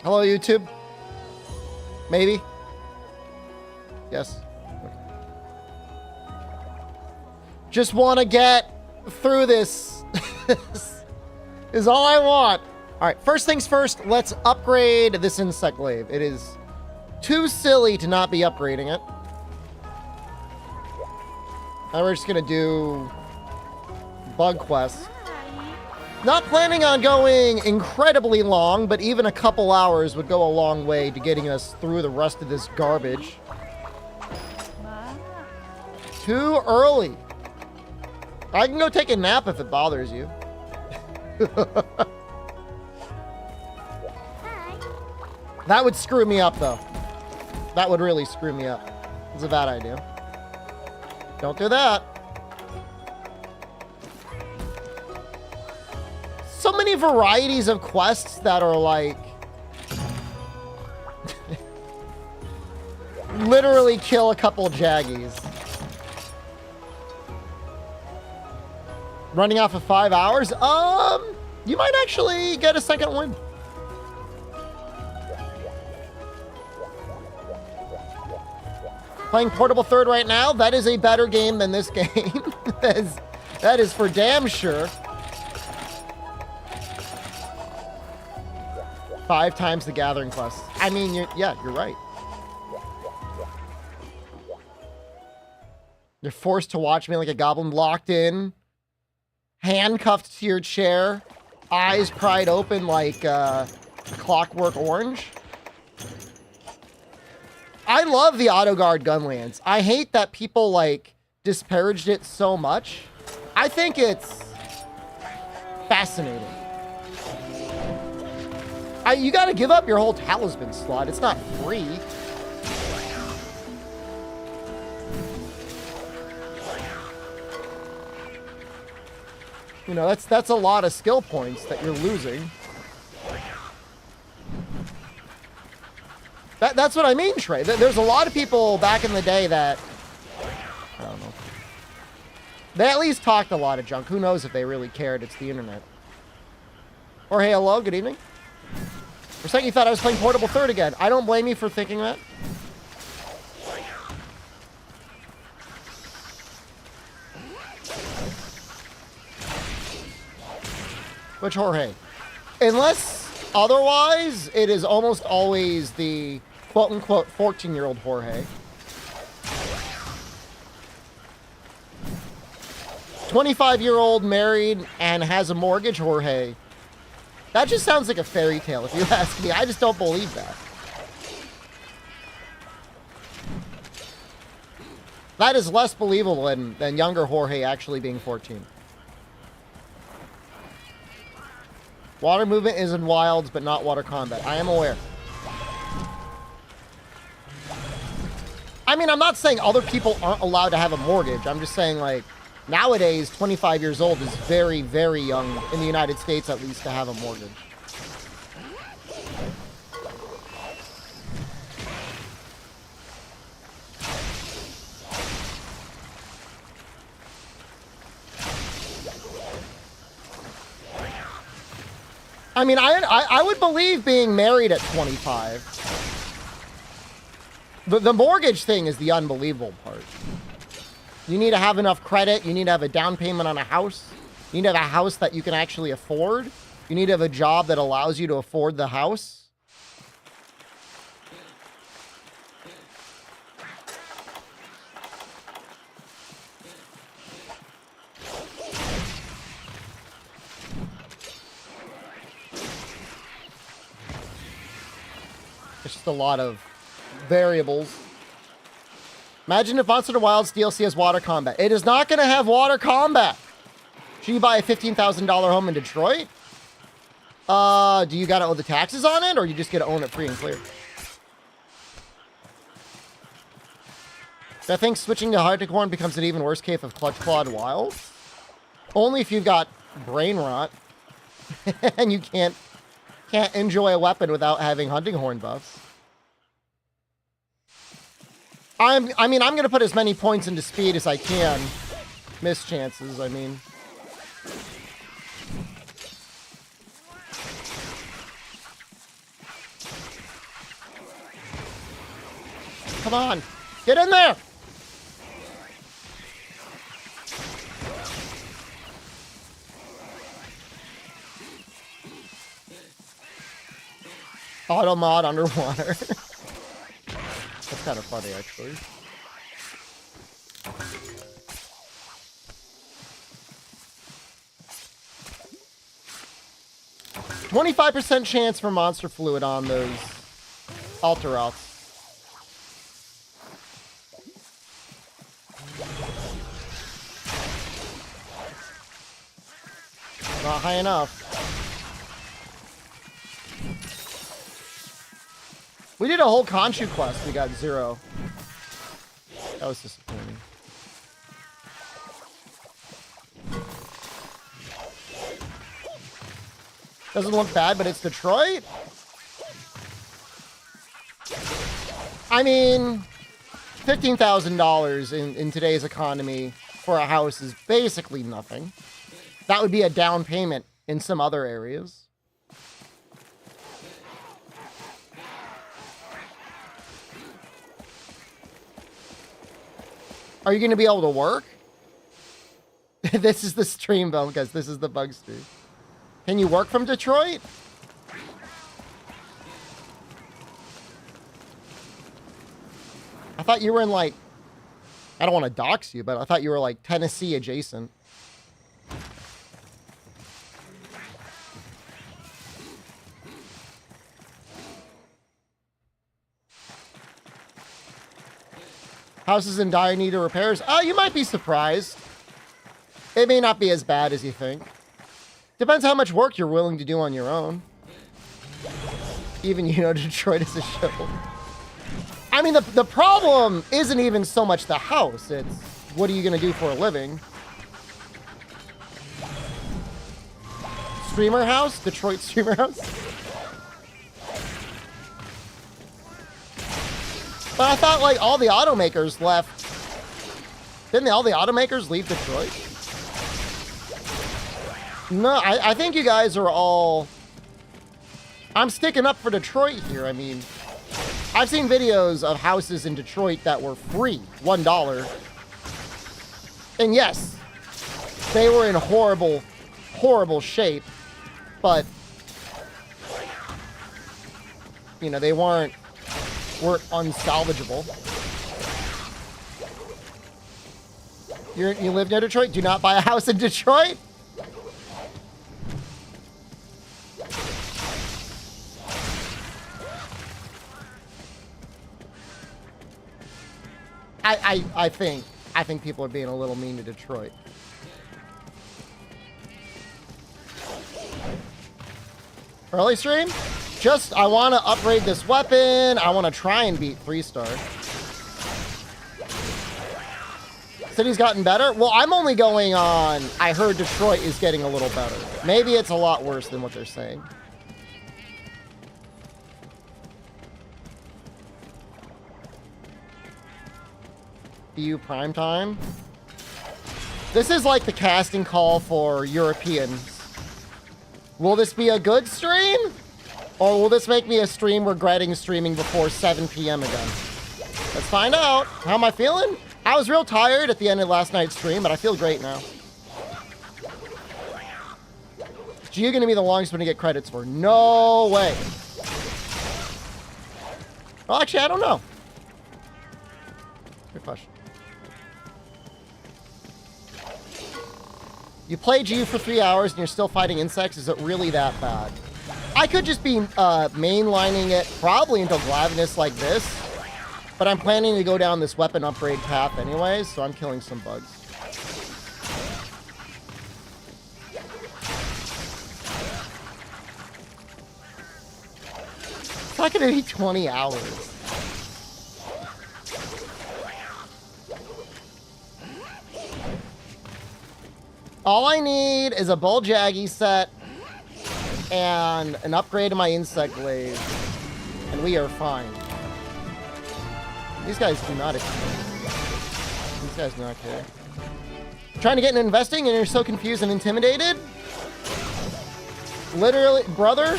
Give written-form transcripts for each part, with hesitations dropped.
Hello, YouTube. Maybe. Yes. Okay. Just want to get through this. Is all I want. All right, first things first, let's upgrade this insect glaive. It is too silly to not be upgrading it. Now we're just gonna do bug quests. Not planning on going incredibly long, but even a couple hours would go a long way to getting us through the rest of this garbage. Too early. I can go take a nap if it bothers you. That would screw me up, though. That would really screw me up. It's a bad idea. Don't do that. So many varieties of quests that are like... literally kill a couple jaggies. Running off of 5 hours? You might actually get a second win. Playing Portable Third right now, that is a better game than this game. that is for damn sure. 5 times the gathering quest. I mean, you're right. You're forced to watch me like a goblin, locked in, handcuffed to your chair, eyes pried open like Clockwork Orange. I love the auto guard gunlands. I hate that people like disparaged it so much. I think it's fascinating. You gotta give up your whole talisman slot. It's not free. You know, that's a lot of skill points that you're losing. That's what I mean, Trey. There's a lot of people back in the day that, I don't know. They at least talked a lot of junk. Who knows if they really cared? It's the internet. Or hey, hello, good evening. For a second you thought I was playing Portable Third again. I don't blame you for thinking that. Which Jorge? Unless otherwise, it is almost always the quote-unquote 14-year-old Jorge. 25-year-old married and has a mortgage Jorge. That just sounds like a fairy tale, if you ask me. I just don't believe that. That is less believable than younger Jorge actually being 14. Water movement is in wilds, but not water combat. I am aware. I mean, I'm not saying other people aren't allowed to have a mortgage. I'm just saying, like, nowadays, 25 years old is very, very young, in the United States at least, to have a mortgage. I mean, I would believe being married at 25. The mortgage thing is the unbelievable part. You need to have enough credit. You need to have a down payment on a house. You need to have a house that you can actually afford. You need to have a job that allows you to afford the house. It's just a lot of variables. Imagine if Monster Hunter Wilds DLC has water combat. It is not going to have water combat. Should you buy a $15,000 home in Detroit? Do you got to owe the taxes on it, or you just get to own it free and clear? I think switching to Hypotheticals becomes an even worse case of Clutch Clawed Wild. Only if you've got brain rot and you can't enjoy a weapon without having hunting horn buffs. I mean, I'm going to put as many points into speed as I can. Miss chances, I mean. Come on. Get in there. Auto mod underwater. That's kind of funny, actually. %25 chance for monster fluid on those altar routes. Not high enough. We did a whole Conchu quest. We got 0. That was disappointing. Doesn't look bad, but it's Detroit? I mean, $15,000 in today's economy for a house is basically nothing. That would be a down payment in some other areas. Are you going to be able to work? This is the stream, though, because this is the bug stream. Can you work from Detroit? I thought you were in, like... I don't want to dox you, but I thought you were, like, Tennessee adjacent. House is in dire need of repairs. Oh, you might be surprised. It may not be as bad as you think. Depends how much work you're willing to do on your own. Even, you know, Detroit is a show. I mean, the problem isn't even so much the house. It's what are you going to do for a living? Streamer house? Detroit streamer house? But I thought, like, all the automakers left. Didn't all the automakers leave Detroit? No, I think you guys are all... I'm sticking up for Detroit here. I mean, I've seen videos of houses in Detroit that were free, $1. And yes, they were in horrible, horrible shape. But, you know, they weren't unsalvageable. You live near Detroit? Do not buy a house in Detroit? I think people are being a little mean to Detroit. Early stream? Just, I want to upgrade this weapon. I want to try and beat 3-star. City's gotten better? Well, I'm only going on, I heard Detroit is getting a little better. Maybe it's a lot worse than what they're saying. EU prime time. This is like the casting call for Europeans. Will this be a good stream? Or will this make me a stream regretting streaming before 7 p.m. again? Let's find out. How am I feeling? I was real tired at the end of last night's stream, but I feel great now. Is you going to be the longest one to get credits for? No way. Well, actually, I don't know. Good question. You play GU for 3 hours and you're still fighting insects? Is it really that bad? I could just be mainlining it probably until Glavenus like this. But I'm planning to go down this weapon upgrade path anyways, so I'm killing some bugs. It's not going to be 20 hours. All I need is a Bull Jaggy set and an upgrade to my insect glaive, and we are fine. These guys do not care. These guys do not care. Trying to get into investing and you're so confused and intimidated? Literally, brother,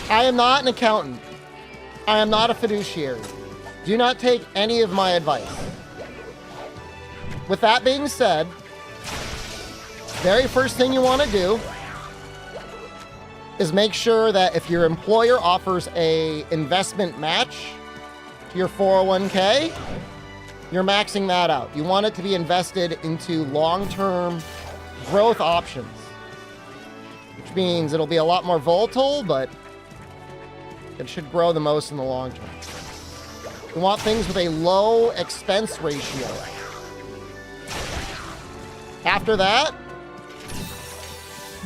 I am not an accountant. I am not a fiduciary. Do not take any of my advice. With that being said, very first thing you want to do is make sure that if your employer offers a investment match to your 401k, you're maxing that out. You want it to be invested into long-term growth options, which means it'll be a lot more volatile, but it should grow the most in the long term. You want things with a low expense ratio. After that,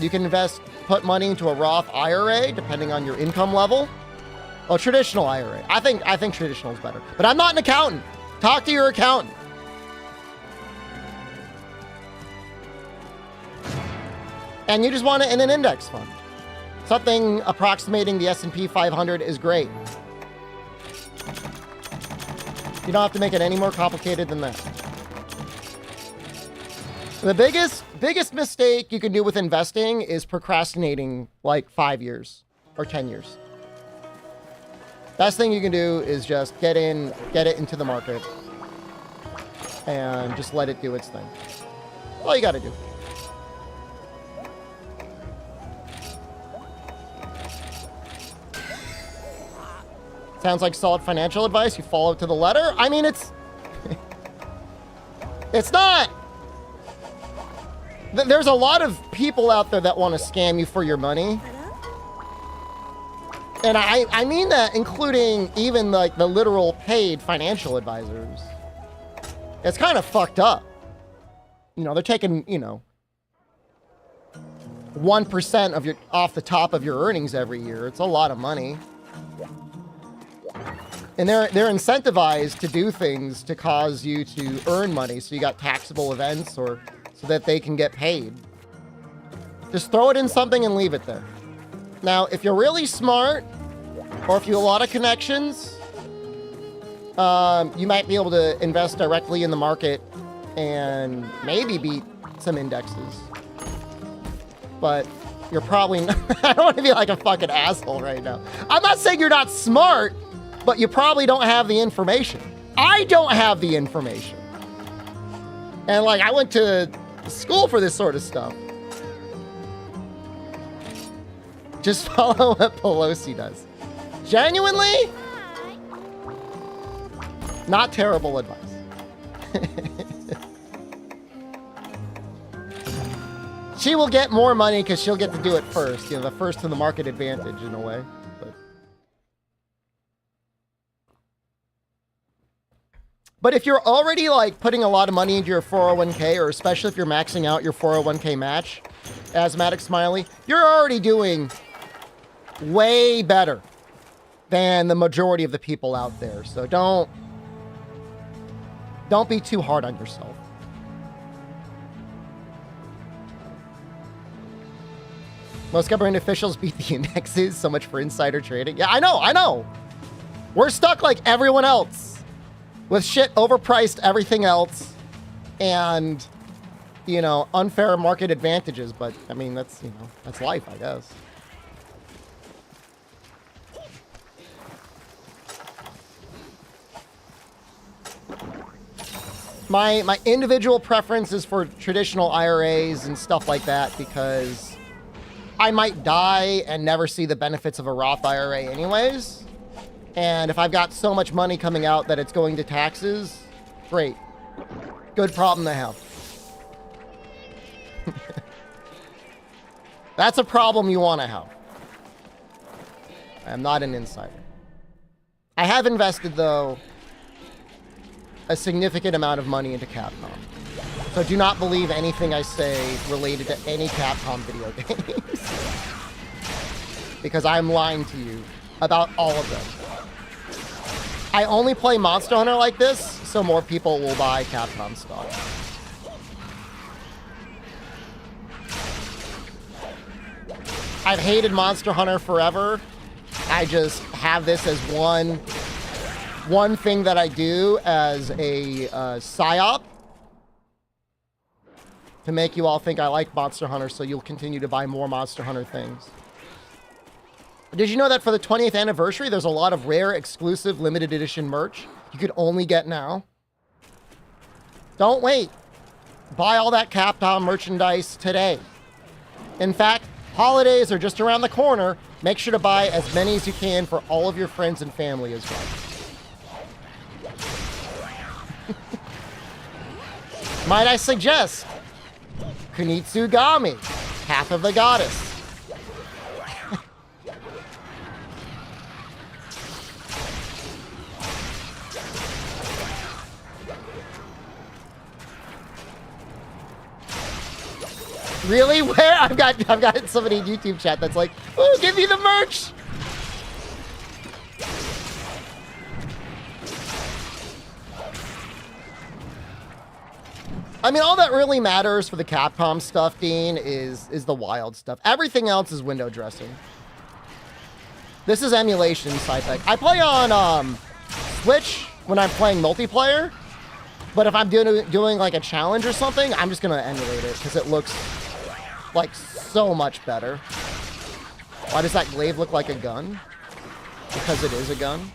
you can put money into a Roth IRA, depending on your income level. Oh, traditional IRA. I think traditional is better. But I'm not an accountant. Talk to your accountant. And you just want it in an index fund. Something approximating the S&P 500 is great. You don't have to make it any more complicated than that. The biggest mistake you can do with investing is procrastinating like 5 years or 10 years. Best thing you can do is just get it into the market and just let it do its thing. That's all you got to do. Sounds like solid financial advice. You follow it to the letter. I mean, it's not. There's a lot of people out there that want to scam you for your money. And I mean that including even like the literal paid financial advisors. It's kind of fucked up. You know, they're taking, 1% of off the top of your earnings every year. It's a lot of money. And they're incentivized to do things to cause you to earn money. So you got taxable events or so that they can get paid. Just throw it in something and leave it there. Now, if you're really smart or if you have a lot of connections, you might be able to invest directly in the market and maybe beat some indexes. But you're probably not, I don't want to be like a fucking asshole right now. I'm not saying you're not smart, but you probably don't have the information. I don't have the information. And like, I went to school for this sort of stuff. Just follow what Pelosi does. Genuinely, not terrible advice. She will get more money because she'll get to do it first. The first to the market advantage in a way. But if you're already like putting a lot of money into your 401k, or especially if you're maxing out your 401k match, Asthmatic Smiley, you're already doing way better than the majority of the people out there. So don't be too hard on yourself. Most government officials beat the indexes. So much for insider trading. Yeah, I know. We're stuck like everyone else with shit overpriced everything else and, unfair market advantages. But I mean, that's life, I guess. My individual preference is for traditional IRAs and stuff like that because I might die and never see the benefits of a Roth IRA anyways. And if I've got so much money coming out that it's going to taxes, great. Good problem to have. That's a problem you want to have. I'm not an insider. I have invested, though, a significant amount of money into Capcom. So do not believe anything I say related to any Capcom video games. Because I'm lying to you about all of them. I only play Monster Hunter like this, so more people will buy Capcom stock. I've hated Monster Hunter forever. I just have this as one thing that I do as a psyop to make you all think I like Monster Hunter, so you'll continue to buy more Monster Hunter things. Did you know that for the 20th anniversary, there's a lot of rare, exclusive, limited edition merch? you could only get now. Don't wait. Buy all that Capcom merchandise today. In fact, holidays are just around the corner. Make sure to buy as many as you can for all of your friends and family as well. Might I suggest Kunitsugami, half of the goddess. Really? Where? I've got somebody in YouTube chat that's like, oh, give me the merch. I mean, all that really matters for the Capcom stuff, Dean, is the wild stuff. Everything else is window dressing. This is emulation side effect. I play on Switch when I'm playing multiplayer, but if I'm doing like a challenge or something, I'm just gonna emulate it because it looks like so much better. Why does that glaive look like a gun? Because it is a gun.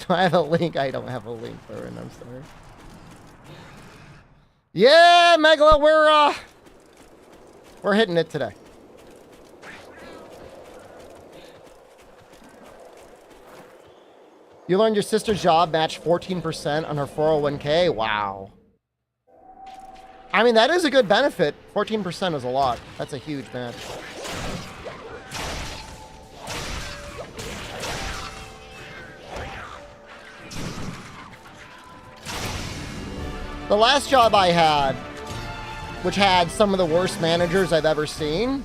Do I have a link? I don't have a link for it, I'm sorry. Yeah, Megala, we're hitting it today. You learned your sister's job matched 14% on her 401k? Wow. I mean, that is a good benefit. 14% is a lot. That's a huge match. The last job I had, which had some of the worst managers I've ever seen,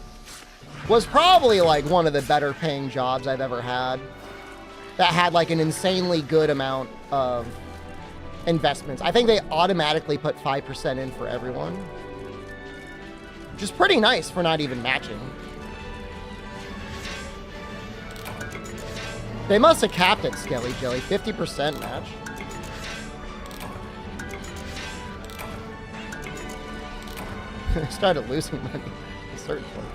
was probably like one of the better paying jobs I've ever had. That had like an insanely good amount of investments. I think they automatically put 5% in for everyone, which is pretty nice for not even matching. They must have capped it, Skelly Jelly. 50% match. I started losing money at a certain point.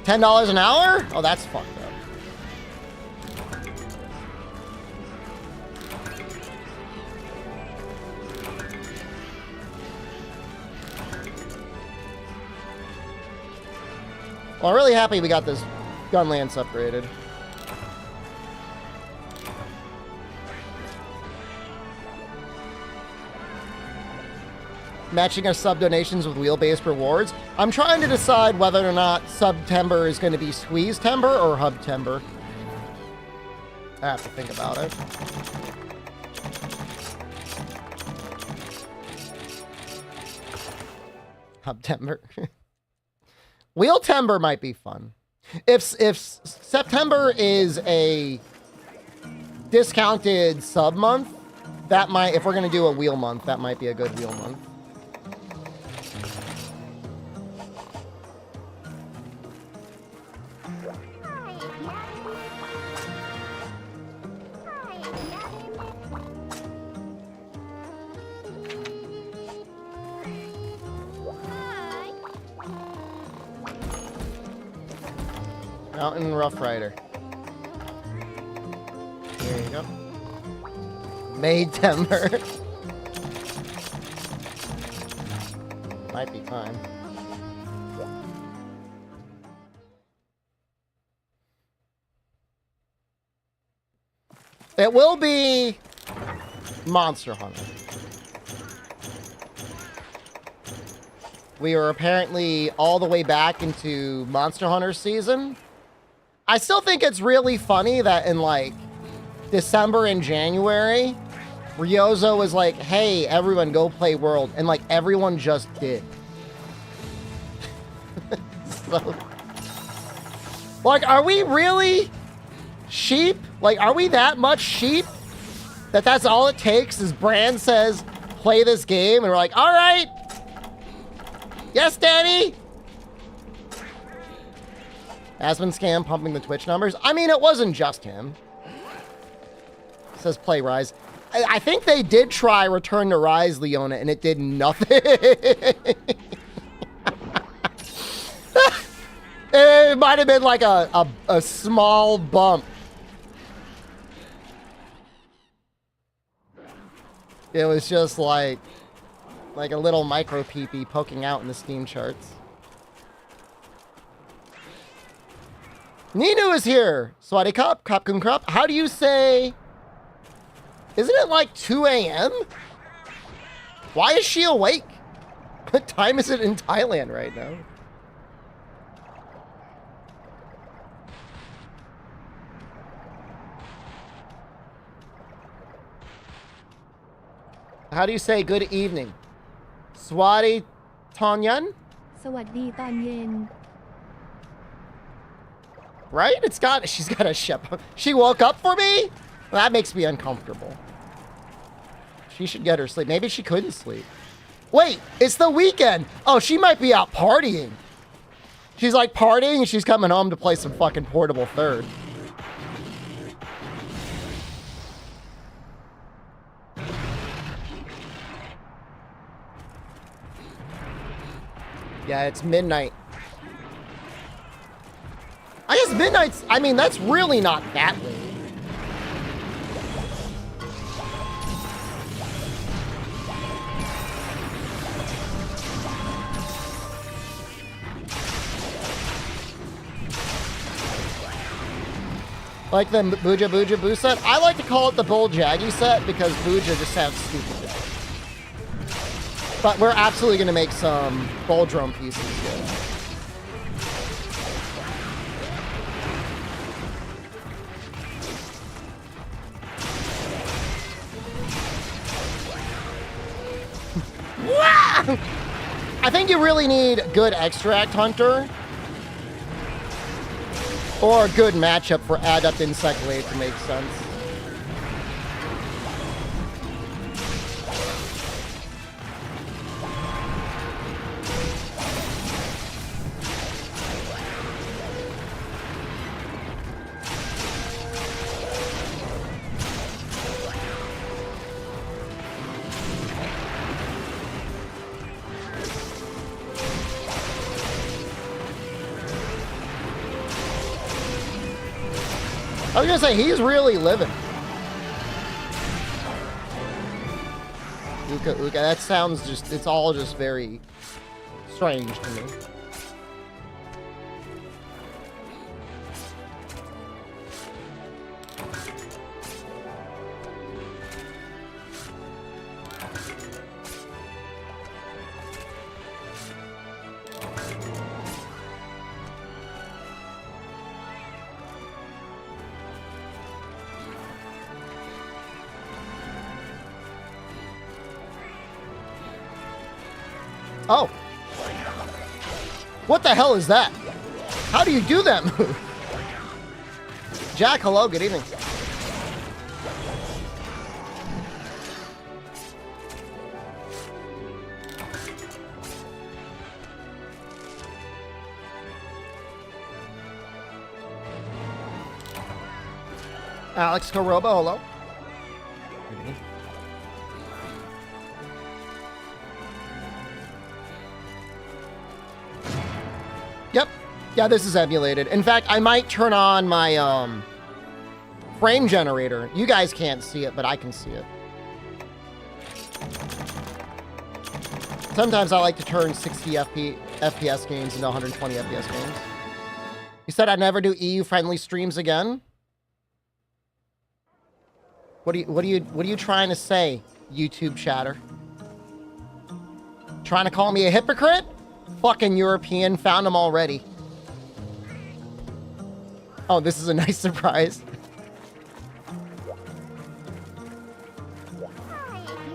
$10 an hour? Oh, that's fucked up. Well, I'm really happy we got this gun lance upgraded. Matching our sub donations with wheel-based rewards. I'm trying to decide whether or not September is going to be Squeeze-tember or Hub-tember. I have to think about it. Hub-tember. Wheel-tember might be fun. If September is a discounted sub month, that might, if we're going to do a wheel month, that might be a good wheel month. Mountain Rough Rider. There you go. May-tember. Might be fine. It will be Monster Hunter. We are apparently all the way back into Monster Hunter season. I still think it's really funny that in like December and January, Ryozo was like, hey, everyone go play World. And like everyone just did. So, like, are we really sheep? Like, are we that much sheep that that's all it takes is Brand says, play this game. And we're like, all right. Yes, Daddy. Has been scam pumping the Twitch numbers. I mean, it wasn't just him. It says play Rise. I think they did try Return to Rise, Leona, and it did nothing. It might have been like a small bump. It was just like a little micro peepee poking out in the Steam charts. Ninu is here. Swaddy Cup, Capcom Cup. How do you say? Isn't it like 2 a.m.? Why is she awake? What time is it in Thailand right now? How do you say good evening? Swaddy Tonyan? สวัสดีตอนเย็น Right? She's got a ship. She woke up for me? Well, that makes me uncomfortable. She should get her sleep. Maybe she couldn't sleep. Wait, it's the weekend. Oh, she might be out partying. She's like partying and she's coming home to play some fucking Portable Third. Yeah, it's midnight. I guess midnight's, I mean, that's really not that late. Like the Booja Booja Boo set? I like to call it the Bull Jaggy set because Booja just sounds stupid. But we're absolutely going to make some Bull Drum pieces here. I think you really need good Extract Hunter or a good matchup for Adept Insect Wave to make sense. I was gonna say, he's really living. Uka Uka, that sounds just, it's all just very strange to me. Oh. What the hell is that? How do you do that move? Jack, hello, good evening. Alex Koroba, hello. Yep. Yeah, this is emulated. In fact, I might turn on my frame generator. You guys can't see it, but I can see it. Sometimes I like to turn 60 FPS games into 120 FPS games. You said I'd never do EU-friendly streams again? What are you trying to say, YouTube chatter? Trying to call me a hypocrite? Fucking European, found them already. Oh, this is a nice surprise.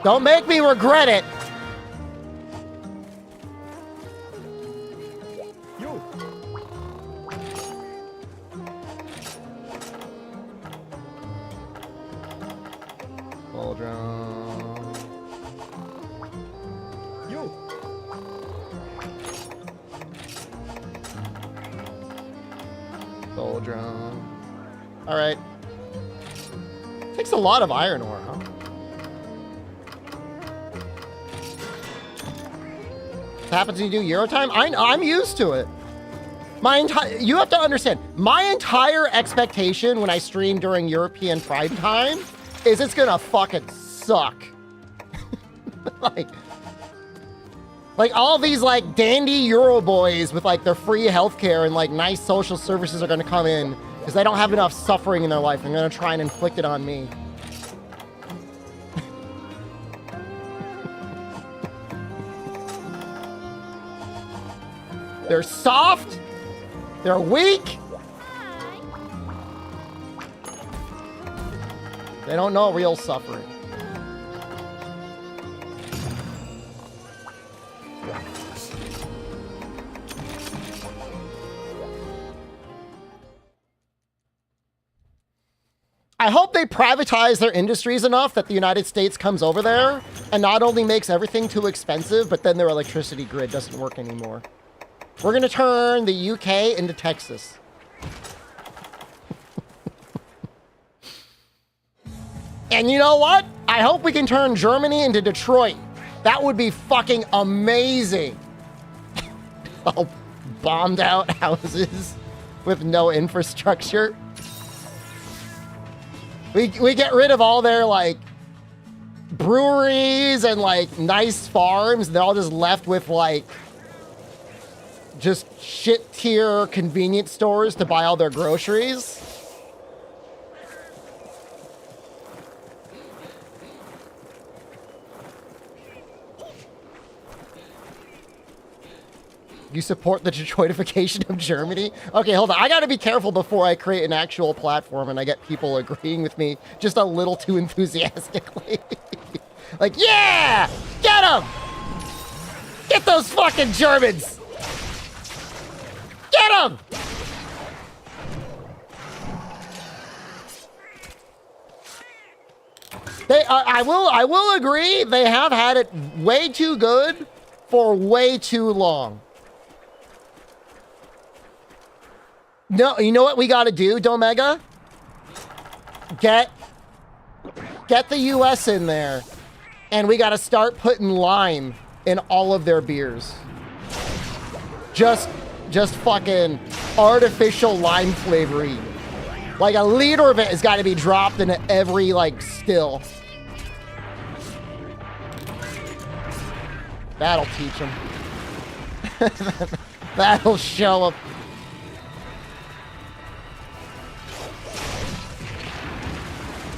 Don't make me regret it. Ball drum. Yo. patrol drone. All right. Takes a lot of iron ore, huh? What happens when you do Euro time? I'm used to it. You have to understand, my entire expectation when I stream during European Prime Time is it's gonna fucking suck. like all these like dandy Euro boys with like their free healthcare and like nice social services are gonna come in because they don't have enough suffering in their life. They're gonna try and inflict it on me. They're soft. They're weak. They don't know real suffering. I hope they privatize their industries enough that the United States comes over there and not only makes everything too expensive, but then their electricity grid doesn't work anymore. We're going to turn the UK into Texas. And you know what? I hope we can turn Germany into Detroit. That would be fucking amazing. All bombed out houses with no infrastructure. We get rid of all their like breweries and like nice farms. They're all just left with like just shit tier convenience stores to buy all their groceries. You support the Detroitification of Germany? Okay, hold on. I gotta be careful before I create an actual platform and I get people agreeing with me just a little too enthusiastically. Like, yeah! Get them! Get those fucking Germans! Get them! I will agree, they have had it way too good for way too long. No, you know what we gotta do, Domega? Get the US in there, and we gotta start putting lime in all of their beers. Just fucking artificial lime flavoring. Like a liter of it has got to be dropped into every like still. That'll teach them. That'll show them.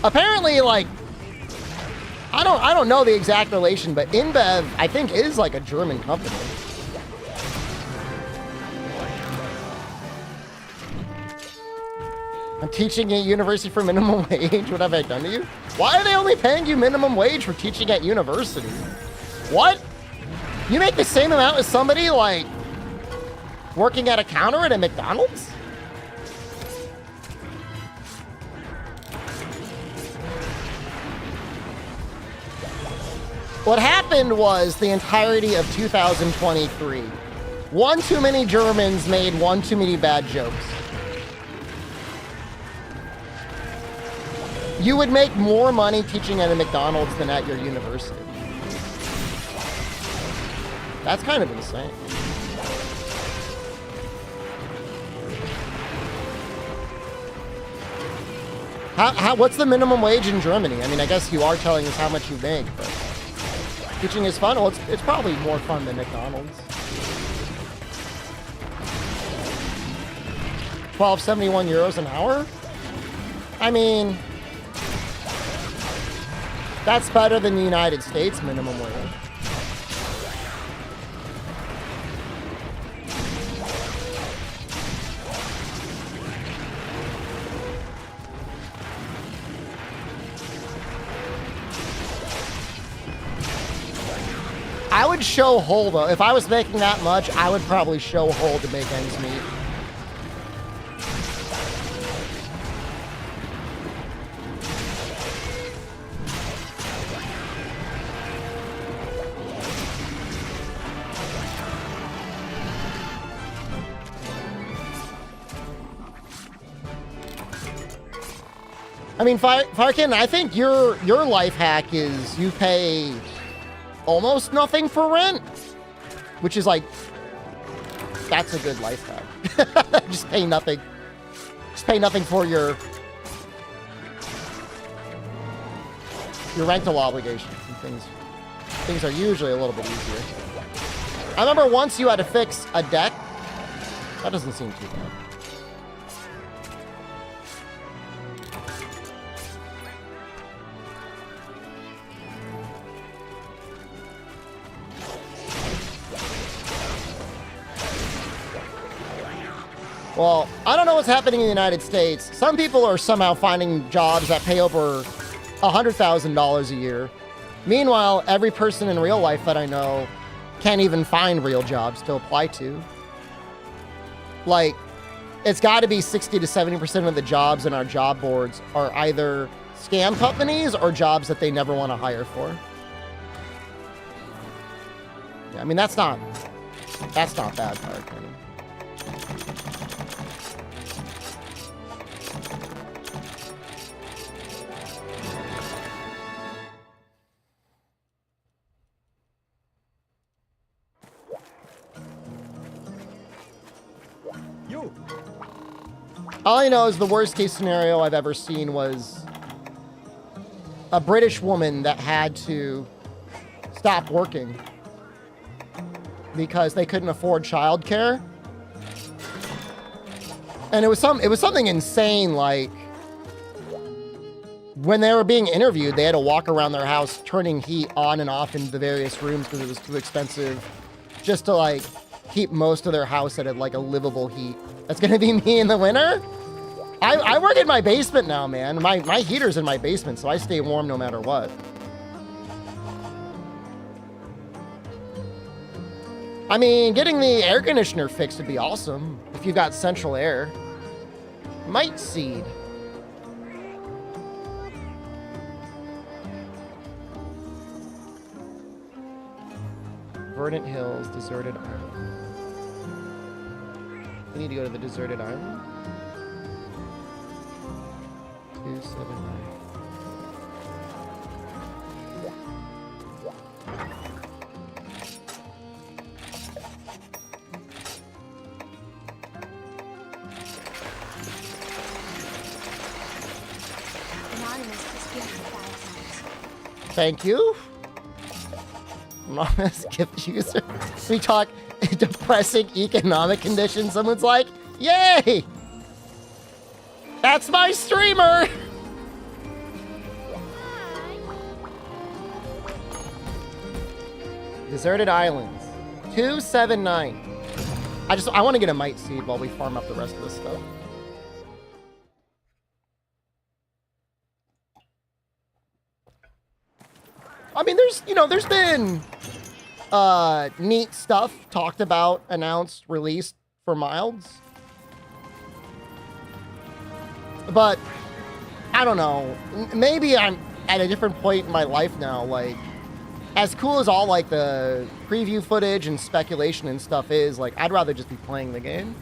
Apparently, like, I don't know the exact relation, but InBev, I think, is like a German company. I'm teaching at university for minimum wage. What have I done to you? Why are they only paying you minimum wage for teaching at university? What? You make the same amount as somebody, like, working at a counter at a McDonald's? What happened was the entirety of 2023. One too many Germans made one too many bad jokes. You would make more money teaching at a McDonald's than at your university. That's kind of insane. What's the minimum wage in Germany? I mean, I guess you are telling us how much you make, but teaching is fun? Well, it's probably more fun than McDonald's. 12.71 euros an hour? I mean, that's better than the United States minimum wage. I would show Hole, though. If I was making that much, I would probably show Hole to make ends meet. mean, Firekin, I think your life hack is you pay almost nothing for rent, which is like, that's a good life hack. Just pay nothing. Just pay nothing for your rental obligations and things. Things are usually a little bit easier. I remember once you had to fix a deck. That doesn't seem too bad. Well, I don't know what's happening in the United States. Some people are somehow finding jobs that pay over $100,000 a year. Meanwhile, every person in real life that I know can't even find real jobs to apply to. Like, it's got to be 60 to 70% of the jobs in our job boards are either scam companies or jobs that they never want to hire for. Yeah, I mean, that's not bad, Fire Cannon. All I know is the worst case scenario I've ever seen was a British woman that had to stop working because they couldn't afford childcare. And it was something insane, like when they were being interviewed, they had to walk around their house turning heat on and off in the various rooms because it was too expensive just to like keep most of their house at like a livable heat. That's gonna be me in the winter. I work in my basement now, man. My heater's in my basement, so I stay warm no matter what. I mean, getting the air conditioner fixed would be awesome if you've got central air. Mite seed. Verdant Hills, deserted island. We need to go to the deserted island. 279. Thank you. Anonymous gift user. We talk depressing economic conditions. Someone's like, yay! That's my streamer! Deserted Islands. 279. I want to get a mite seed while we farm up the rest of this stuff. I mean, there's been neat stuff talked about, announced, released for Milds. But I don't know. Maybe I'm at a different point in my life now. Like, as cool as all like the preview footage and speculation and stuff is, like, I'd rather just be playing the game.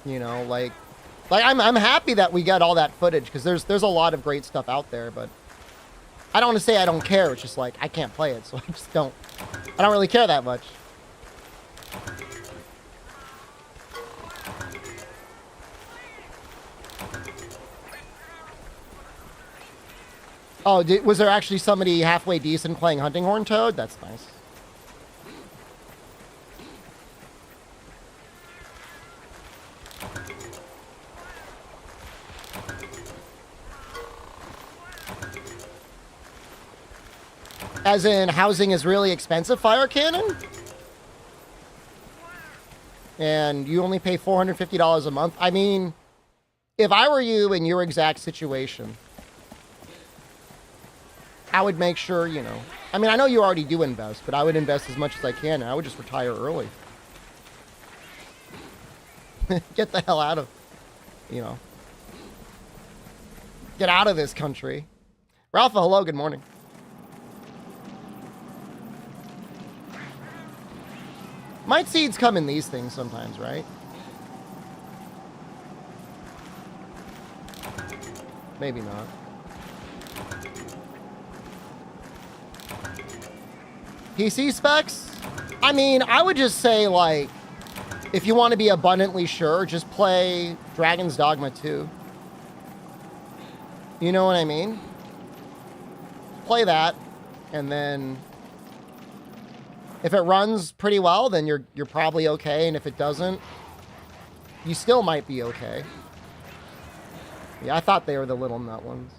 You know, like I'm happy that we got all that footage because there's a lot of great stuff out there, but I don't want to say I don't care. It's just like I can't play it, so I just don't. I don't really care that much. Oh, was there actually somebody halfway decent playing Hunting Horn Toad? That's nice. As in, housing is really expensive, Fire Cannon? And you only pay $450 a month? I mean, if I were you in your exact situation, I would make sure, you know. I mean, I know you already do invest, but I would invest as much as I can, and I would just retire early. Get the hell out of, you know. Get out of this country. Ralpha, hello, good morning. Might seeds come in these things sometimes, right? Maybe not. PC specs? I mean, I would just say, like, if you want to be abundantly sure, just play Dragon's Dogma 2. You know what I mean? Play that, and then if it runs pretty well, then you're probably okay, and if it doesn't, you still might be okay. Yeah, I thought they were the little nut ones.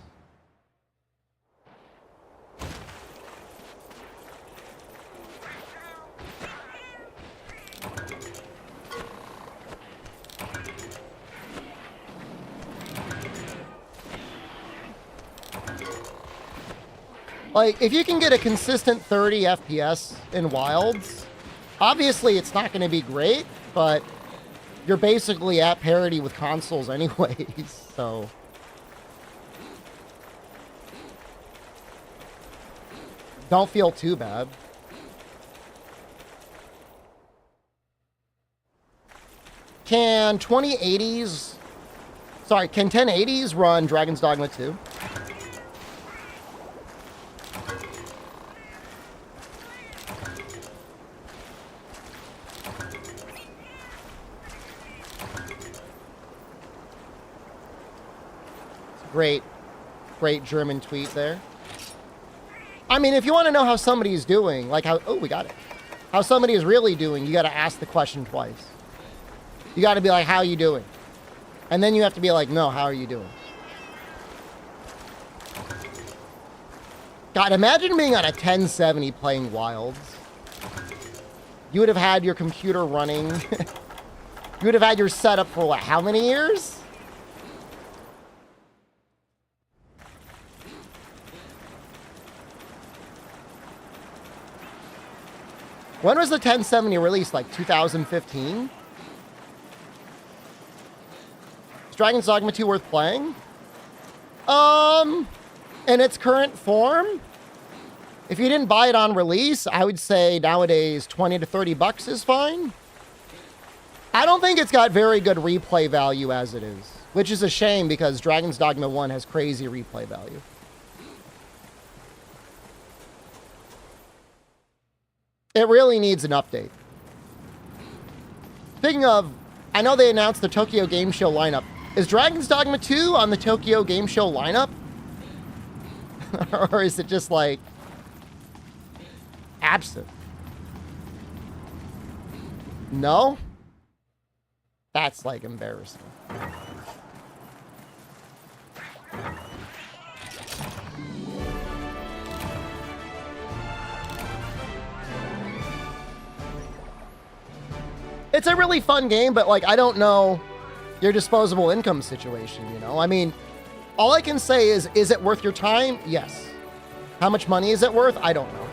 Like, if you can get a consistent 30 FPS in Wilds, obviously it's not going to be great, but you're basically at parity with consoles anyways, so. Don't feel too bad. Can 1080s run Dragon's Dogma 2? Great German tweet there. I mean, if you want to know how somebody's doing, like how, oh, we got it. How somebody is really doing, you got to ask the question twice. You got to be like, how are you doing? And then you have to be like, no, how are you doing? God, imagine being on a 1070 playing Wilds. You would have had your computer running. You would have had your setup for what, how many years? When was the 1070 released? Like 2015? Is Dragon's Dogma 2 worth playing? In its current form, if you didn't buy it on release, I would say nowadays 20 to 30 bucks is fine. I don't think it's got very good replay value as it is, which is a shame because Dragon's Dogma 1 has crazy replay value. It really needs an update. Speaking of, I know they announced the Tokyo Game Show lineup. Is Dragon's Dogma 2 on the Tokyo Game Show lineup? Or is it just like absent? No? That's like embarrassing. It's a really fun game, but like, I don't know your disposable income situation, you know? I mean, all I can say is it worth your time? Yes. How much money is it worth? I don't know.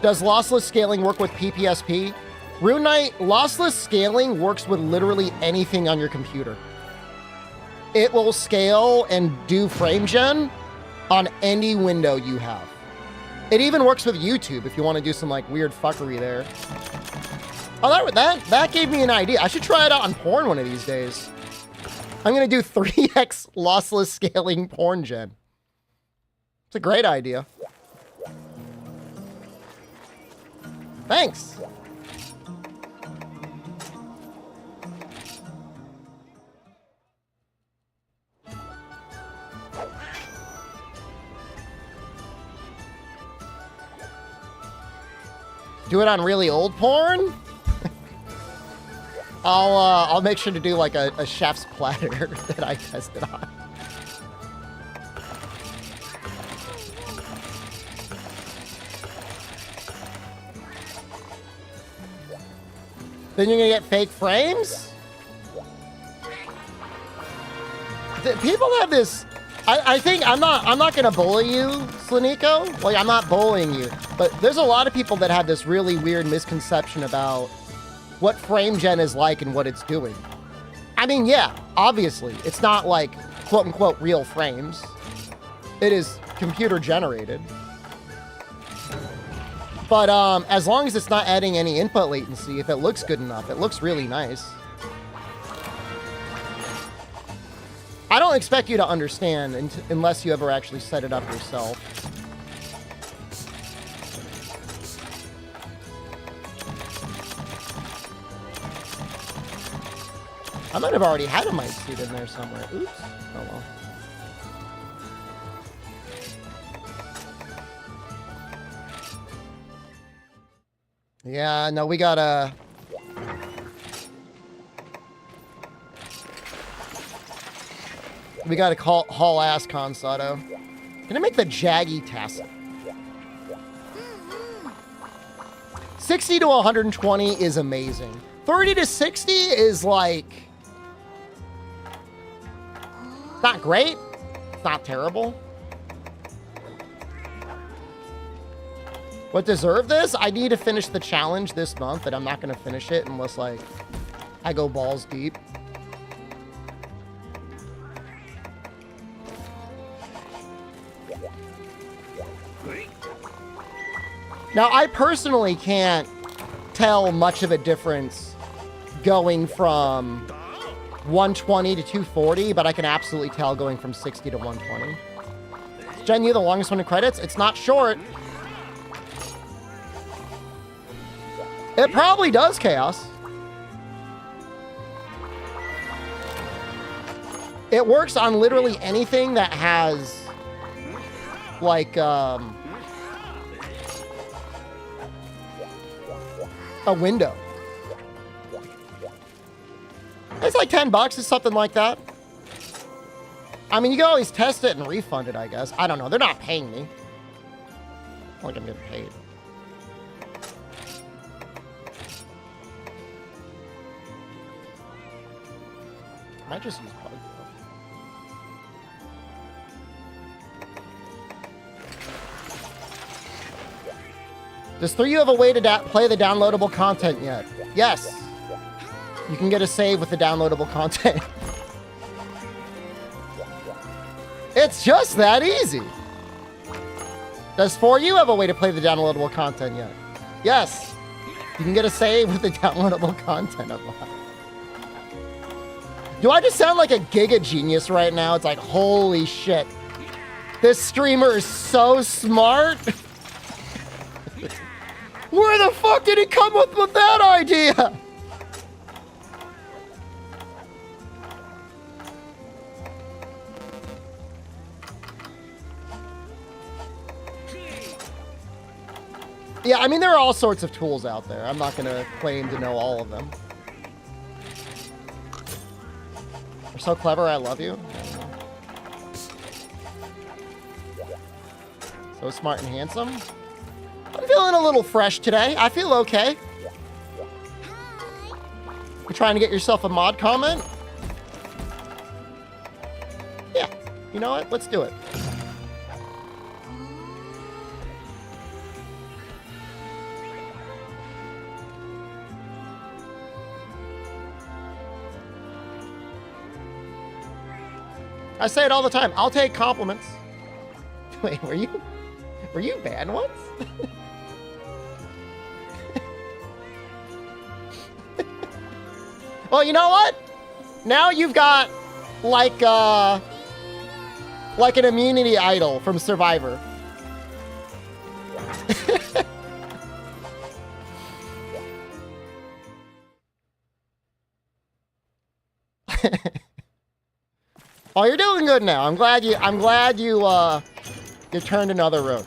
Does lossless scaling work with PPSP? Rune Knight, lossless scaling works with literally anything on your computer. It will scale and do frame gen on any window you have. It even works with YouTube if you want to do some like weird fuckery there. Oh, that gave me an idea. I should try it out on porn one of these days. I'm going to do 3x lossless scaling porn gen. It's a great idea. Thanks. Do it on really old porn? I'll make sure to do like a chef's platter that I tested on. Then you're gonna get fake frames? People have this. I think I'm not gonna bully you, Slanico. Like, I'm not bullying you, but there's a lot of people that have this really weird misconception about what frame gen is like and what it's doing. I mean, yeah, obviously, it's not like quote unquote real frames. It is computer generated. But as long as it's not adding any input latency, if it looks good enough, it looks really nice. I don't expect you to understand unless you ever actually set it up yourself. I might have already had a mic seat in there somewhere. Oops. Oh well. Yeah, no, we gotta... We gotta haul ass, Consato. Can I make the Jaggy tassel? 60 to 120 is amazing. 30 to 60 is like... not great. It's not terrible. What deserved this? I need to finish the challenge this month, and I'm not going to finish it unless, like, I go balls deep. Now, I personally can't tell much of a difference going from 120 to 240, but I can absolutely tell going from 60 to 120. Jen, you the longest one in credits? It's not short. It probably does, Chaos. It works on literally anything that has, like, a window. It's like $10, it's something like that. I mean, you can always test it and refund it, I guess. I don't know. They're not paying me. Not like I'm getting paid. I might just use bug. Does 3U have a way to play the downloadable content yet? Yes. You can get a save with the downloadable content. It's just that easy. Does 4U have a way to play the downloadable content yet? Yes. You can get a save with the downloadable content unlocked. Do I just sound like a giga genius right now? It's like, holy shit. This streamer is so smart. Where the fuck did he come up with that idea? Yeah, I mean, there are all sorts of tools out there. I'm not going to claim to know all of them. You're so clever, I love you. So smart and handsome. I'm feeling a little fresh today. I feel okay. You trying to get yourself a mod comment? Yeah. You know what? Let's do it. I say it all the time. I'll take compliments. Wait, were you banned once? Well, you know what? Now you've got like an immunity idol from Survivor. Oh, you're doing good now. I'm glad you turned another road.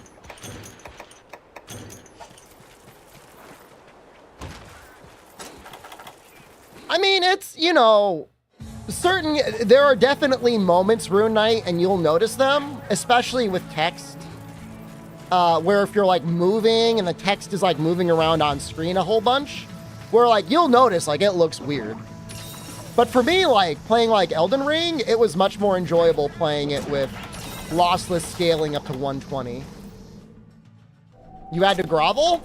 I mean, it's, you know, there are definitely moments, Rune Knight, and you'll notice them, especially with text, where if you're like moving and the text is like moving around on screen a whole bunch, where like you'll notice like it looks weird. But for me, like, playing, like, Elden Ring, it was much more enjoyable playing it with lossless scaling up to 120. You had to grovel?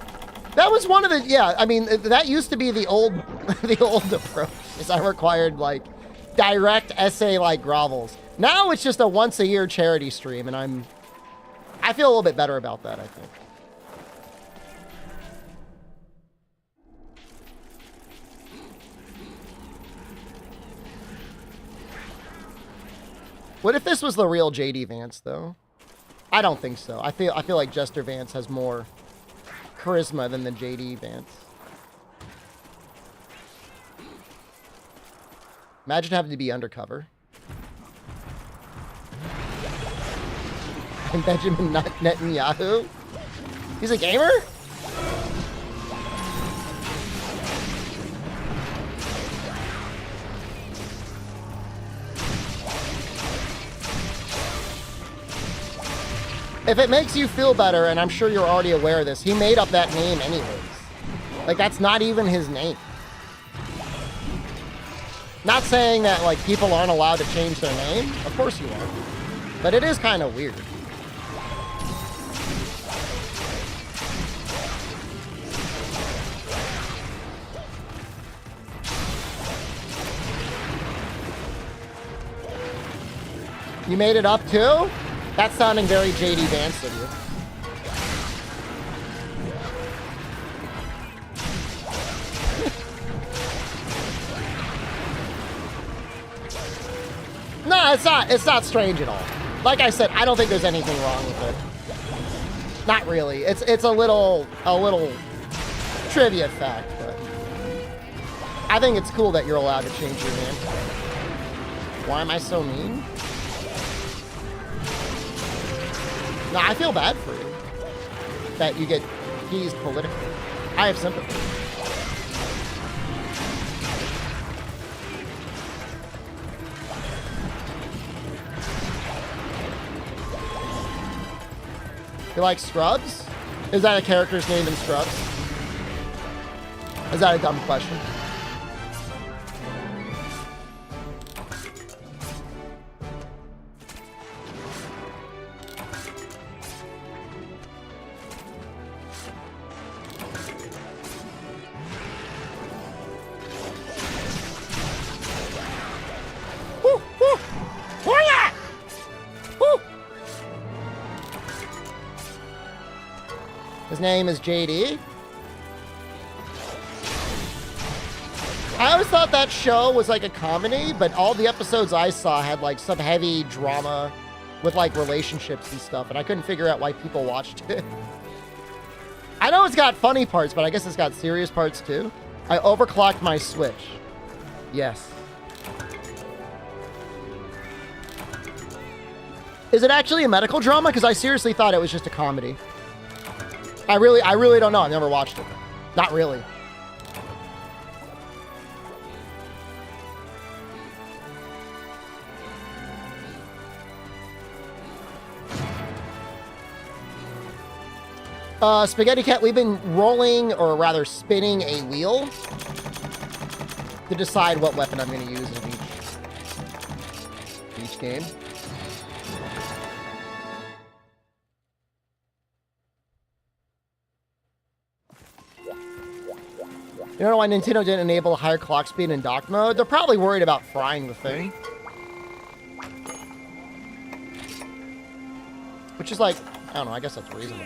That was one of the, yeah, I mean, that used to be the old, the old approach, is I required, like, direct essay, like, grovels. Now it's just a once-a-year charity stream, and I feel a little bit better about that, I think. What if this was the real JD Vance, though? I don't think so. I feel like Jester Vance has more charisma than the JD Vance. Imagine having to be undercover. And Benjamin Netanyahu? He's a gamer? If it makes you feel better, and I'm sure you're already aware of this, he made up that name anyways. Like, that's not even his name. Not saying that, like, people aren't allowed to change their name. Of course you are. But it is kind of weird. You made it up too? That's sounding very JD Vance of you. No, it's not strange at all. Like I said, I don't think there's anything wrong with it. Not really. It's a little trivia fact, but I think it's cool that you're allowed to change your name. Why am I so mean? No, I feel bad for you that you get teased politically. I have sympathy. You like Scrubs? Is that a character's name in Scrubs? Is that a dumb question? His name is JD. I always thought that show was like a comedy, but all the episodes I saw had like some heavy drama with like relationships and stuff, and I couldn't figure out why people watched it. I know it's got funny parts, but I guess it's got serious parts too. I overclocked my Switch. Yes. Is it actually a medical drama? Because I seriously thought it was just a comedy. I really don't know. I've never watched it. Not really. Spaghetti Cat, we've been rolling, or rather spinning a wheel to decide what weapon I'm going to use in each game. You don't know why Nintendo didn't enable higher clock speed in dock mode? They're probably worried about frying the thing. Which is like, I don't know, I guess that's reasonable.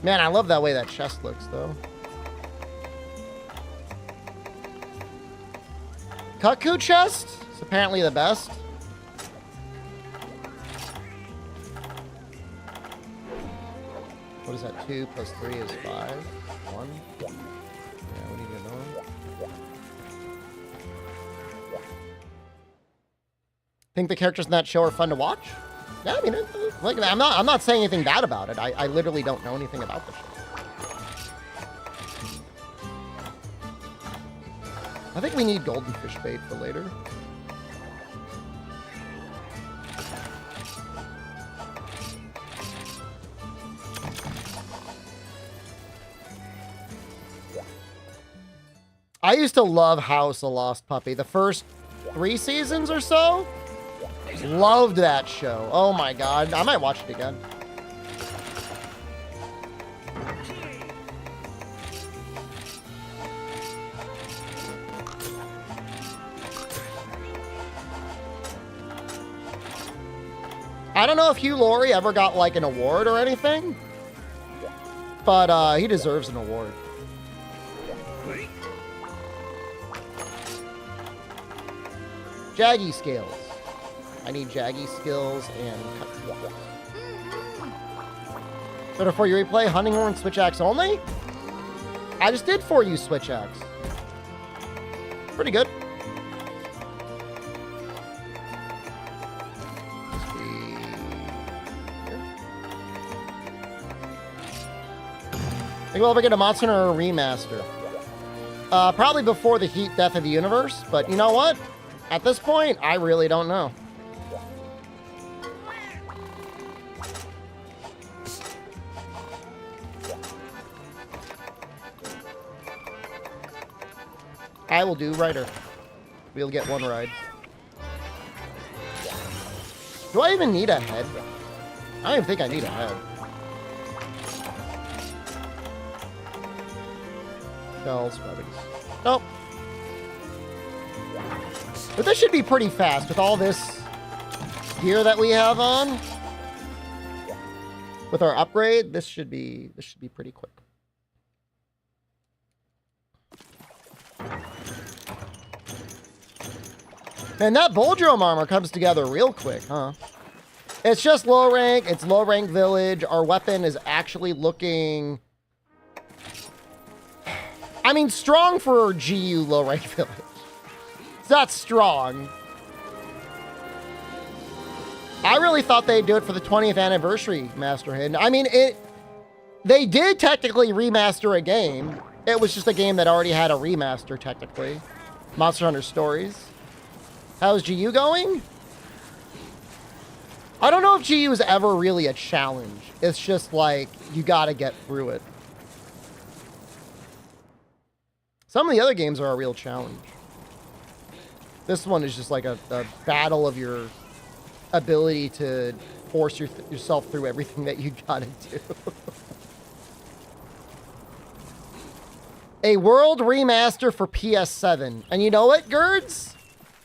Man, I love that way that chest looks, though. Cuckoo chest? It's apparently the best. What is that? 2 plus 3 is 5. 1. Yeah, we need another one. Think the characters in that show are fun to watch? Yeah, I mean, like, I'm not saying anything bad about it. I literally don't know anything about the show. I think we need golden fish bait for later. I used to love House of Lost Puppy. The first 3 seasons or so? Loved that show. Oh my god. I might watch it again. I don't know if Hugh Laurie ever got like an award or anything. But he deserves an award. Jaggy skills. I need Jaggy skills and... Better for you replay, Hunting Horn, Switch Axe only? I just did for you Switch Axe. Pretty good. Think we'll ever get a Monster Hunter remaster. Probably before the heat death of the universe, but you know what? At this point, I really don't know. I will do Rider. We'll get one ride. Do I even need a head? I don't even think I need a head. Shells, weapons. Nope. But this should be pretty fast with all this gear that we have on. With our upgrade, this should be pretty quick. Man, that Boldrome armor comes together real quick, huh? It's just low rank. It's low rank village. Our weapon is actually looking... I mean, strong for GU low rank village. It's not strong. I really thought they'd do it for the 20th anniversary Master Hidden. I mean, they did technically remaster a game. It was just a game that already had a remaster, technically. Monster Hunter Stories. How's GU going? I don't know if GU is ever really a challenge. It's just like, you gotta get through it. Some of the other games are a real challenge. This one is just like a battle of your ability to force yourself through everything that you gotta do. A world remaster for PS7. And you know what, Gerds?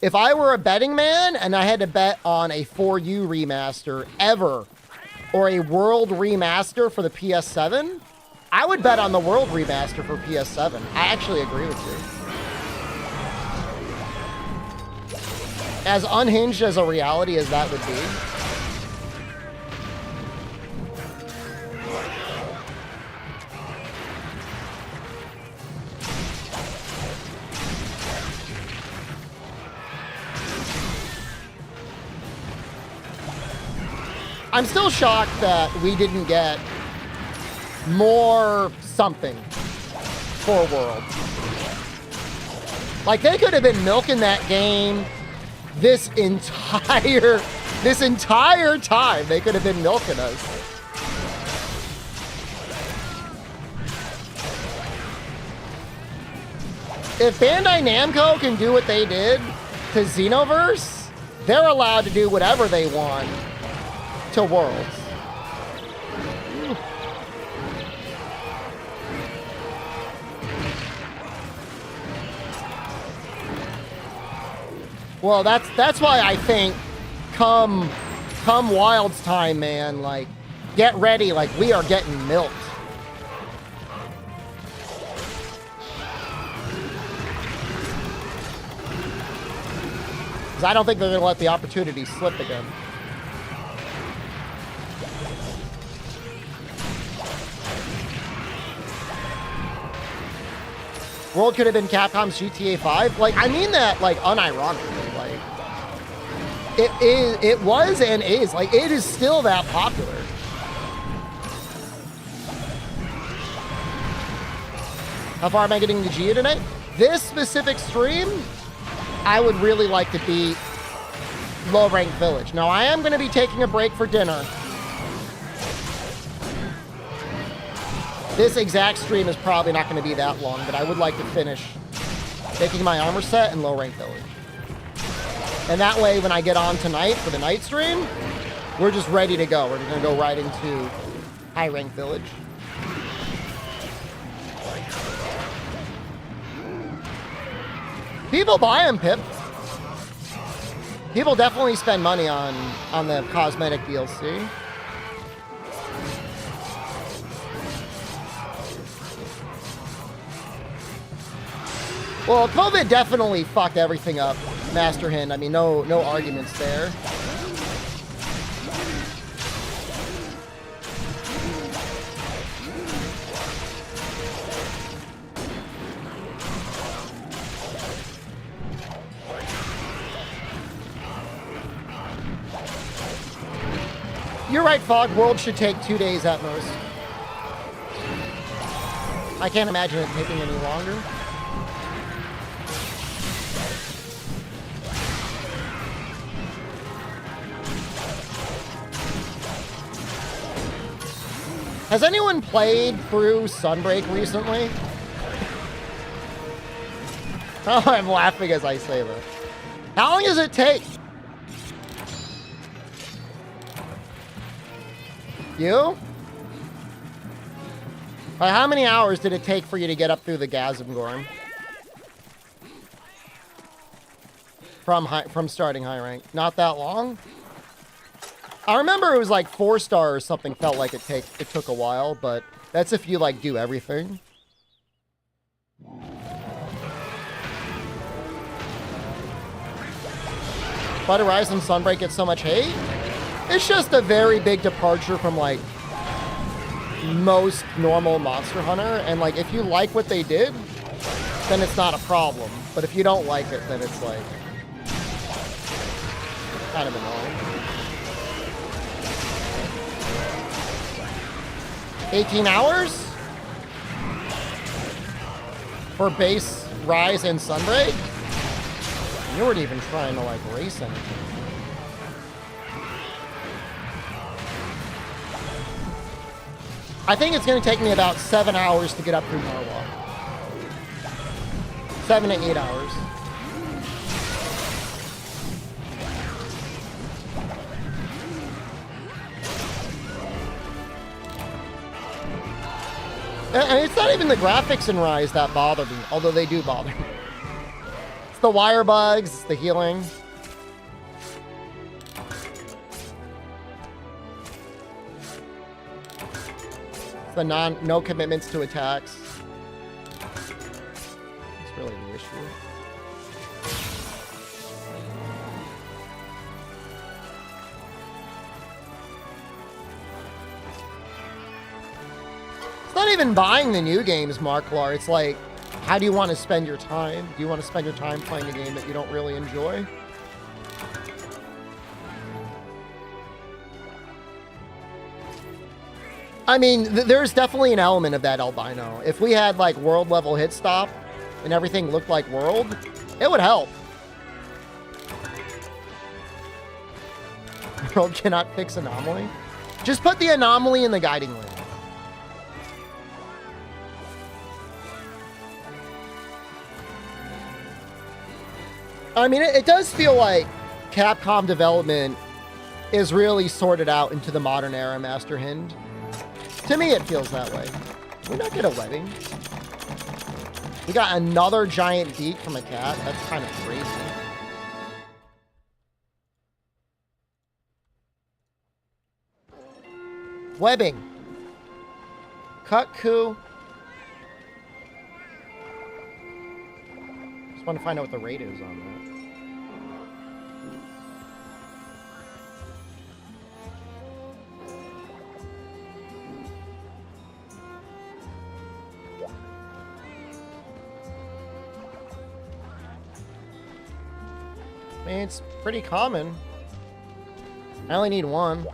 If I were a betting man and I had to bet on a 4U remaster ever, or a world remaster for the PS7, I would bet on the world remaster for PS7. I actually agree with you. As unhinged as a reality as that would be. I'm still shocked that we didn't get more something for World. Like, they could have been milking that game this entire time. They could have been milking us. If Bandai Namco can do what they did to Xenoverse, they're allowed to do whatever they want to Worlds. Well, that's why I think come Wild's time, man, like, get ready, like, we are getting milked. Because I don't think they're going to let the opportunity slip again. World could have been Capcom's GTA 5. Like, I mean that, like, unironically. Like, it was and is. Like, it is still that popular. How far am I getting to GU tonight? This specific stream, I would really like to beat Low Rank Village. Now, I am going to be taking a break for dinner. This exact stream is probably not going to be that long, but I would like to finish making my armor set in Low Rank Village. And that way, when I get on tonight for the night stream, we're just ready to go. We're going to go right into High Rank Village. People buy them, Pip. People definitely spend money on the cosmetic DLC. Well, COVID definitely fucked everything up, Master Hand. I mean, no arguments there. You're right, Fog. World should take 2 days at most. I can't imagine it taking any longer. Has anyone played through Sunbreak recently? Oh, I'm laughing as I say that. How long does it take? You? How many hours did it take for you to get up through the Gazimgorm? From starting high rank? Not that long? I remember it was like 4-star or something, felt like it took a while, but that's if you like do everything. Why do Rise and Sunbreak get so much hate? It's just a very big departure from like most normal Monster Hunter, and like if you like what they did, then it's not a problem. But if you don't like it, then it's like kind of annoying. 18 hours for base Rise and Sunbreak? You weren't even trying to like race anything. I think it's going to take me about 7 hours to get up through Narwhal. 7 to 8 hours. And it's not even the graphics in Rise that bother me, although they do bother me. It's the wire bugs, it's the healing. It's the no commitments to attacks. It's really the issue. It's not even buying the new games, Marklar. It's like, how do you want to spend your time? Do you want to spend your time playing a game that you don't really enjoy? I mean, there's definitely an element of that, Albino. If we had, like, world-level hit stop and everything looked like World, it would help. World cannot fix anomaly. Just put the anomaly in the guiding lane. I mean, it does feel like Capcom development is really sorted out into the modern era, Master Hind. To me, it feels that way. Did we not get a webbing? We got another giant beak from a cat. That's kind of crazy. Webbing. Cut coup. Just want to find out what the rate is on that. I mean, it's pretty common. I only need one.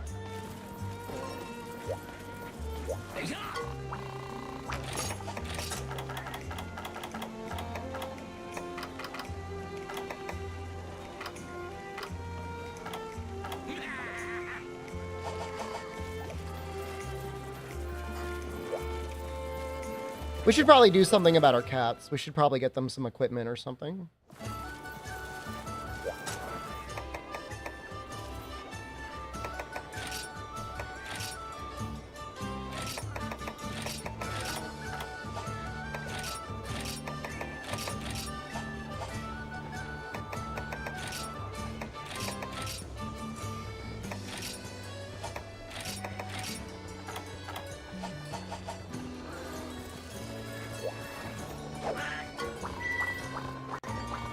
We should probably do something about our cats. We should probably get them some equipment or something.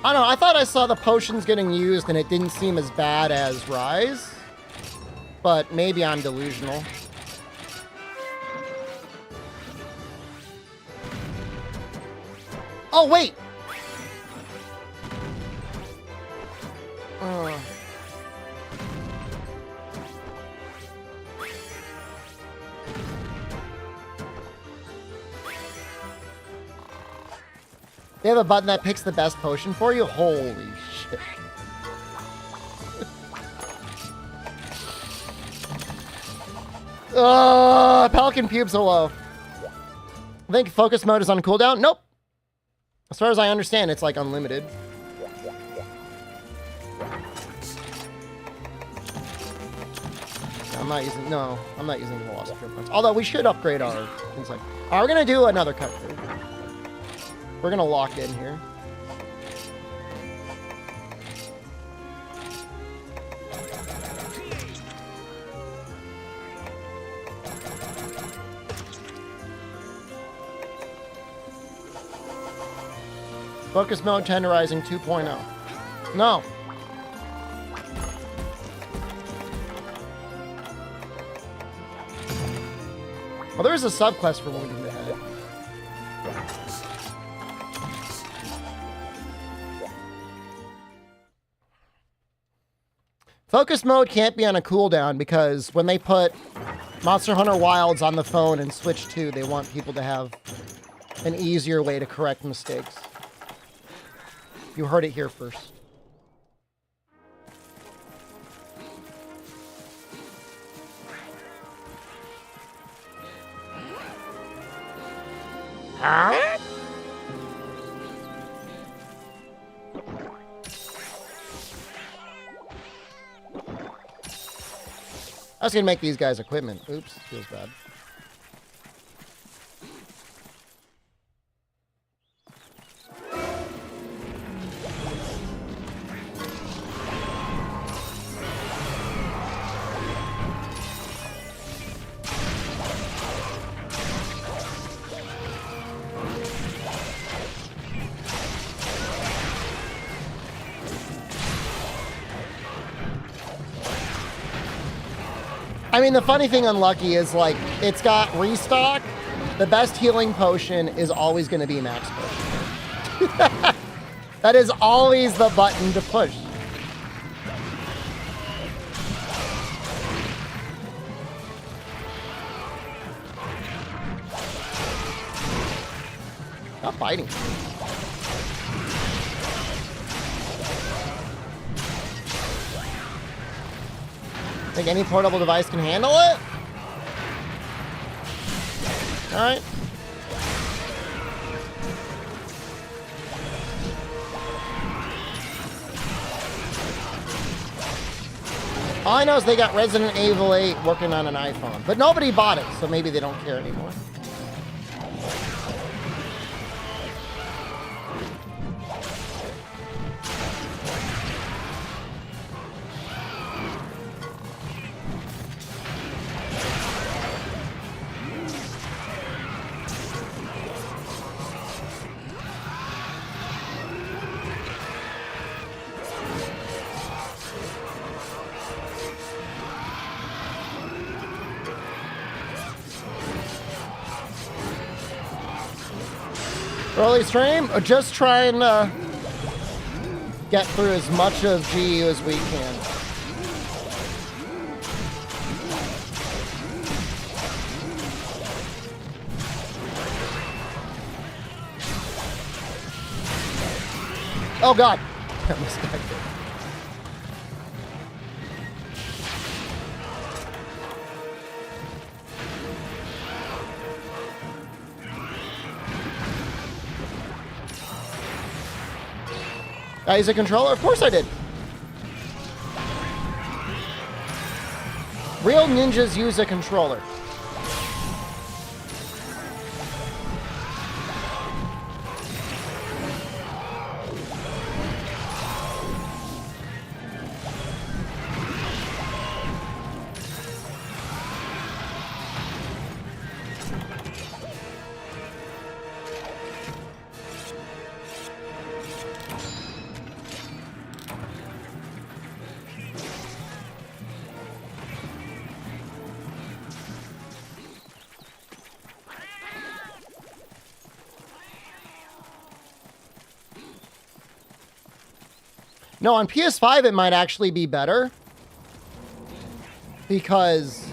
I don't know, I thought I saw the potions getting used and it didn't seem as bad as Rise. But maybe I'm delusional. Oh, wait! They have a button that picks the best potion for you? Holy shit. Pelican pubes, hello. I think focus mode is on cooldown? Nope. As far as I understand, it's like unlimited. I'm not using the Velocity points. Although we should upgrade our things like. Alright, we're gonna do another cut through. We're gonna lock in here. Focus mode tenderizing 2.0. No. Well, there is a subquest for wounding the head. Focus mode can't be on a cooldown because when they put Monster Hunter Wilds on the phone and Switch 2, they want people to have an easier way to correct mistakes. You heard it here first. Huh? I was gonna make these guys equipment. Oops, feels bad. I mean, the funny thing on Lucky is, like, it's got restock. The best healing potion is always going to be max potion. That is always the button to push. Stop fighting. Think any portable device can handle it? Alright. All I know is they got Resident Evil 8 working on an iPhone. But nobody bought it, so maybe they don't care anymore. Early stream, or just try and get through as much of GU as we can. Oh God, I misdirected. I use a controller? Of course I did. Real ninjas use a controller. No, on PS5 it might actually be better because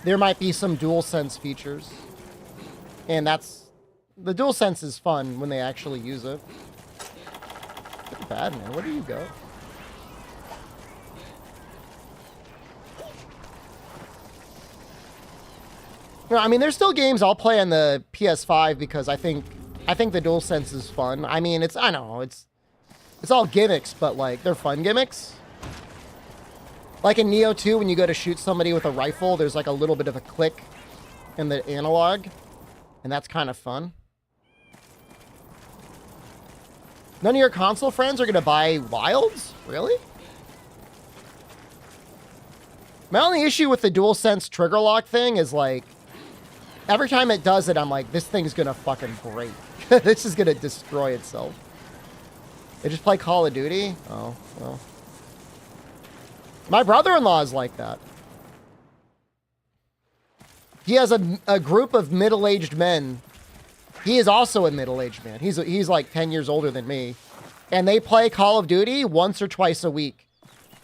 there might be some DualSense features. And the DualSense is fun when they actually use it. Not bad, man. Where do you go? No, I mean, there's still games I'll play on the PS5 because I think the DualSense is fun. I mean, I know, it's all gimmicks, but like they're fun gimmicks. Like in Neo 2, when you go to shoot somebody with a rifle, there's like a little bit of a click in the analog, and that's kind of fun. None of your console friends are gonna buy Wilds? Really? My only issue with the DualSense trigger lock thing is like, every time it does it, I'm like, this thing's gonna fucking break. This is gonna destroy itself. They just play Call of Duty? Oh, well. My brother-in-law is like that. He has a group of middle-aged men. He is also a middle-aged man. He's like 10 years older than me. And they play Call of Duty once or twice a week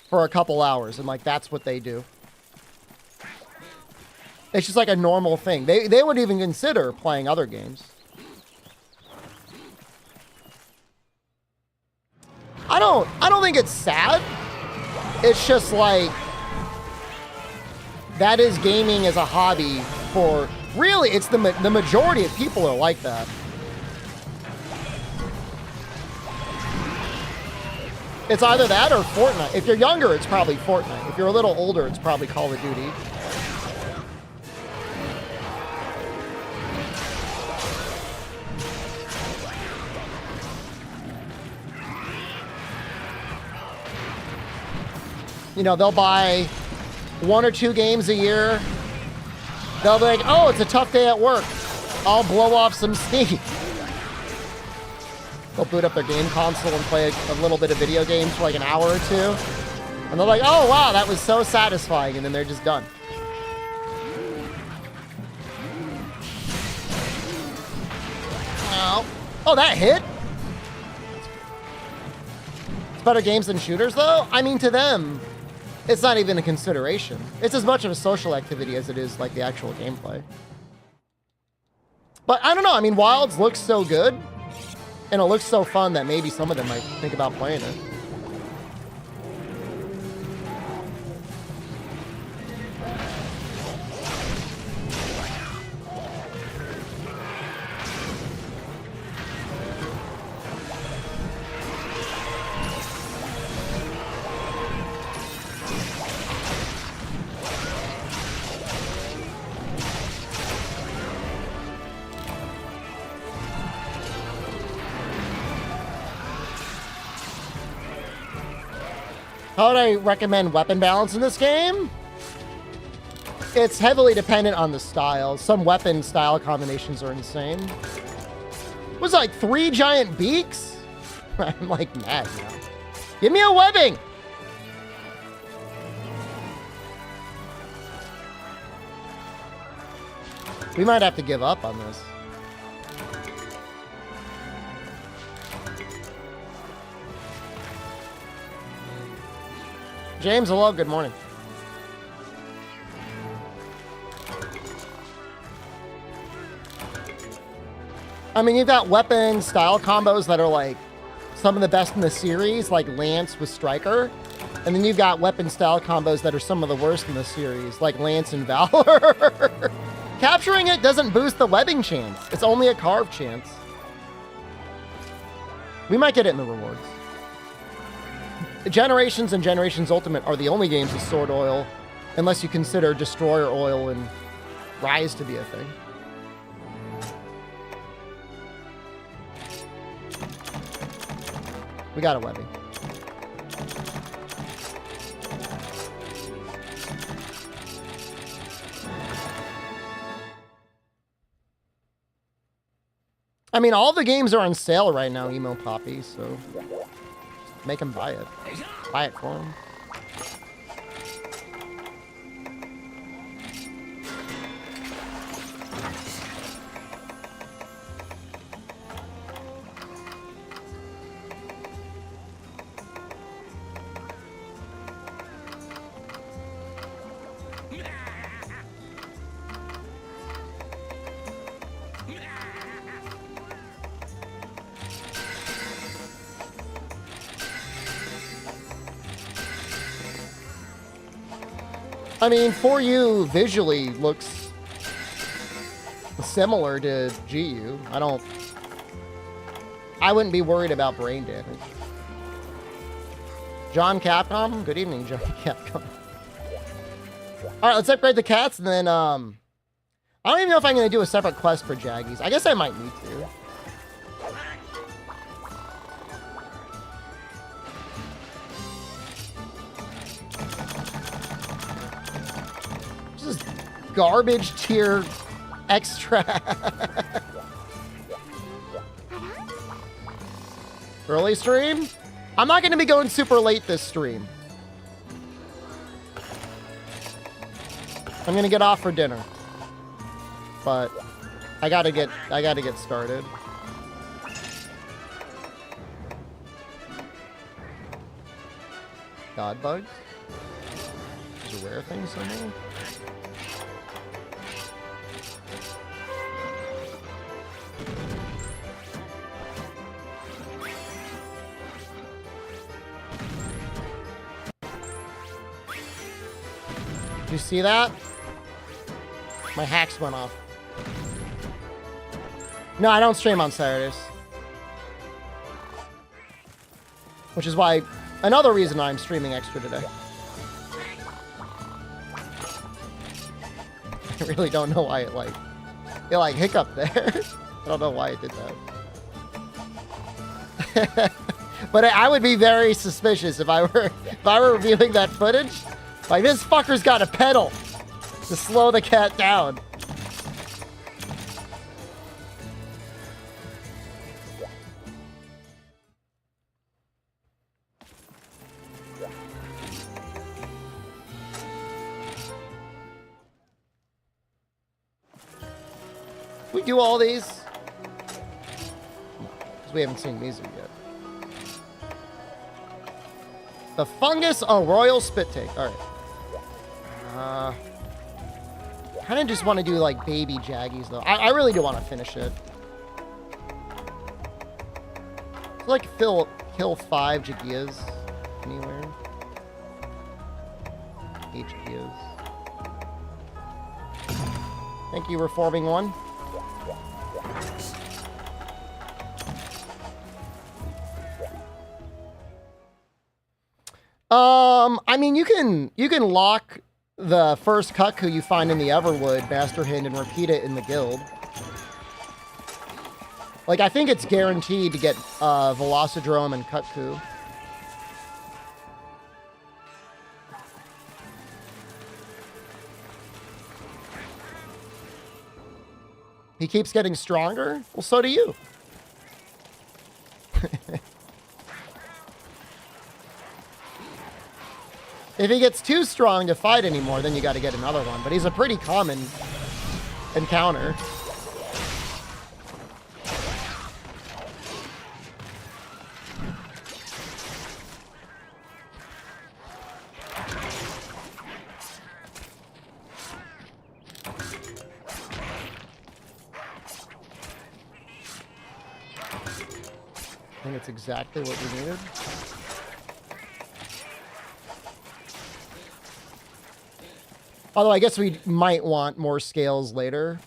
for a couple hours. And like, that's what they do. It's just like a normal thing. They wouldn't even consider playing other games. I don't think it's sad. It's just like, that is gaming as a hobby for, really, it's the majority of people are like that. It's either that or Fortnite. If you're younger, it's probably Fortnite. If you're a little older, it's probably Call of Duty. You know, they'll buy 1 or 2 games a year. They'll be like, oh, it's a tough day at work. I'll blow off some steam. They'll boot up their game console and play a little bit of video games for like an hour or 2. And they're like, oh, wow, that was so satisfying. And then they're just done. Oh, that hit? It's better games than shooters, though? I mean, to them, it's not even a consideration. It's as much of a social activity as it is like the actual gameplay. But I don't know. I mean, Wilds looks so good, and it looks so fun that maybe some of them might think about playing it. How would I recommend weapon balance in this game? It's heavily dependent on the style. Some weapon style combinations are insane. Was it like 3 giant beaks? I'm like mad now. Give me a webbing! We might have to give up on this. James, hello, good morning. I mean, you've got weapon style combos that are like some of the best in the series, like Lance with Striker. And then you've got weapon style combos that are some of the worst in the series, like Lance and Valor. Capturing it doesn't boost the webbing chance. It's only a carve chance. We might get it in the rewards. Generations and Generations Ultimate are the only games with sword oil, unless you consider Destroyer oil and Rise to be a thing. We got a webbing. I mean, all the games are on sale right now, Emo Poppy, so make him buy it. Buy it for him. I mean, for you visually looks similar to GU. I wouldn't be worried about brain damage. John Capcom? Good evening, John Capcom. Alright, let's upgrade the cats, and then, I don't even know if I'm going to do a separate quest for Jaggies. I guess I might need to. This is garbage tier extra. Early stream? I'm not going to be going super late this stream. I'm going to get off for dinner. But I got to get started. God bugs? There's a rare thing somewhere? You see that? My hacks went off. No, I don't stream on Saturdays. Which is why, another reason I'm streaming extra today. I really don't know why it hiccuped there. I don't know why it did that. But I would be very suspicious if I were reviewing that footage. Like, this fucker's got a pedal to slow the cat down. We do all these? No, because we haven't seen Mizu yet. The fungus, oh, royal spit take. All right. Kind of just want to do like baby Jaggies though. I really do want to finish it. So, like kill 5 Jagias anywhere. 8 Jagias. Thank you, reforming one. I mean, you can lock the first Cuckoo you find in the Everwood Master Hint and repeat it in the guild. Like, I think it's guaranteed to get Velocidrome and Cuckoo. He keeps getting stronger? Well, so do you. If he gets too strong to fight anymore, then you got to get another one. But he's a pretty common encounter. I think it's exactly what we needed. Although I guess we might want more scales later.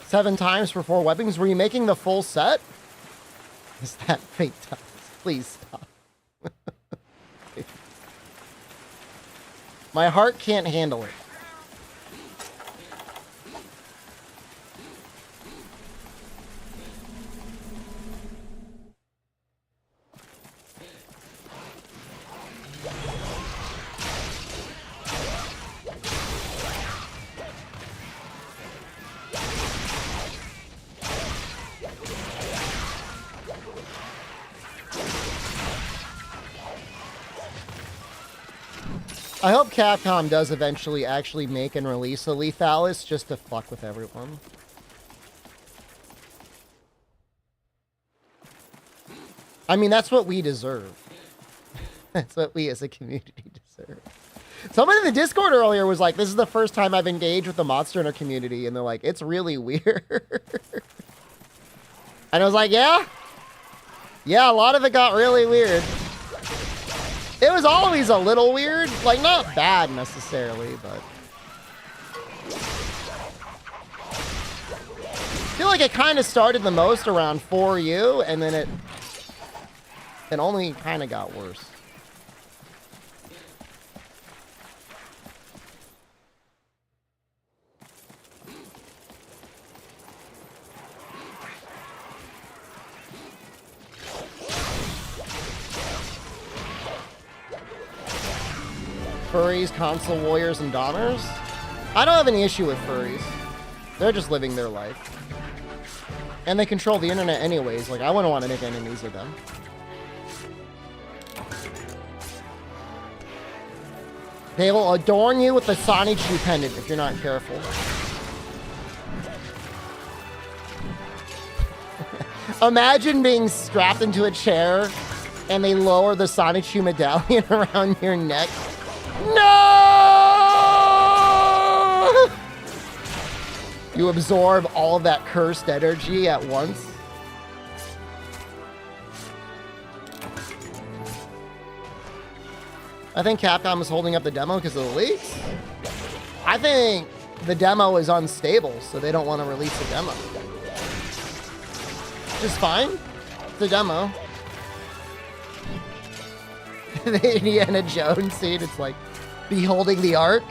Seven times for 4 weapons. Were you making the full set? Is that fake times? Please stop. My heart can't handle it. I hope Capcom does eventually actually make and release a Lethalis just to fuck with everyone. I mean, that's what we deserve. That's what we as a community deserve. Someone in the Discord earlier was like, this is the first time I've engaged with the Monster Hunter community. And they're like, it's really weird. And I was like, yeah? Yeah, a lot of it got really weird. It was always a little weird. Like, not bad necessarily, but... I feel like it kind of started the most around 4U, and then it only kind of got worse. Furries, console warriors, and donors? I don't have any issue with furries. They're just living their life. And they control the internet anyways. Like, I wouldn't want to make enemies of them. They will adorn you with the Sonichu pendant if you're not careful. Imagine being strapped into a chair and they lower the Sonichu medallion around your neck. No! You absorb all of that cursed energy at once. I think Capcom is holding up the demo because of the leaks. I think the demo is unstable, so they don't want to release the demo. Which is fine. It's a demo. The Indiana Jones scene, it's like beholding the Ark.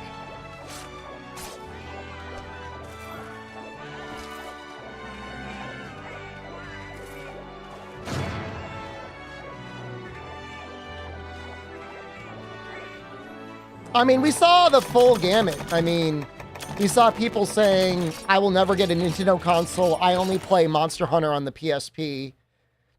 I mean, we saw the full gamut. I mean, we saw people saying, I will never get a Nintendo console. I only play Monster Hunter on the PSP.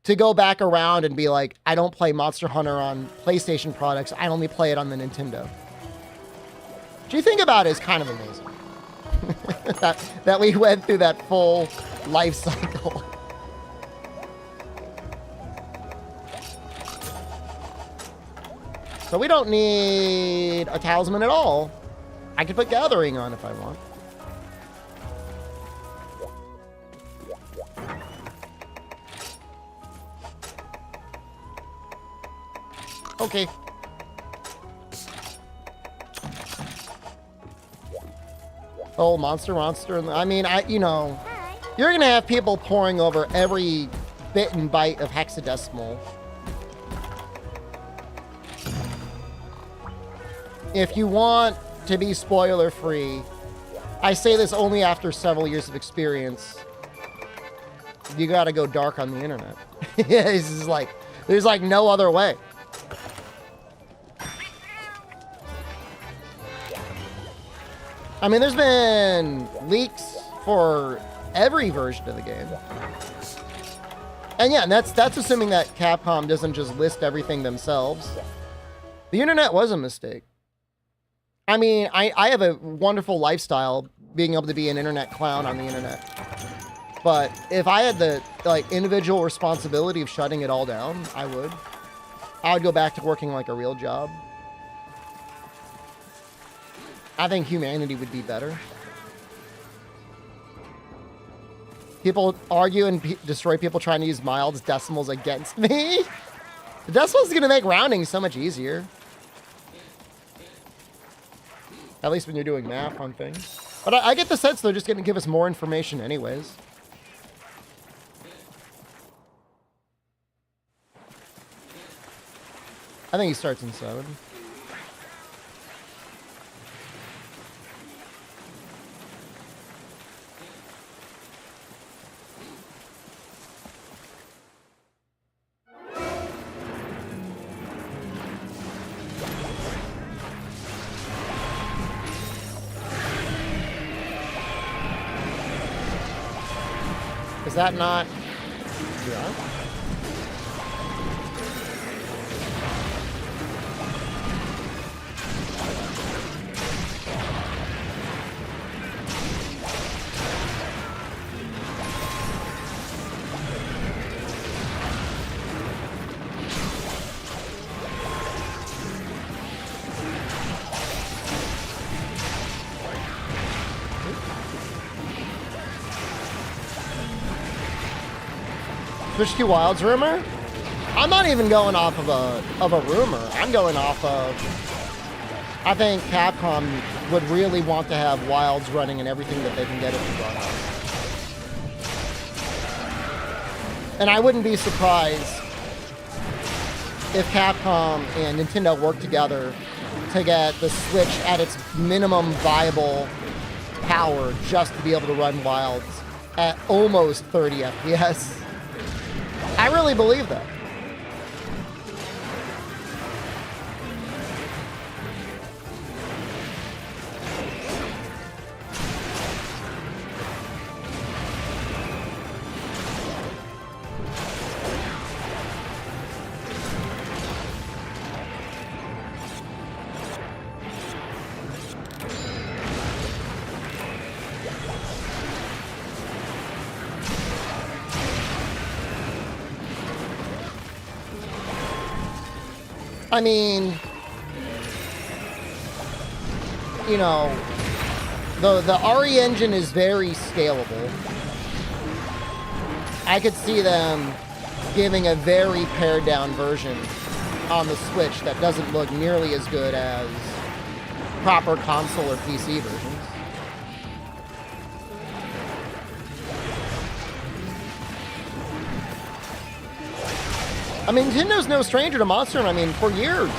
To go back around and be like, I don't play Monster Hunter on PlayStation products. I only play it on the Nintendo. What you think about it is kind of amazing. that we went through that full life cycle. So we don't need a talisman at all. I could put Gathering on if I want. Okay. Oh, monster. I mean, you know, you're going to have people pouring over every bit and byte of hexadecimal. If you want to be spoiler free, I say this only after several years of experience, you got to go dark on the internet. It's just like, there's like no other way. I mean, there's been leaks for every version of the game. And yeah, that's assuming that Capcom doesn't just list everything themselves. The internet was a mistake. I mean, I have a wonderful lifestyle being able to be an internet clown on the internet. But if I had the like individual responsibility of shutting it all down, I would go back to working like a real job. I think humanity would be better. People argue and destroy people trying to use mild decimals against me. The decimals is going to make rounding so much easier. At least when you're doing math on things. But I get the sense they're just going to give us more information anyways. I think he starts in 7. Is that not... Yeah. Switch 2 Wilds rumor? I'm not even going off of a rumor. I'm going off of, I think Capcom would really want to have Wilds running and everything that they can get it to run on. And I wouldn't be surprised if Capcom and Nintendo work together to get the Switch at its minimum viable power just to be able to run Wilds at almost 30 FPS. I really believe that. I mean, you know, the RE engine is very scalable. I could see them giving a very pared down version on the Switch that doesn't look nearly as good as proper console or PC versions. I mean, Nintendo's no stranger to Monster Hunter. I mean, for years,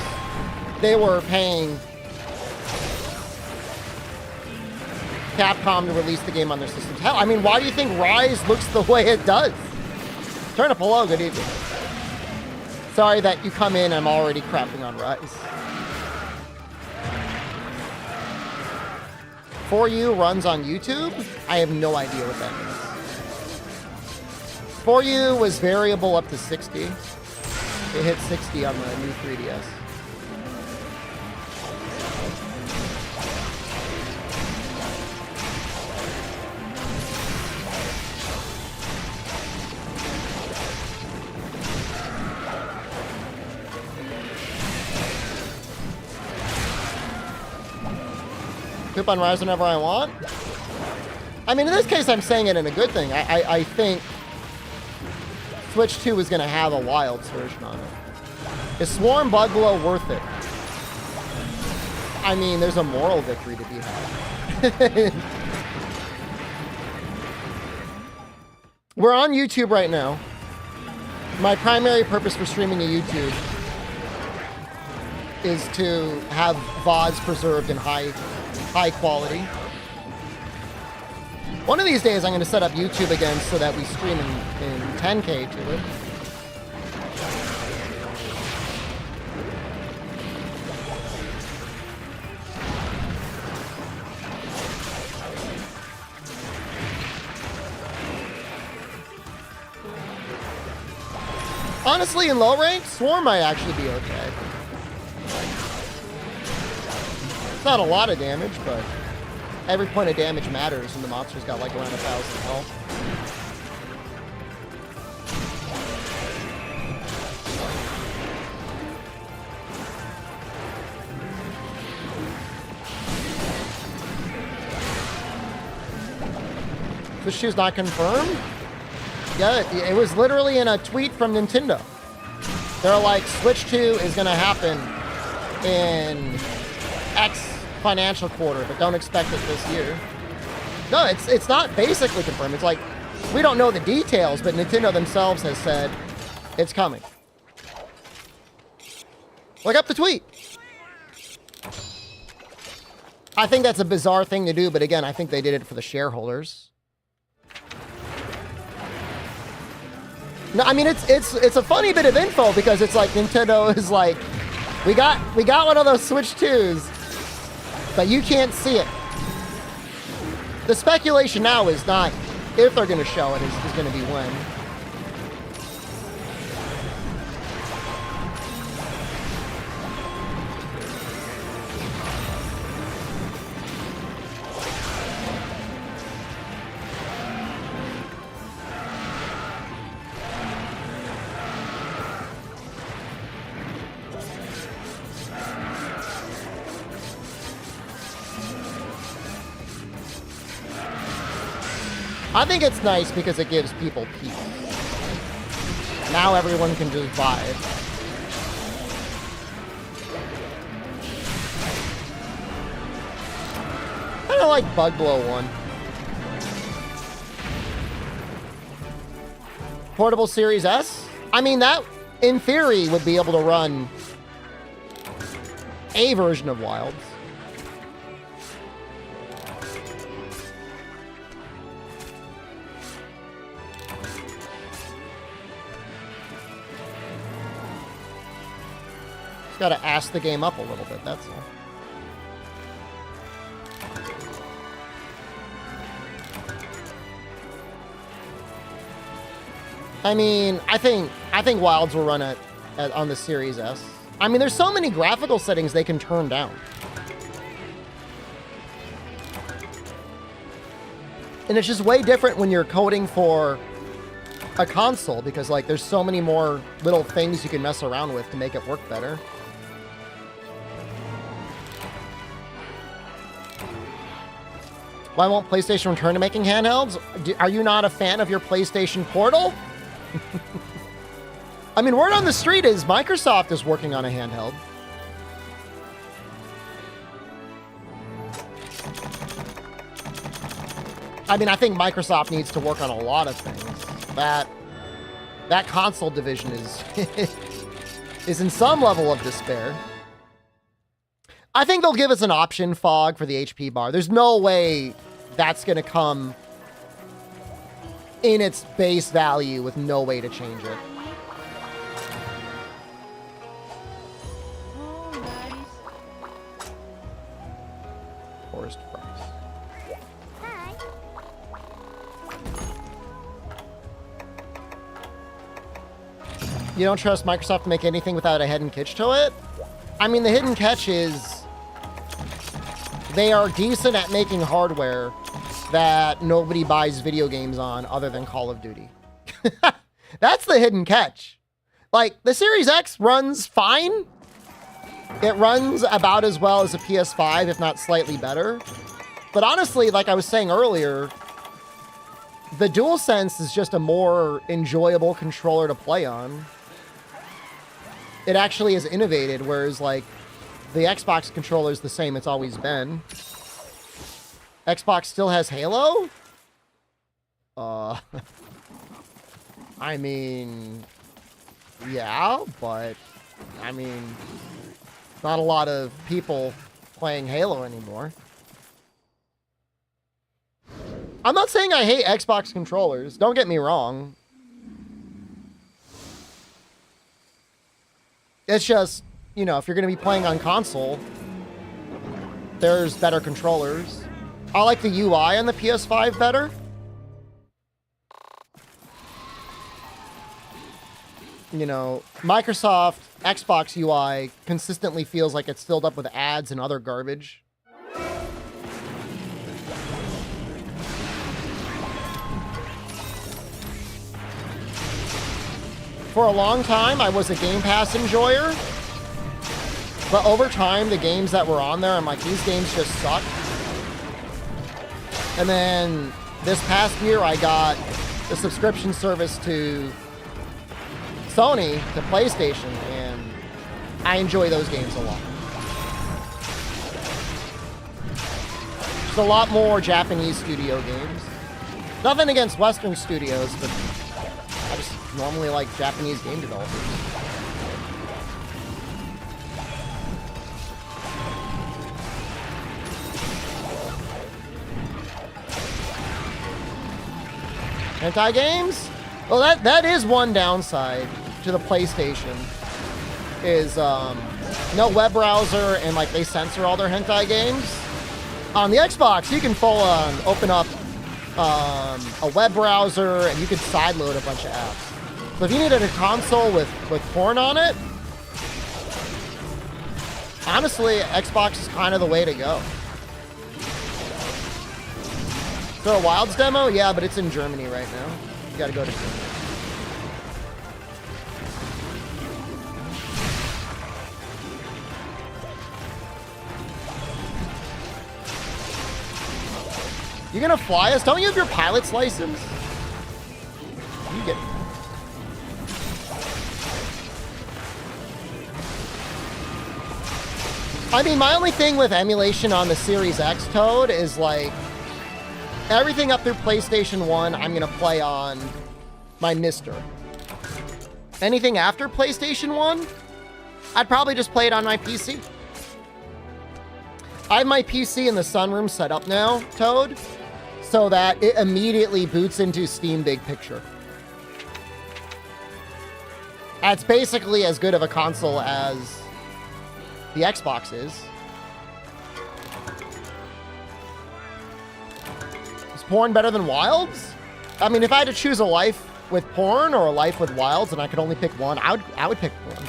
they were paying Capcom to release the game on their systems. Hell, I mean, why do you think Rise looks the way it does? Turn up hello, good evening. Sorry that you come in, I'm already crapping on Rise. For You runs on YouTube? I have no idea what that means. For You was variable up to 60. It hit 60 on the new 3DS. Poop on Rise whenever I want? I mean, in this case, I'm saying it in a good thing. I think Switch 2 is going to have a Wilds version on it. Is Swarm Bug Blow worth it? I mean, there's a moral victory to be had. We're on YouTube right now. My primary purpose for streaming to YouTube is to have VODs preserved in high quality. One of these days, I'm going to set up YouTube again so that we stream in 10K to it. Honestly, in low rank, Swarm might actually be okay. It's not a lot of damage, but every point of damage matters, and the monster's got like around 1,000 health. Switch 2's not confirmed? Yeah, it was literally in a tweet from Nintendo. They're like, Switch 2 is going to happen in X financial quarter, but don't expect it this year. No, it's not basically confirmed. It's like, we don't know the details, but Nintendo themselves has said it's coming. Look up the tweet. I think that's a bizarre thing to do, but again, I think they did it for the shareholders. No, I mean, it's a funny bit of info because it's like Nintendo is like, we got one of those Switch 2s, but you can't see it. The speculation now is not if they're going to show it, is going to be when. I think it's nice because it gives people peace. Now everyone can just buy it. I like Bug Blow 1. Portable Series S? I mean, that, in theory, would be able to run a version of Wilds. Just gotta ass the game up a little bit, that's all. I mean, I think Wilds will run on the Series S. I mean, there's so many graphical settings they can turn down. And it's just way different when you're coding for a console because, like, there's so many more little things you can mess around with to make it work better. Why won't PlayStation return to making handhelds? Are you not a fan of your PlayStation Portal? I mean, word on the street is Microsoft is working on a handheld. I mean, I think Microsoft needs to work on a lot of things. That console division is in some level of despair. I think they'll give us an option fog for the HP bar. There's no way that's going to come in its base value with no way to change it. Forest price. Hi. You don't trust Microsoft to make anything without a hidden catch to it? I mean, the hidden catch is they are decent at making hardware that nobody buys video games on other than Call of Duty. That's the hidden catch. Like, the Series X runs fine. It runs about as well as a PS5, if not slightly better. But honestly, like I was saying earlier, the DualSense is just a more enjoyable controller to play on. It actually is innovated, whereas, like, the Xbox controller is the same it's always been. Xbox still has Halo? I mean, yeah, but, I mean, not a lot of people playing Halo anymore. I'm not saying I hate Xbox controllers. Don't get me wrong. It's just, you know, if you're going to be playing on console, there's better controllers. I like the UI on the PS5 better. You know, Microsoft Xbox UI consistently feels like it's filled up with ads and other garbage. For a long time, I was a Game Pass enjoyer. But over time, the games that were on there, I'm like, these games just suck. And then this past year, I got the subscription service to Sony, to PlayStation, and I enjoy those games a lot. There's a lot more Japanese studio games. Nothing against Western studios, but I just normally like Japanese game developers. Hentai games? Well, that is one downside to the PlayStation. Is no web browser, and like they censor all their hentai games. On the Xbox, you can full on open up a web browser, and you could sideload a bunch of apps. So if you needed a console with porn on it, honestly, Xbox is kind of the way to go. Is there a Wilds demo? Yeah, but it's in Germany right now. You gotta go to Germany. You gonna fly us? Don't you have your pilot's license? You get it. I mean, my only thing with emulation on the Series X, Toad, is like everything up through PlayStation 1, I'm going to play on my Mister. Anything after PlayStation 1, I'd probably just play it on my PC. I have my PC in the sunroom set up now, Toad, so that it immediately boots into Steam Big Picture. It's basically as good of a console as the Xbox is. Is porn better than Wilds? I mean, if I had to choose a life with porn or a life with Wilds and I could only pick one, I would pick porn.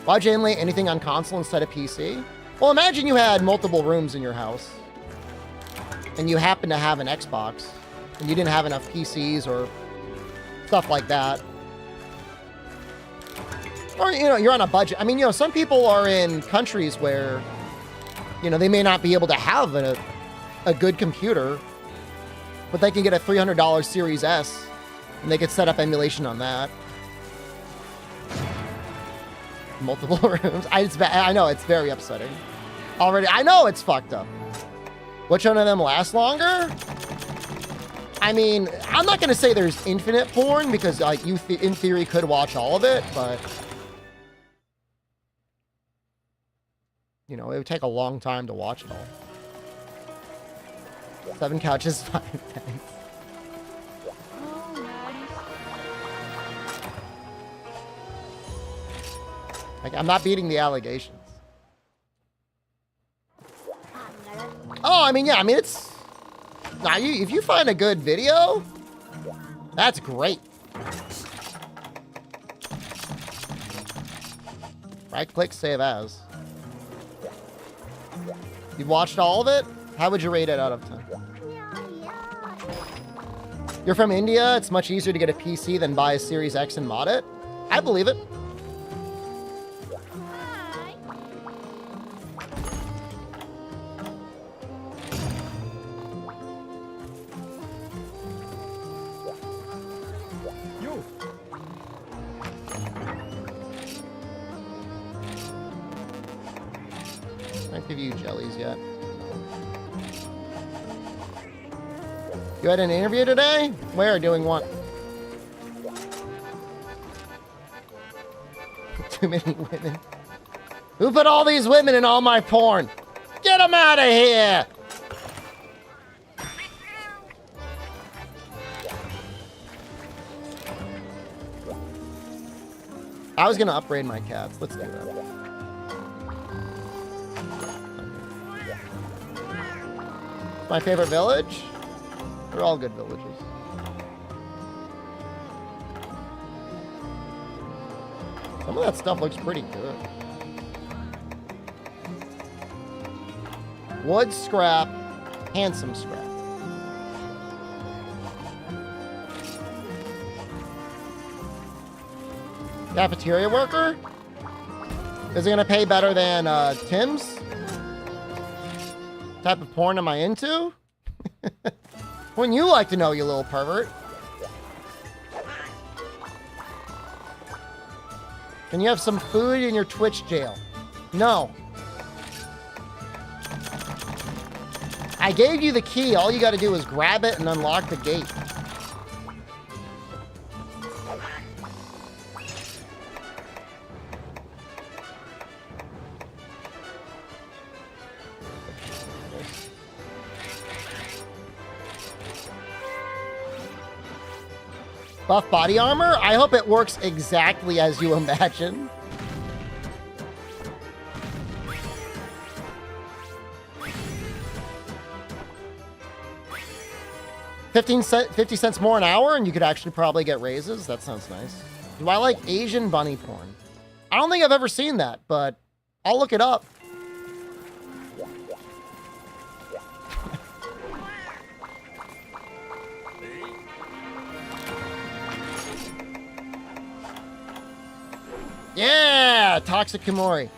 Why'd you emulate anything on console instead of PC? Well, imagine you had multiple rooms in your house and you happen to have an Xbox and you didn't have enough PCs or stuff like that. Or, you know, you're on a budget. I mean, you know, some people are in countries where, you know, they may not be able to have a good computer, but they can get a $300 Series S and they could set up emulation on that. Multiple rooms. I know, it's very upsetting. Already, I know it's fucked up. Which one of them lasts longer? I mean, I'm not going to say there's infinite porn because, like, you in theory could watch all of it, but you know, it would take a long time to watch it all. 7 couches, 5 beds. Like, I'm not beating the allegations. Oh, I mean, yeah, I mean, it's... Now, if you find a good video, that's great. Right-click, save as. You've watched all of it? How would you rate it out of 10? You're from India? It's much easier to get a PC than buy a Series X and mod it? I believe it. Give you jellies yet. You had an interview today? Where? Doing what? Too many women. Who put all these women in all my porn? Get them out of here! I was gonna upgrade my cats. Let's do that. My favorite village? They're all good villages. Some of that stuff looks pretty good. Wood scrap, handsome scrap. Cafeteria worker? Is it gonna pay better than Tim's? Type of porn am I into? Wouldn't you like to know, you little pervert? Can you have some food in your Twitch jail? No. I gave you the key. All you got to do is grab it and unlock the gate. Buff body armor? I hope it works exactly as you imagine. $50 cents more an hour and you could actually probably get raises? That sounds nice. Do I like Asian bunny porn? I don't think I've ever seen that, but I'll look it up. Yeah, Toxic Kimori.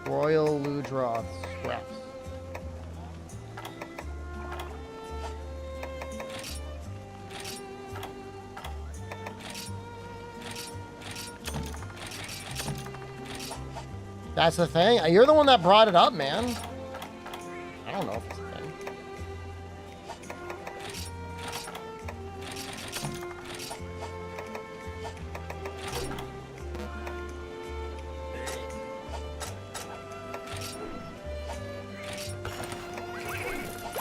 Royal Ludroth scraps. That's the thing. You're the one that brought it up, man. I don't know if it's a thing.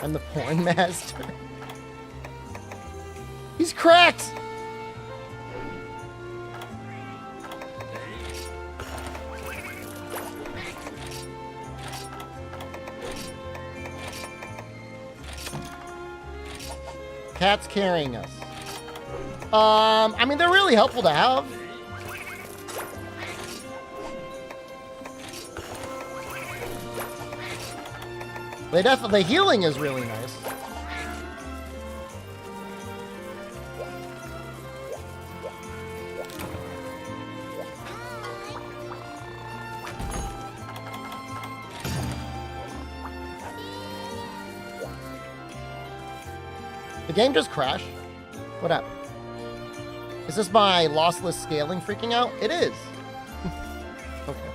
I'm the porn master. He's cracked! Cat's carrying us. I mean, they're really helpful to have. They definitely, the healing is really nice. The game just crashed? What happened? Is this my lossless scaling freaking out? It is. Okay.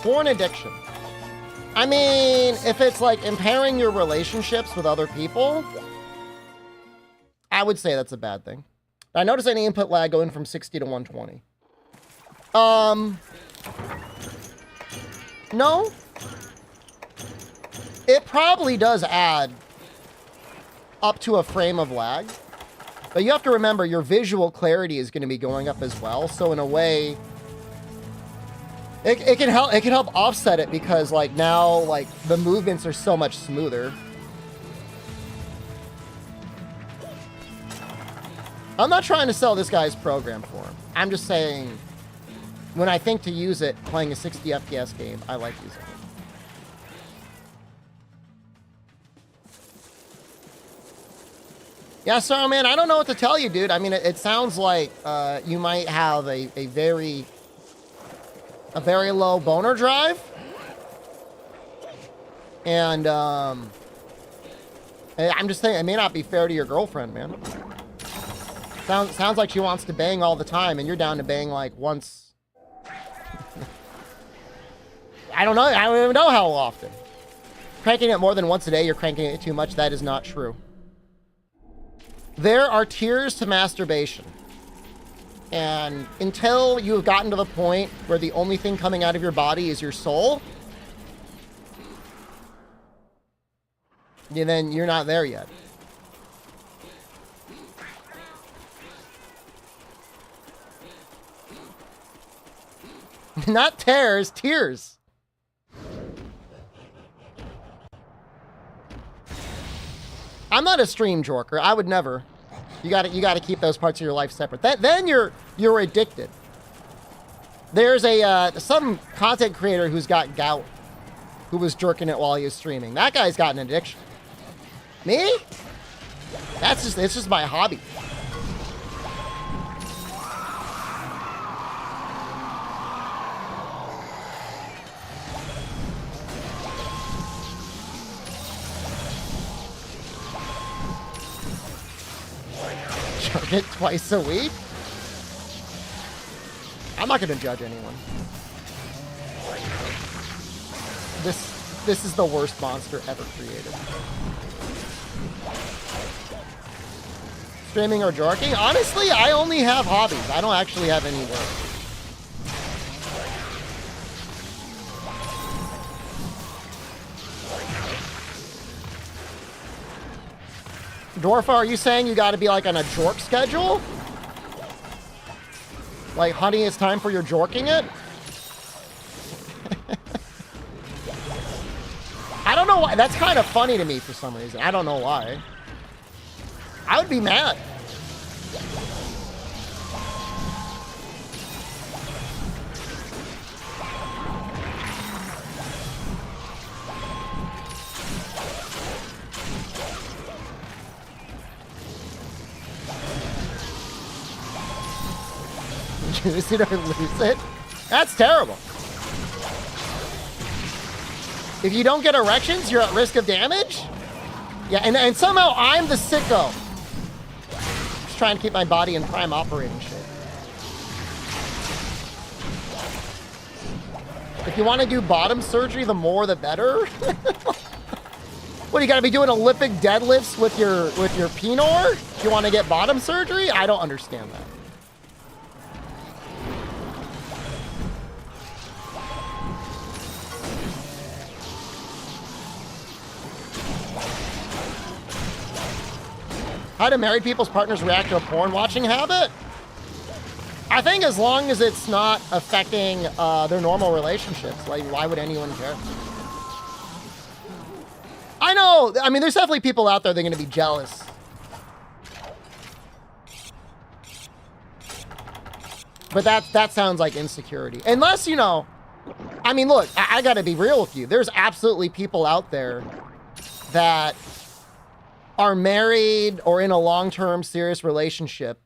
Porn addiction. I mean, if it's like impairing your relationships with other people, I would say that's a bad thing. I noticed any input lag going from 60 to 120. No. It probably does add up to a frame of lag. But you have to remember your visual clarity is going to be going up as well. So in a way, it can help offset it because like now like the movements are so much smoother. I'm not trying to sell this guy's program for him. I'm just saying when I think to use it playing a 60 FPS game, I like using it. Yeah, so man, I don't know what to tell you, dude. I mean, it sounds like you might have a very low boner drive, and I'm just saying it may not be fair to your girlfriend, man. Sounds like she wants to bang all the time, and you're down to bang like once. I don't know. I don't even know how often. Cranking it more than once a day, you're cranking it too much. That is not true. There are tiers to masturbation. And until you have gotten to the point where the only thing coming out of your body is your soul, then you're not there yet. Not tears, tears. I'm not a stream jorker. I would never. You gotta keep those parts of your life separate. Then you're addicted. There's some content creator who's got gout, who was jerking it while he was streaming. That guy's got an addiction. Me? It's just my hobby. Jerk it twice a week? I'm not gonna judge anyone. This is the worst monster ever created. Streaming or jorking? Honestly, I only have hobbies. I don't actually have any work. Dwarfa, are you saying you gotta be like on a jork schedule? Like, honey, it's time for your jorking it? I don't know why. That's kind of funny to me for some reason. I don't know why. I would be mad. Use it or lose it? That's terrible. If you don't get erections, you're at risk of damage? Yeah, and somehow I'm the sicko. just trying to keep my body in prime operating shape. If you want to do bottom surgery, the more the better. What, you gotta be doing Olympic deadlifts with your penor? If you want to get bottom surgery? I don't understand that. How do married people's partners react to a porn watching habit? I think as long as it's not affecting their normal relationships, like why would anyone care? I know, I mean, there's definitely people out there that are gonna be jealous. But that sounds like insecurity. Unless, you know, I mean, look, I gotta be real with you. There's absolutely people out there that are married or in a long-term serious relationship,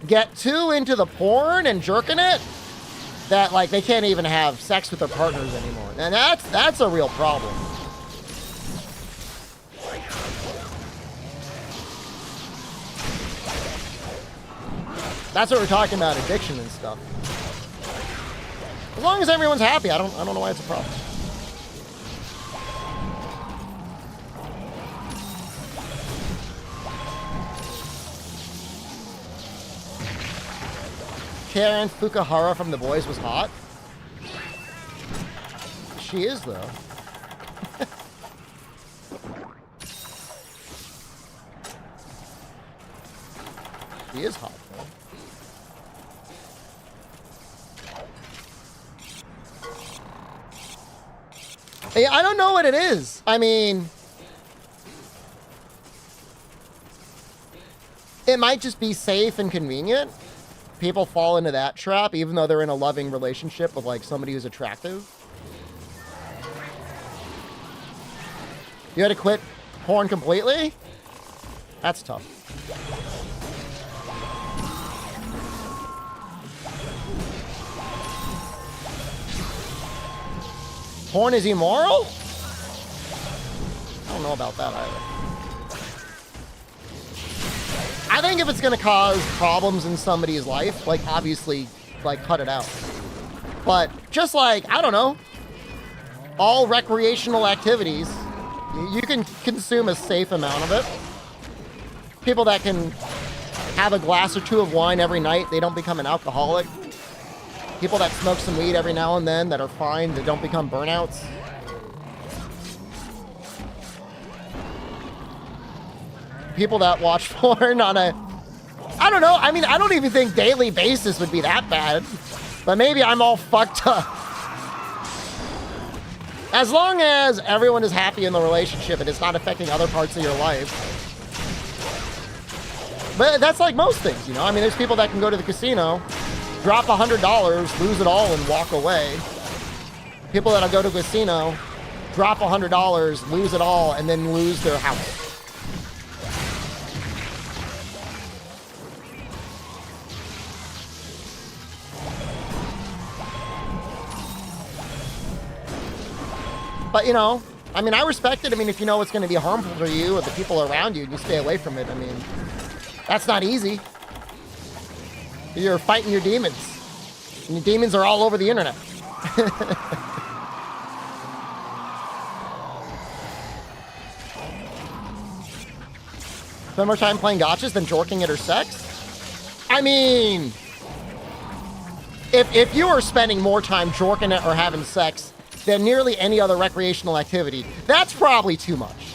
get too into the porn and jerking it that like they can't even have sex with their partners anymore. And that's a real problem. That's what we're talking about, addiction and stuff. As long as everyone's happy, I don't know why it's a problem. Karen Fukuhara from The Boys was hot. She is, though. She is hot, though. Hey, I don't know what it is. I mean, it might just be safe and convenient. People fall into that trap, even though they're in a loving relationship with like somebody who's attractive. You had to quit porn completely? That's tough. Porn is immoral? I don't know about that either. I think if it's gonna cause problems in somebody's life, like obviously, like cut it out. But just like, I don't know, all recreational activities, you can consume a safe amount of it. People that can have a glass or two of wine every night, they don't become an alcoholic. People that smoke some weed every now and then that are fine, that don't become burnouts. People that watch porn on a, I don't know, I mean, I don't even think daily basis would be that bad. But maybe I'm all fucked up. As long as everyone is happy in the relationship and it's not affecting other parts of your life. But that's like most things, you know? I mean, there's people that can go to the casino, drop $100, lose it all, and walk away. People that'll go to a casino, drop $100, lose it all, and then lose their house. But, you know, I mean, I respect it. I mean, if you know it's going to be harmful for you or the people around you, you stay away from it. I mean, that's not easy. You're fighting your demons. And your demons are all over the internet. Spend more time playing gotchas than jorking it or sex? I mean, if you are spending more time jorking it or having sex than nearly any other recreational activity, that's probably too much.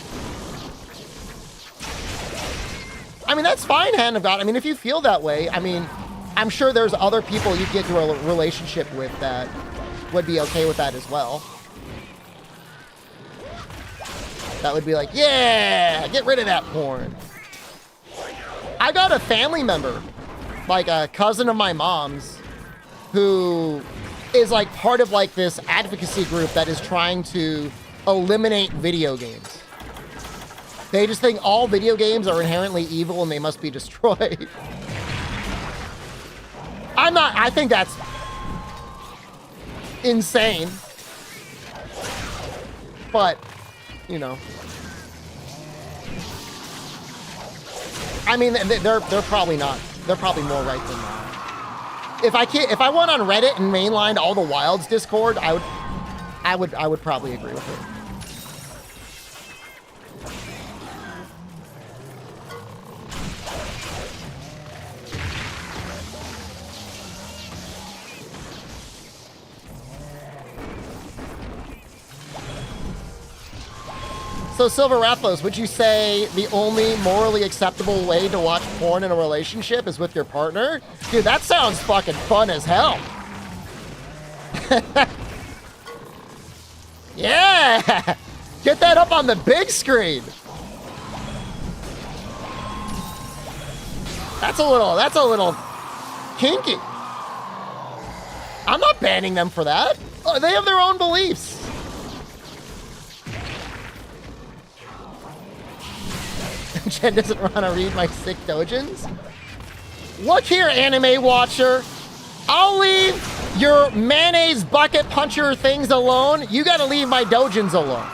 I mean, that's fine, hand of God. I mean, if you feel that way, I mean, I'm sure there's other people you get into a relationship with that would be okay with that as well. That would be like, yeah, get rid of that porn. I got a family member, like a cousin of my mom's, who is like part of like this advocacy group that is trying to eliminate video games. They just think all video games are inherently evil and they must be destroyed. I think that's insane. But, you know. I mean, they're probably not. They're probably more right than that. If I went on Reddit and mainlined all the Wilds Discord, I would probably agree with it. So, Silver Rathlos, would you say the only morally acceptable way to watch porn in a relationship is with your partner? Dude, that sounds fucking fun as hell. Yeah! Get that up on the big screen. That's a little kinky. I'm not banning them for that. They have their own beliefs. Jen doesn't want to read my sick dojins. Look here, anime watcher. I'll leave your mayonnaise bucket puncher things alone. You gotta leave my dojins alone.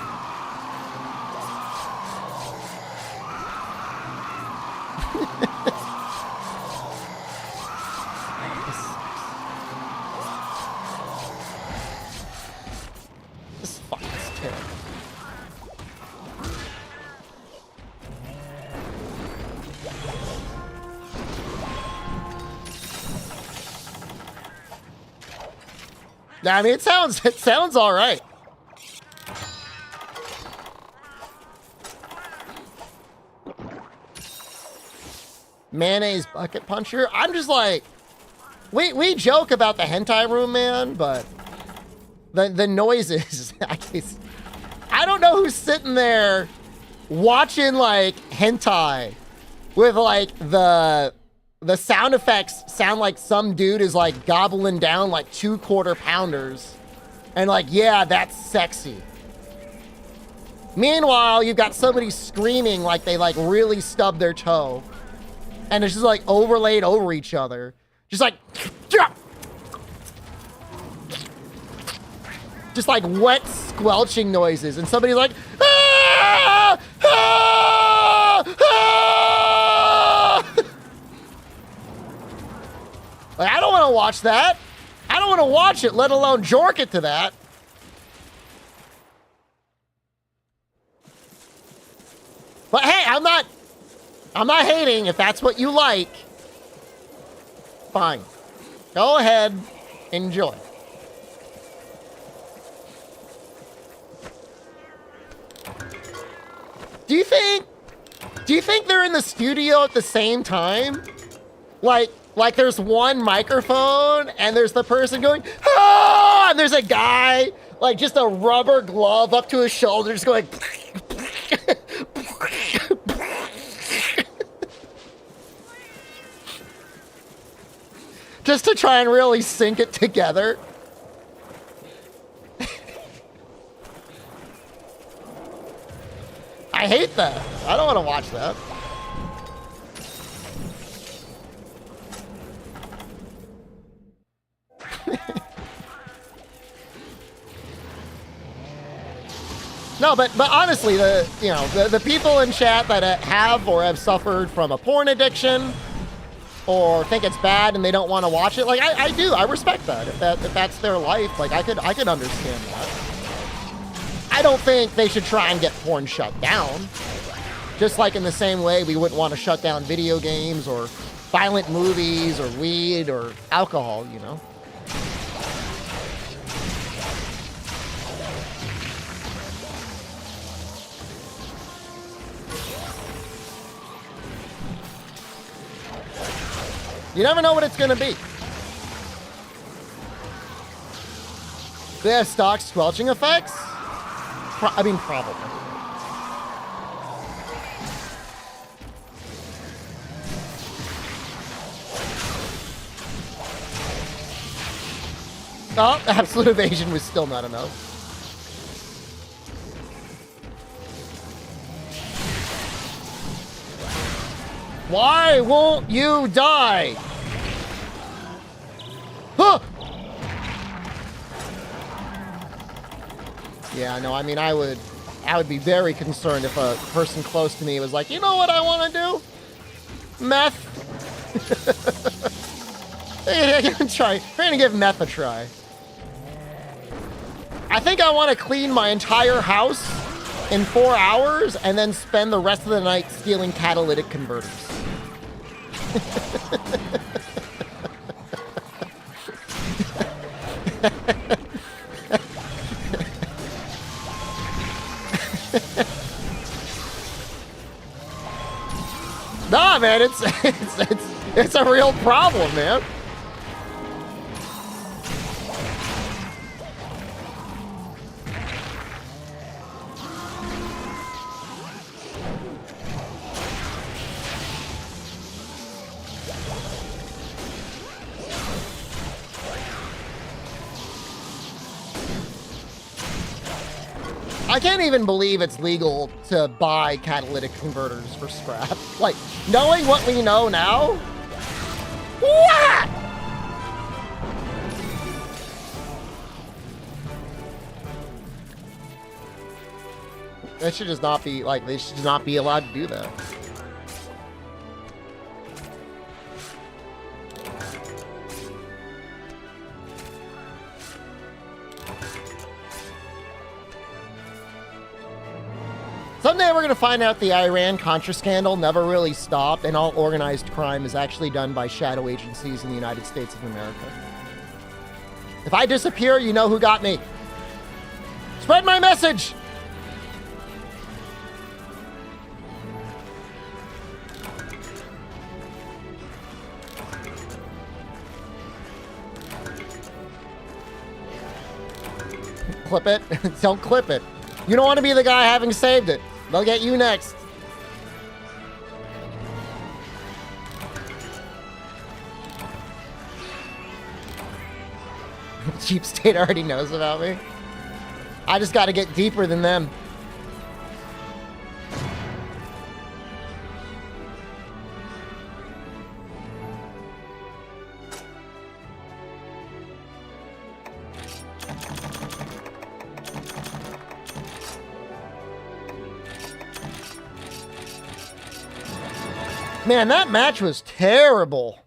This fucking is terrible. I mean, it sounds all right. Mayonnaise bucket puncher. I'm just like, we joke about the hentai room, man, but the noises. I don't know who's sitting there watching like hentai with like the sound effects sound like some dude is like gobbling down like 2 quarter pounders. And like, yeah, that's sexy. Meanwhile, you've got somebody screaming like they like really stubbed their toe. And it's just like overlaid over each other. Just like, just like wet squelching noises. And somebody's like, ah! Ah! Ah! Like, I don't want to watch that. I don't want to watch it, let alone jork it to that. But hey, I'm not hating. If that's what you like, fine. Go ahead, enjoy. Do you think they're in the studio at the same time? Like there's one microphone and there's the person going, ah! And there's a guy, like just a rubber glove up to his shoulder, just going, just to try and really sync it together. I hate that. I don't want to watch that. No, but honestly, the people in chat that have or have suffered from a porn addiction or think it's bad and they don't want to watch it, like I respect that. If that's their life, like I could understand that. I don't think they should try and get porn shut down. Just like in the same way we wouldn't want to shut down video games or violent movies or weed or alcohol, you know. You never know what it's gonna be. Do they have stock squelching effects? I mean, probably. Oh, absolute evasion was still not enough. Why won't you die? Huh! Yeah, no, I mean, I would be very concerned if a person close to me was like, you know what I want to do? Meth. We're gonna give meth a try. I think I want to clean my entire house in 4 hours and then spend the rest of the night stealing catalytic converters. Nah, man, it's a real problem, man. I can't even believe it's legal to buy catalytic converters for scrap. Like, knowing what we know now? What? That should just not be, like, they should just not be allowed to do that. Someday we're going to find out the Iran-Contra scandal never really stopped and all organized crime is actually done by shadow agencies in the United States of America. If I disappear, you know who got me. Spread my message! Clip it. Don't clip it. You don't want to be the guy having saved it. They'll get you next. Cheap State already knows about me. I just got to get deeper than them. Man, that match was terrible.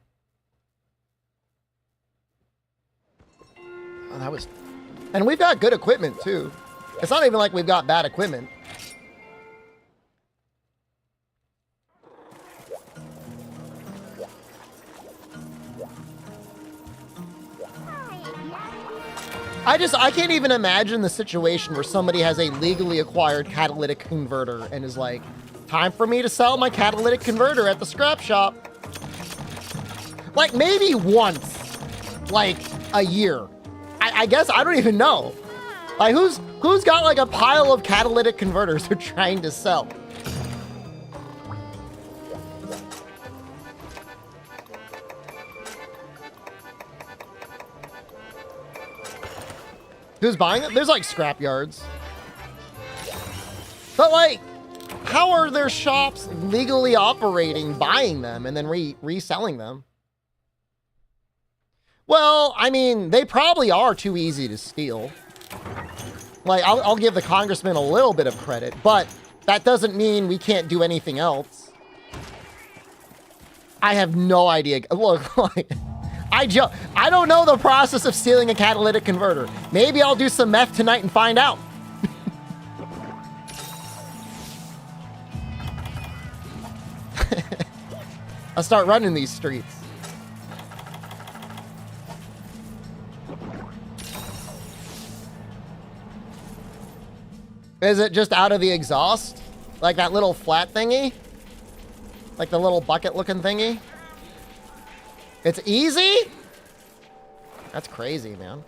Oh, that was... And we've got good equipment, too. It's not even like we've got bad equipment. I can't even imagine the situation where somebody has a legally acquired catalytic converter and is like, time for me to sell my catalytic converter at the scrap shop. Like, maybe once, like, a year. I guess, I don't even know. Like, who's got, like, a pile of catalytic converters they're trying to sell? Who's buying it? There's, like, scrap yards. But, like, how are their shops legally operating, buying them, and then reselling them? Well, I mean, they probably are too easy to steal. Like, I'll give the congressman a little bit of credit, but that doesn't mean we can't do anything else. I have no idea. Look, like, I don't know the process of stealing a catalytic converter. Maybe I'll do some meth tonight and find out. I'll start running these streets. Is it just out of the exhaust? Like that little flat thingy? Like the little bucket looking thingy? It's easy? That's crazy, man.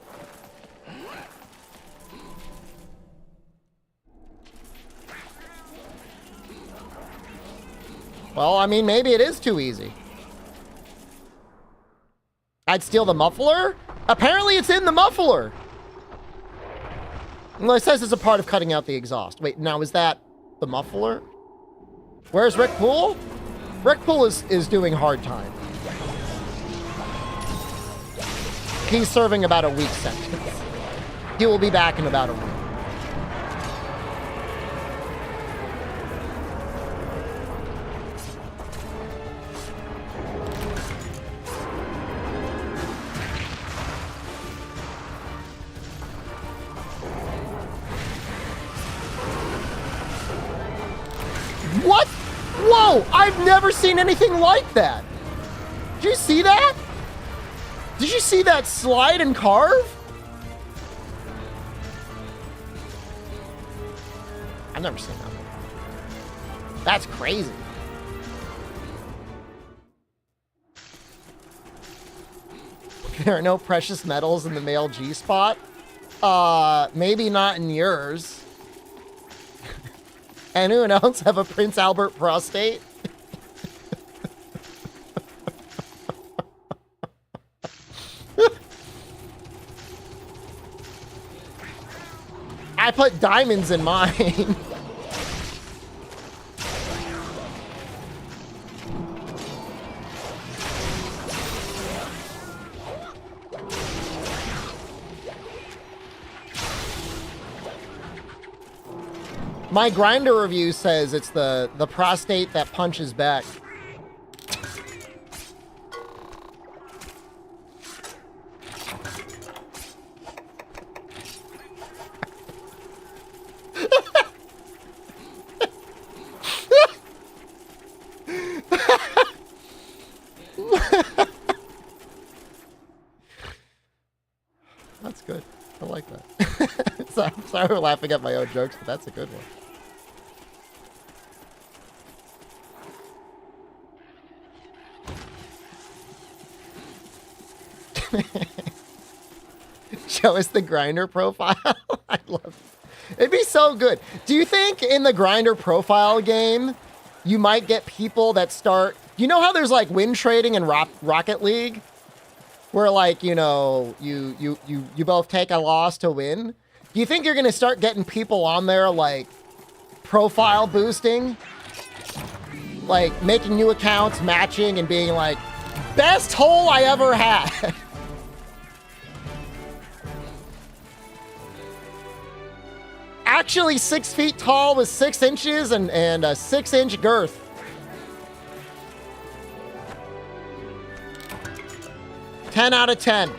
Well, I mean, maybe it is too easy. I'd steal the muffler? Apparently it's in the muffler. Well, it says it's a part of cutting out the exhaust. Wait, now is that the muffler? Where's Rick Poole? Rick Poole is doing hard time. He's serving about a week sentence. He will be back in about a week. Yo, I've never seen anything like that. Did you see that? Did you see that slide and carve? I've never seen that. That's crazy. There are no precious metals in the male G-spot. Maybe not in yours. Anyone else have a Prince Albert prostate? I put diamonds in mine. My grinder review says it's the prostate that punches back. That's good. I like that. Sorry for laughing at my own jokes, but that's a good one. Show us the grinder profile. I love it. It'd be so good. Do you think in the grinder profile game, you might get people that start... You know how there's like win trading in Rocket League? Where like, you know, you both take a loss to win? Do you think you're going to start getting people on there like profile boosting? Like making new accounts, matching, and being like, best hole I ever had. Actually 6 feet tall with 6 inches and a 6-inch girth. Ten out of 10.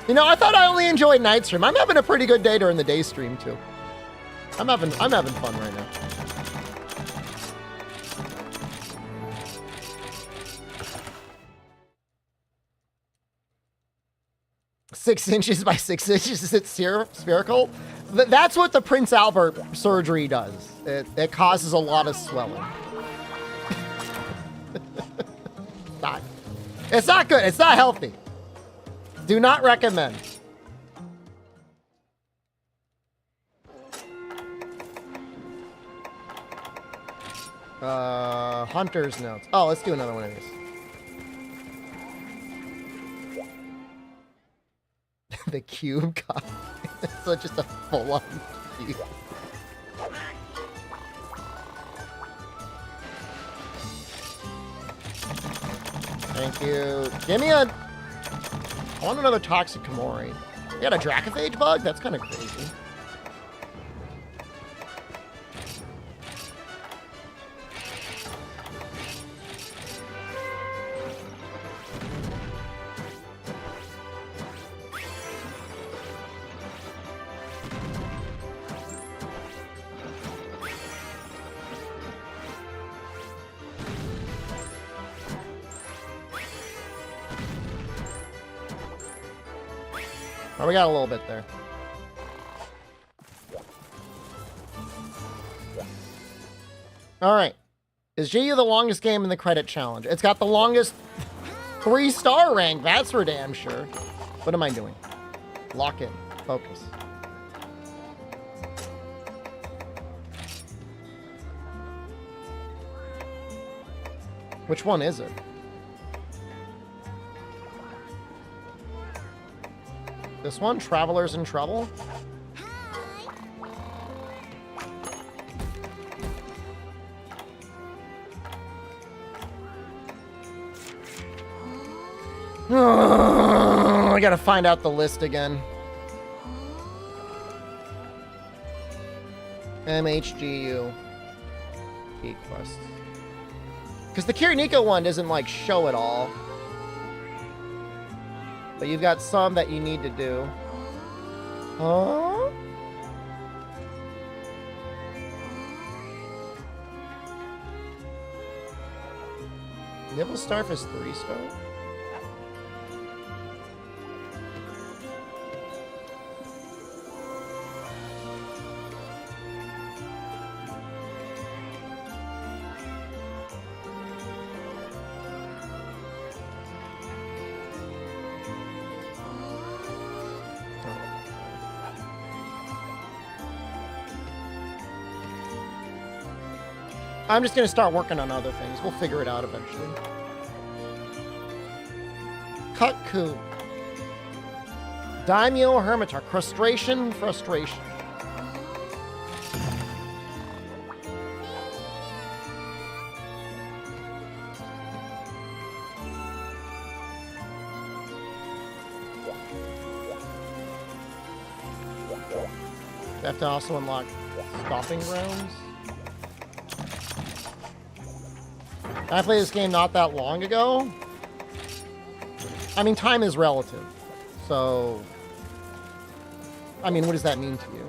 You know, I thought I only enjoyed night stream. I'm having a pretty good day during the day stream too. I'm having fun right now. Six inches by 6 inches, is it spherical? That's what the Prince Albert surgery does. It causes a lot of swelling. It's not good. It's not healthy. Do not recommend. Hunter's notes. Oh, let's do another one of these. The cube copy. So just a full-on cube. Thank you. Give me a... I want another toxic Komori. You got a Dracophage bug? That's kind of crazy. Oh, we got a little bit there. All right. Is GU the longest game in the credit challenge? It's got the longest 3-star rank. That's for damn sure. What am I doing? Lock in. Focus. Which one is it? This one? Travelers in Trouble? I gotta find out the list again. MHGU. Key quests. Because the Kiriniko one doesn't, like, show it all. But you've got some that you need to do. Huh? Nibble Starfish 3-star? I'm just going to start working on other things. We'll figure it out eventually. Kutku. Daimyo Hermitar. Crustration, frustration. You have to also unlock stomping grounds. I played this game not that long ago. I mean, time is relative. So, I mean, what does that mean to you?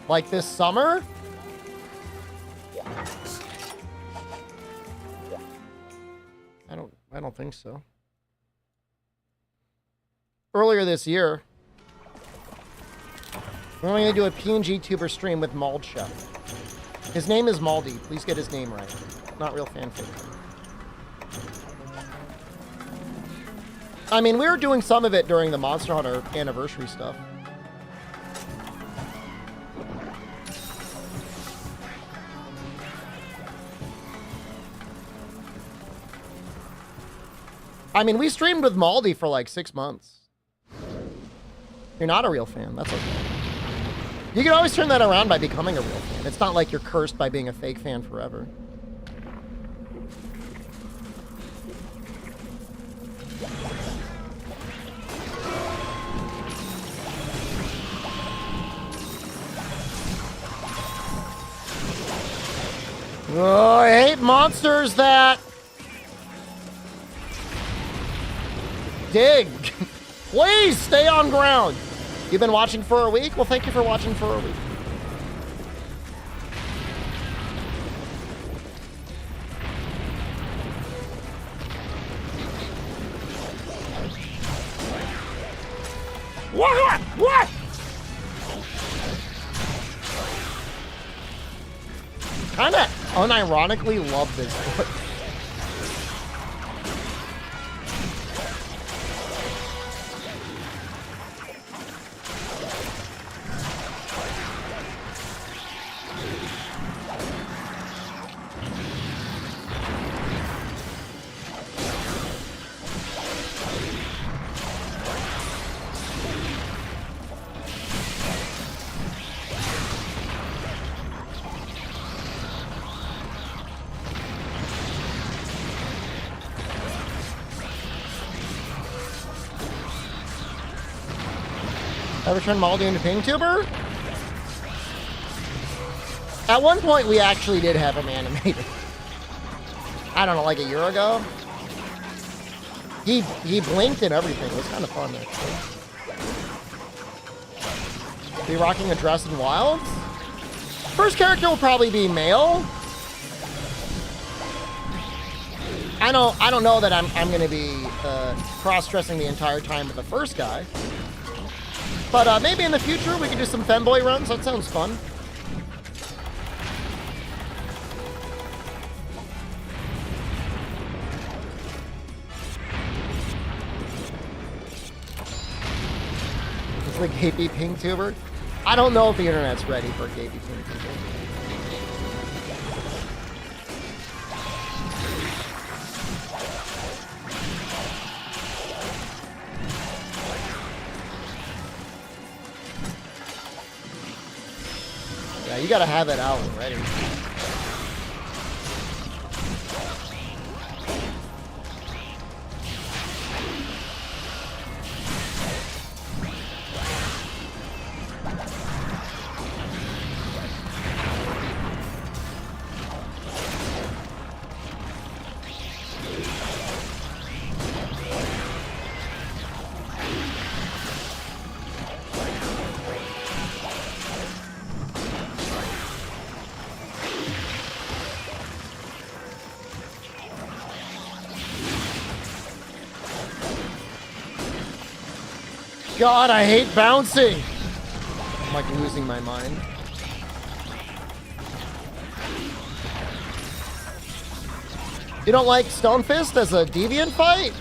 Like this summer? I don't think so. Earlier this year, we're only going to do a PNG tuber stream with Mald Chef. His name is Maldy. Please get his name right. Not real fanfic. I mean, we were doing some of it during the Monster Hunter anniversary stuff. I mean, we streamed with Maldy for like 6 months. You're not a real fan. That's okay. You can always turn that around by becoming a real fan. It's not like you're cursed by being a fake fan forever. Oh, I hate monsters that dig. Please stay on ground. You've been watching for a week? Well, thank you for watching for a week. What? What? Kinda unironically love this book. Ever turn Maldy into PingTuber? At one point, we actually did have him animated. I don't know, like a year ago. He blinked and everything. It was kind of fun, actually. Be rocking a dress in Wilds? First character will probably be male. I don't know that I'm going to be cross-dressing the entire time with the first guy. But maybe in the future we could do some femboy runs. That sounds fun. It's like gapey PingTuber. I don't know if the internet's ready for gapey PingTuber. Yeah, you gotta have it out and ready. God, I hate bouncing. I'm like losing my mind. You don't like Stonefist as a deviant fight?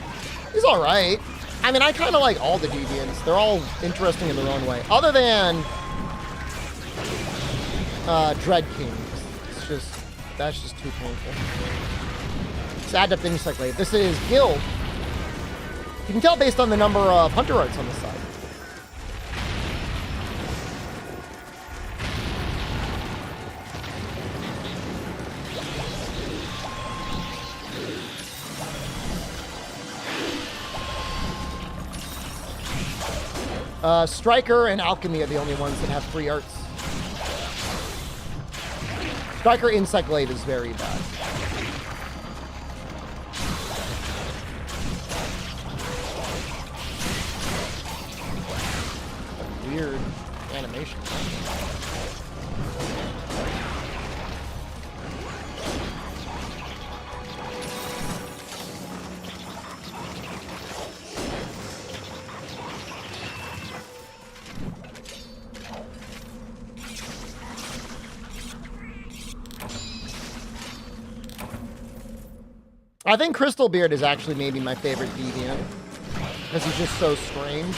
He's alright. I mean, I kind of like all the deviants. They're all interesting in their own way. Other than Dread Kings. It's just, that's just too painful. Sad up things like that. This is Guild. You can tell based on the number of Hunter Arts on the side. Striker and Alchemy are the only ones that have free arts. Striker Insight Glaive is very bad. Weird animation. I think Crystalbeard is actually maybe my favorite deviant because he's just so strange.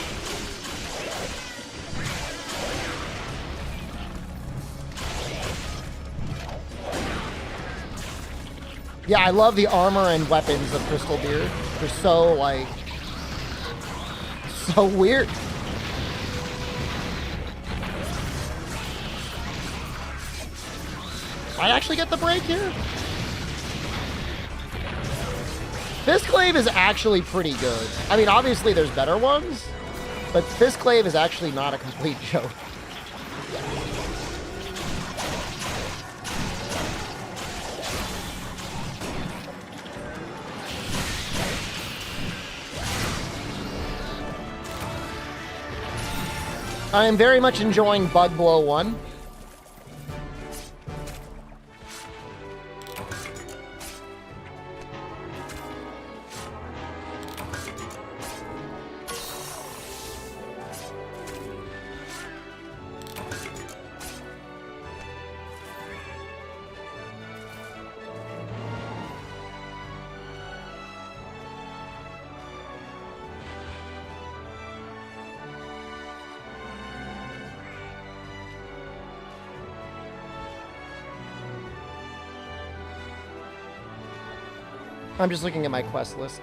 Yeah, I love the armor and weapons of Crystalbeard. They're so, like, so weird. I actually get the break here? Fistclave is actually pretty good. I mean, obviously there's better ones, but Fistclave is actually not a complete joke. I am very much enjoying Bug Blow 1. I'm just looking at my quest lists.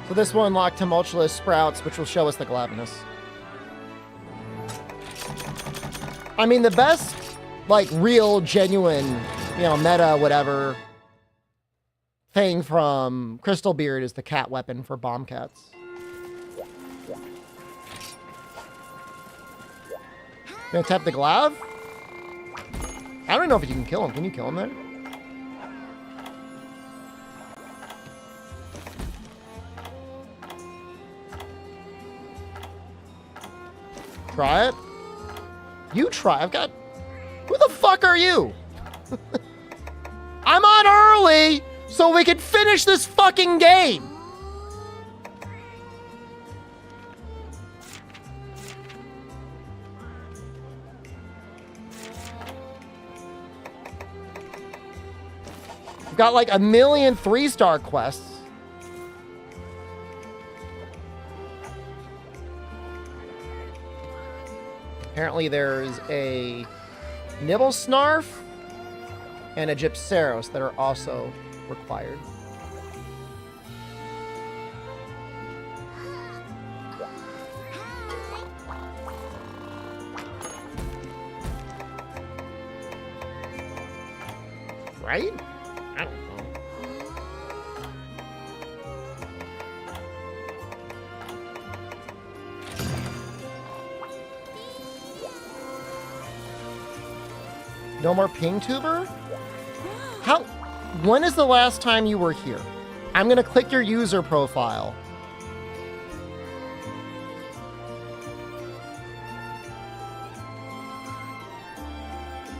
So this will unlock Tumultuous Sprouts, which will show us the Glavenus. I mean, the best, like, real, genuine, you know, meta, whatever, thing from Crystalbeard is the cat weapon for bomb cats. Gonna tap the Glav? I don't know if you can kill him. Can you kill him there? Try it. You try. I've got... Who the fuck are you? I'm on early so we can finish this fucking game. We've got like a million 3-star quests. Apparently there's a Nibble Snarf and a Gypceros that are also required. Right? I don't know. No more ping tuber? How? When is the last time you were here? I'm gonna click your user profile.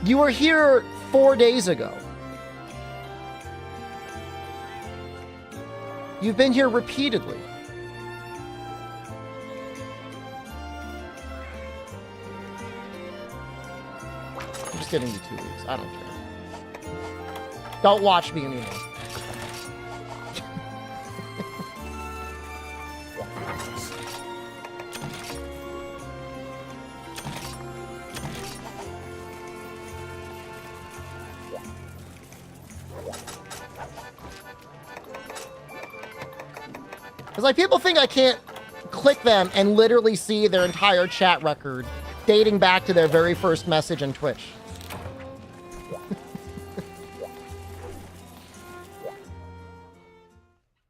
You were here 4 days ago. You've been here repeatedly. I'm just getting you 2 weeks. I don't care. Don't watch me anymore. It's like people think I can't click them and literally see their entire chat record dating back to their very first message on Twitch.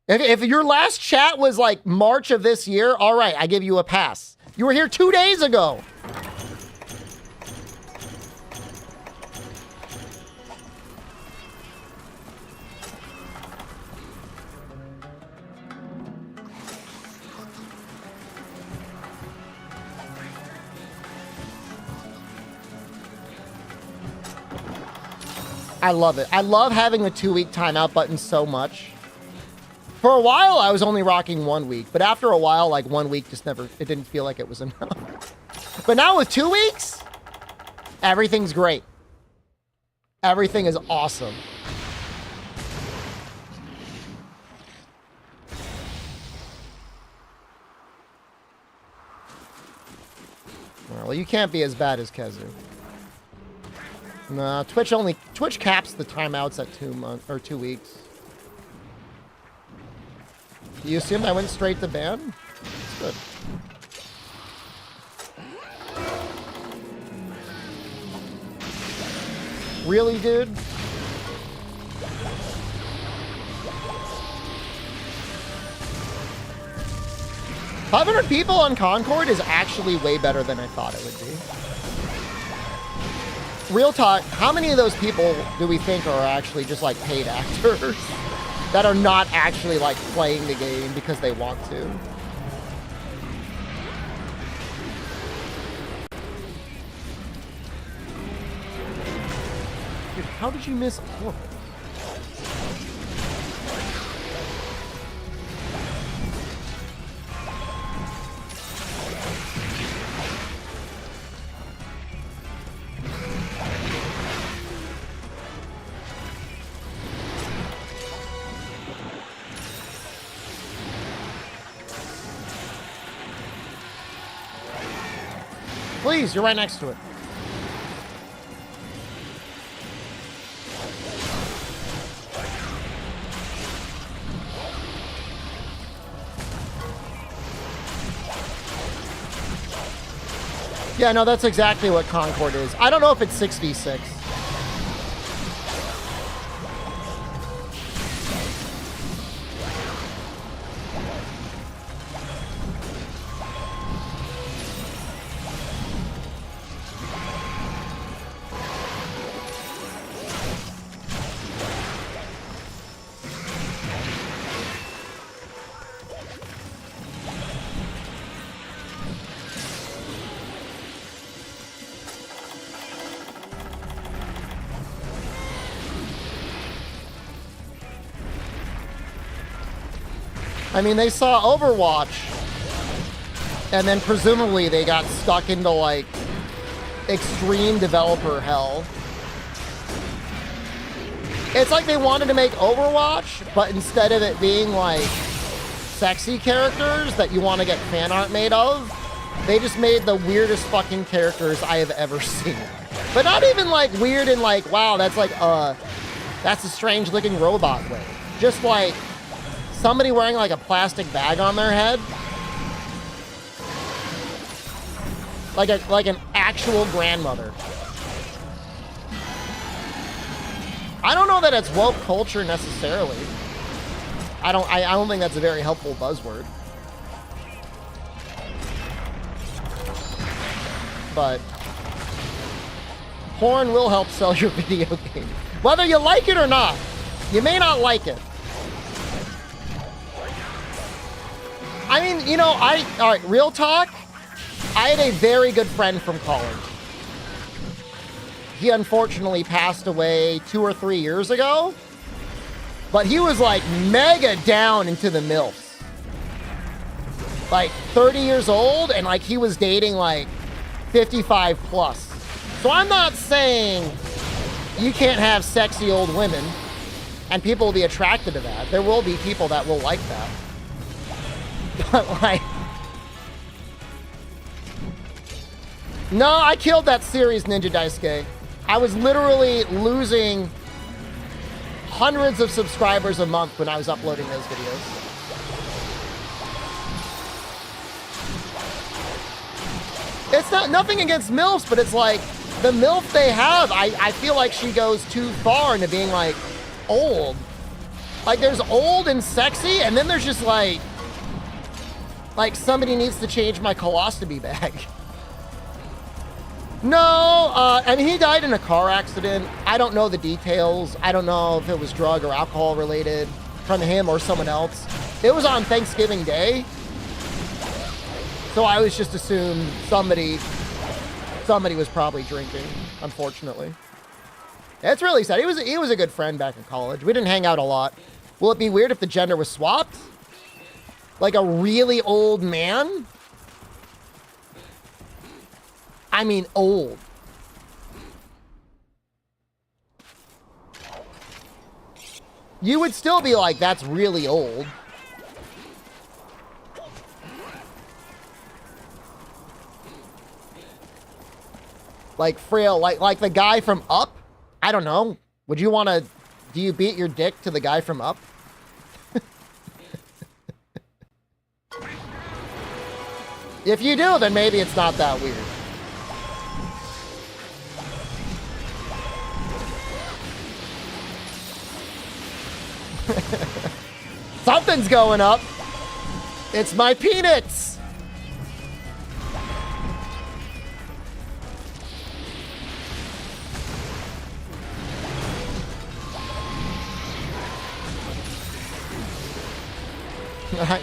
If your last chat was like March of this year, all right, I give you a pass. You were here 2 days ago. I love it. I love having the 2-week timeout button so much. For a while, I was only rocking 1 week, but after a while, like 1 week just never, it didn't feel like it was enough. But now with 2 weeks, everything's great. Everything is awesome. Well, you can't be as bad as Kezu. No, Twitch caps the timeouts at 2 months or 2 weeks. You assumed I went straight to ban? That's good. Really, dude? $500 people on Concord is actually way better than I thought it would be. Real talk, how many of those people do we think are actually just like paid actors that are not actually like playing the game because they want to? Dude, how did you miss all of it? Please, you're right next to it. Yeah, no, that's exactly what Concord is. I don't know if it's 6v6. I mean, they saw Overwatch, and then presumably they got stuck into, like, extreme developer hell. It's like they wanted to make Overwatch, but instead of it being, like, sexy characters that you want to get fan art made of, they just made the weirdest fucking characters I have ever seen. But not even, like, weird and, like, wow, that's, like, that's a strange-looking robot way. Just, like, somebody wearing like a plastic bag on their head. Like an actual grandmother. I don't know that it's woke culture necessarily. I don't think that's a very helpful buzzword. But Porn will help sell your video game. Whether you like it or not. You may not like it. I mean, you know, all right, real talk. I had a very good friend from college. He unfortunately passed away 2 or 3 years ago. But he was like mega down into the MILFs. Like 30 years old, and like he was dating like 55 plus. So I'm not saying you can't have sexy old women and people will be attracted to that. There will be people that will like that. But like, no, I killed that series, Ninja Daisuke. I was literally losing hundreds of subscribers a month when I was uploading those videos. It's not nothing against MILFs, but it's like the MILF they have, I feel like she goes too far into being like old. Like there's old and sexy, and then there's just like somebody needs to change my colostomy bag. No, and he died in a car accident. I don't know the details. I don't know if it was drug or alcohol related from him or someone else. It was on Thanksgiving Day. So I always just assumed somebody was probably drinking, unfortunately. It's really sad. He was a good friend back in college. We didn't hang out a lot. Will it be weird if the gender was swapped? Like a really old man? I mean, old. You would still be like, that's really old. Like frail, like the guy from Up? I don't know. Would you want to, do you beat your dick to the guy from Up? If you do, then maybe it's not that weird. Something's going up. It's my peanuts.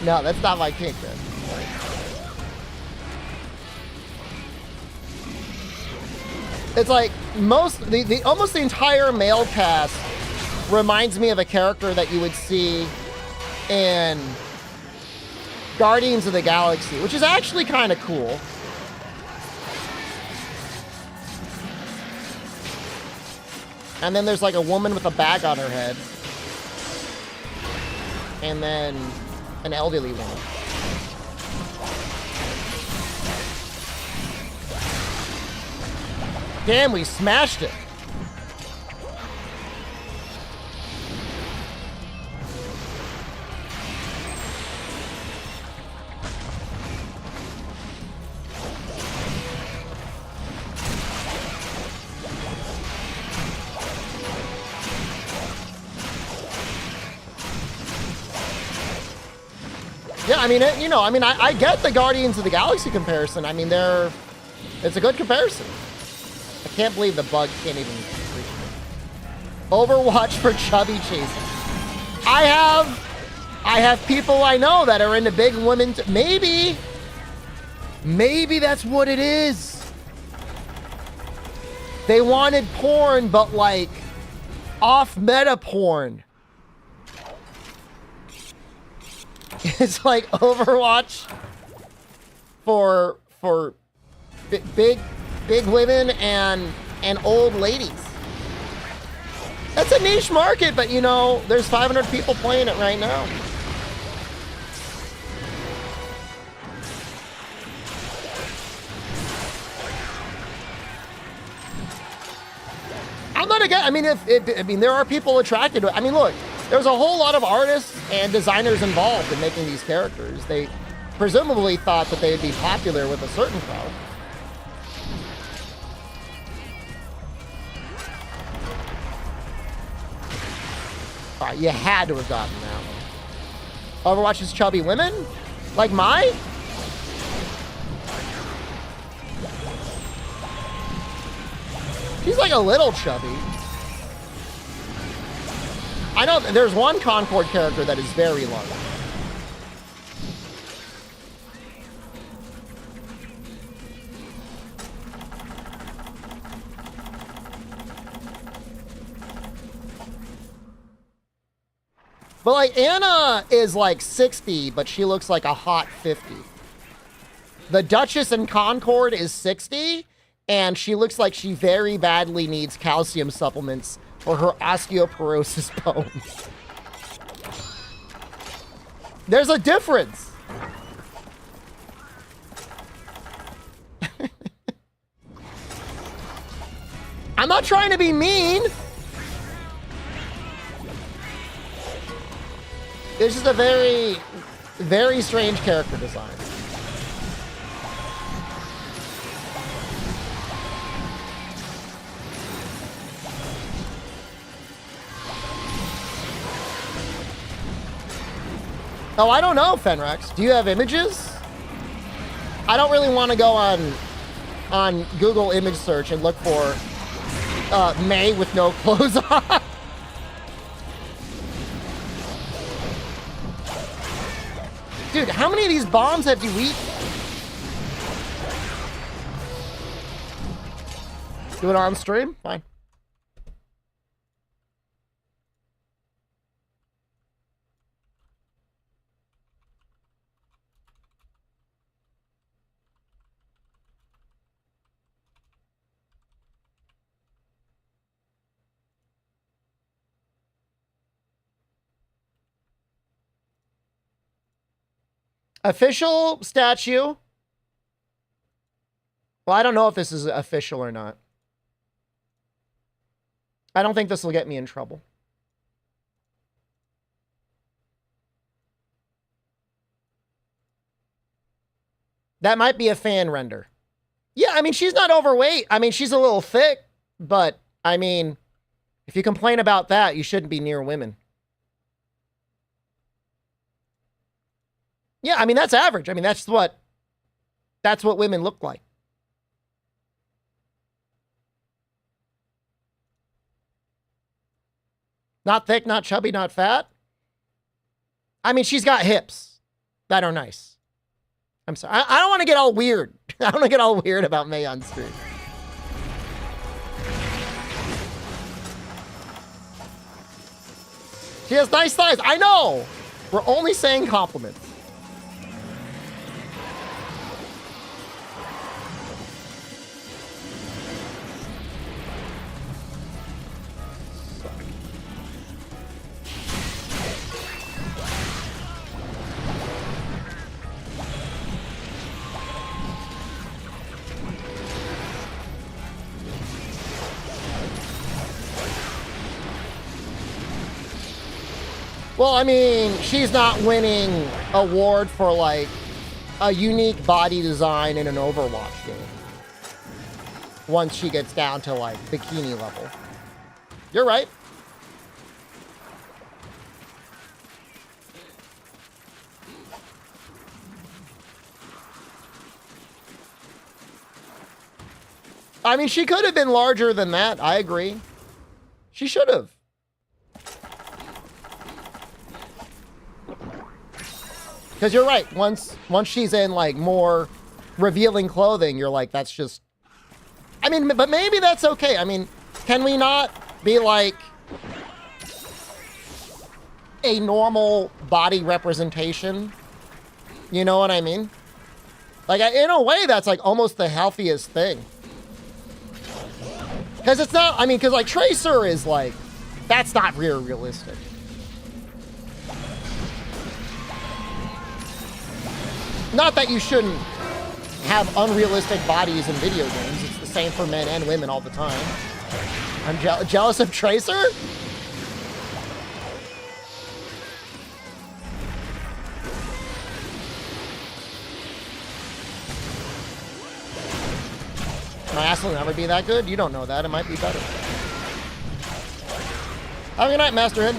No, that's not my kink then. It's like almost the entire male cast reminds me of a character that you would see in Guardians of the Galaxy, which is actually kind of cool. And then there's like a woman with a bag on her head. And then an elderly woman. Damn, we smashed it. Yeah, I mean, I get the Guardians of the Galaxy comparison. I mean, it's a good comparison. I can't believe the bug can't even reach me. Overwatch for chubby chasing. I have people I know that are into big women. Maybe that's what it is. They wanted porn, but like off-meta porn. It's like Overwatch for big women and old ladies. That's a niche market, but you know, there's 500 people playing it right now. I'm not against. I mean, there are people attracted to it. I mean, look, there's a whole lot of artists and designers involved in making these characters. They presumably thought that they'd be popular with a certain crowd. All right, you had to have gotten that one. Overwatch's chubby women? Like my? She's like a little chubby. I know there's one Concord character that is very large. But like Anna is like 60, but she looks like a hot 50. The Duchess in Concord is 60, and she looks like she very badly needs calcium supplements for her osteoporosis bones. There's a difference. I'm not trying to be mean. It's just a very, very strange character design. Oh, I don't know, Fenrex. Do you have images? I don't really want to go on Google image search and look for May with no clothes on. Dude, how many of these bombs have you eaten? Do it on stream? Fine. Official statue. Well, I don't know if this is official or not. I don't think this will get me in trouble. That might be a fan render. Yeah, I mean, she's not overweight. I mean, she's a little thick, but I mean, if you complain about that, you shouldn't be near women. Yeah, I mean, that's average. I mean, that's what women look like. Not thick, not chubby, not fat. I mean, she's got hips that are nice. I'm sorry. I don't want to get all weird. I don't want to get all weird about May on stream. She has nice thighs. I know. We're only saying compliments. Well, I mean, she's not winning award for like a unique body design in an Overwatch game. Once she gets down to like bikini level. You're right. I mean, she could have been larger than that. I agree. She should have. Because you're right. Once she's in like more revealing clothing, you're like, that's just. I mean, but maybe that's okay. I mean, can we not be like a normal body representation? You know what I mean? Like, in a way, that's like almost the healthiest thing. Because it's not. I mean, because like Tracer is like, that's not realistic. Not that you shouldn't have unrealistic bodies in video games. It's the same for men and women all the time. I'm jealous of Tracer? My ass will never be that good? You don't know that. It might be better. Have a good night, Masterhead.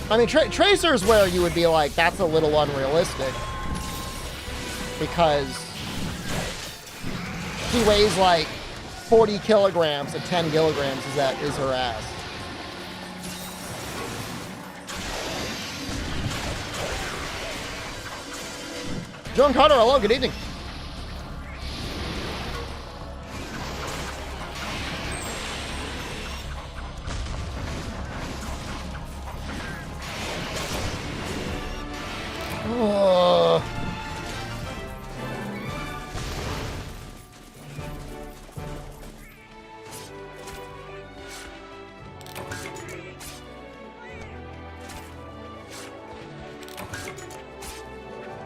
I mean, Tracer's where you would be like, that's a little unrealistic. Because she weighs like 40 kilograms and 10 kilograms is her ass. John Carter, hello, good evening.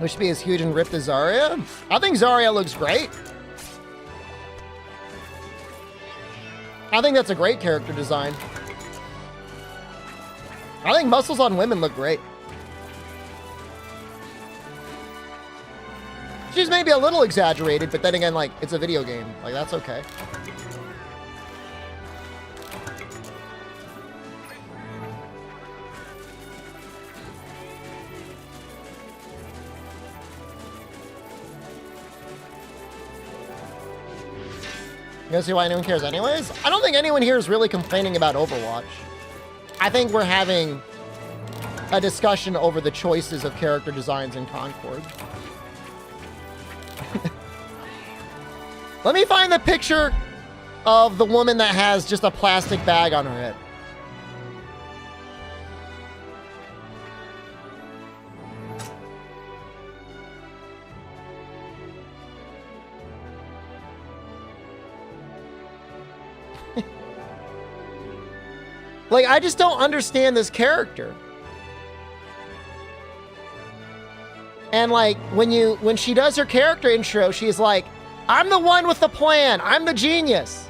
Wish to be as huge and ripped as Zarya? I think Zarya looks great. I think that's a great character design. I think muscles on women look great. She's maybe a little exaggerated, but then again, like, it's a video game. Like, that's okay. You gonna see why anyone cares anyways? I don't think anyone here is really complaining about Overwatch. I think we're having a discussion over the choices of character designs in Concord. Let me find the picture of the woman that has just a plastic bag on her head. Like, I just don't understand this character. And like, when she does her character intro, she's like, I'm the one with the plan. I'm the genius.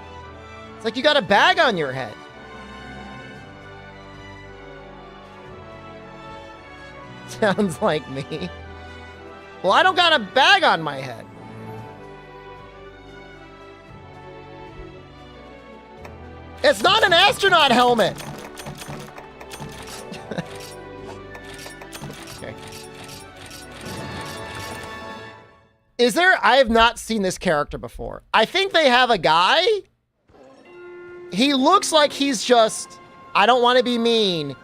It's like, you got a bag on your head. Sounds like me. Well, I don't got a bag on my head. It's not an astronaut helmet. Okay. Is there? I have not seen this character before. I think they have a guy. He looks like he's just, I don't want to be mean.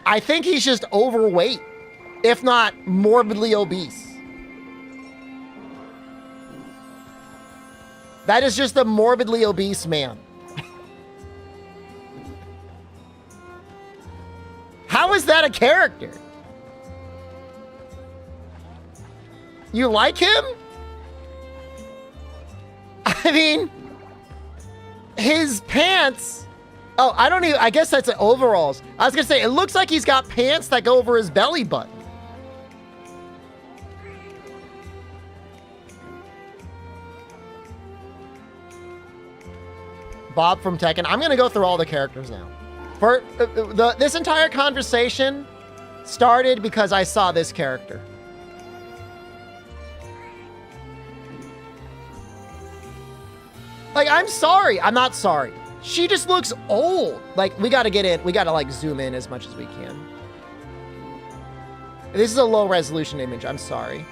I think he's just overweight, if not morbidly obese. That is just a morbidly obese man. How is that a character? You like him? I mean, his pants. Oh, I don't even, I guess that's overalls. I was gonna say, it looks like he's got pants that go over his belly button. Bob from Tekken. I'm gonna go through all the characters now. For this entire conversation started because I saw this character. Like, I'm sorry. I'm not sorry. She just looks old. Like, we gotta get in. We gotta, like, zoom in as much as we can. This is a low resolution image. I'm sorry.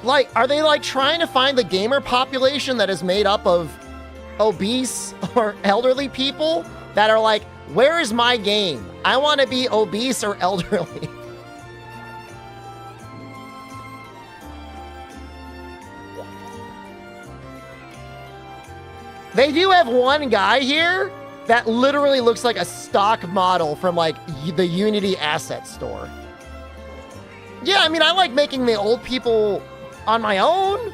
Like, are they like trying to find the gamer population that is made up of obese or elderly people that are like, where is my game? I want to be obese or elderly. They do have one guy here that literally looks like a stock model from like the Unity asset store. Yeah, I mean, I like making the old people on my own.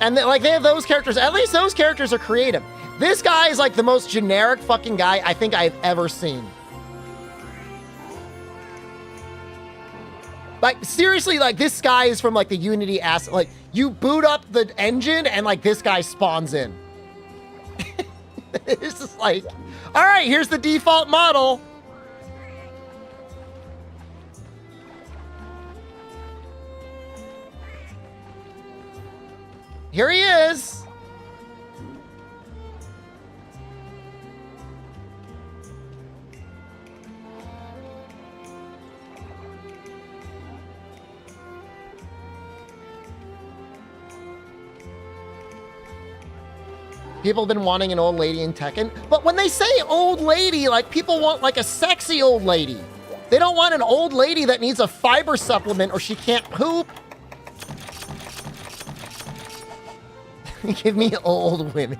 And like, they have those characters. At least those characters are creative. This guy is like the most generic fucking guy I think I've ever seen. Like, seriously, like, this guy is from like the Unity asset. Like, you boot up the engine and like this guy spawns in. It's just like, all right, here's the default model. Here he is. People have been wanting an old lady in Tekken. But when they say old lady, like, people want, like, a sexy old lady. They don't want an old lady that needs a fiber supplement or she can't poop. Give me old women.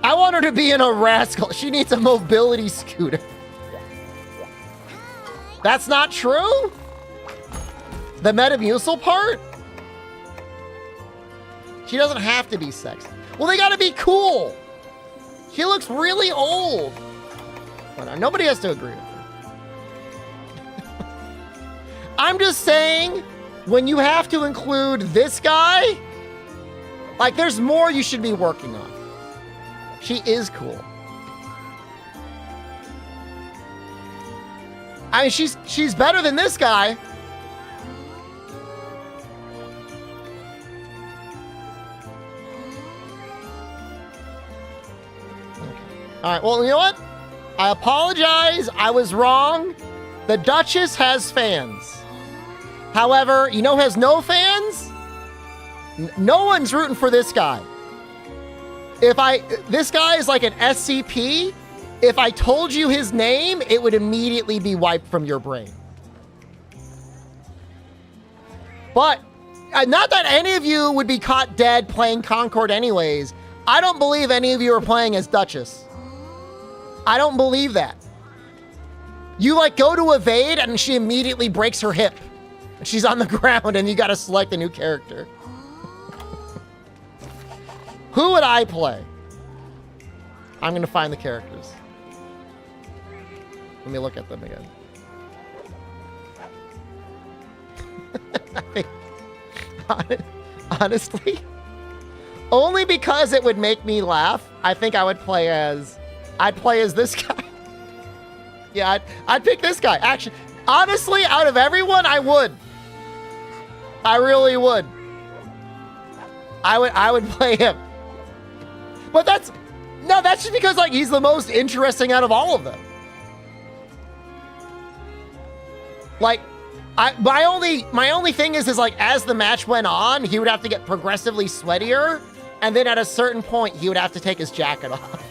I want her to be in a rascal. She needs a mobility scooter. That's not true? The Metamucil part? She doesn't have to be sexy. Well, they gotta be cool. She looks really old. Well, nobody has to agree with her. I'm just saying, when you have to include this guy, like, there's more you should be working on. She is cool. I mean, she's better than this guy. All right, well, you know what? I apologize. I was wrong. The Duchess has fans. However, you know who has no fans? No one's rooting for this guy. This guy is like an SCP. If I told you his name, it would immediately be wiped from your brain. But, not that any of you would be caught dead playing Concord anyways. I don't believe any of you are playing as Duchess. I don't believe that. You, like, go to evade and she immediately breaks her hip. And she's on the ground and you gotta select a new character. Who would I play? I'm gonna find the characters. Let me look at them again. I think, honestly, only because it would make me laugh, I think I would play as... I'd play as this guy. Yeah, I'd pick this guy. Actually, honestly, out of everyone, I would. I really would. I would play him. But that's just because, like, he's the most interesting out of all of them. Like, my only thing is like, as the match went on, he would have to get progressively sweatier, and then at a certain point, he would have to take his jacket off.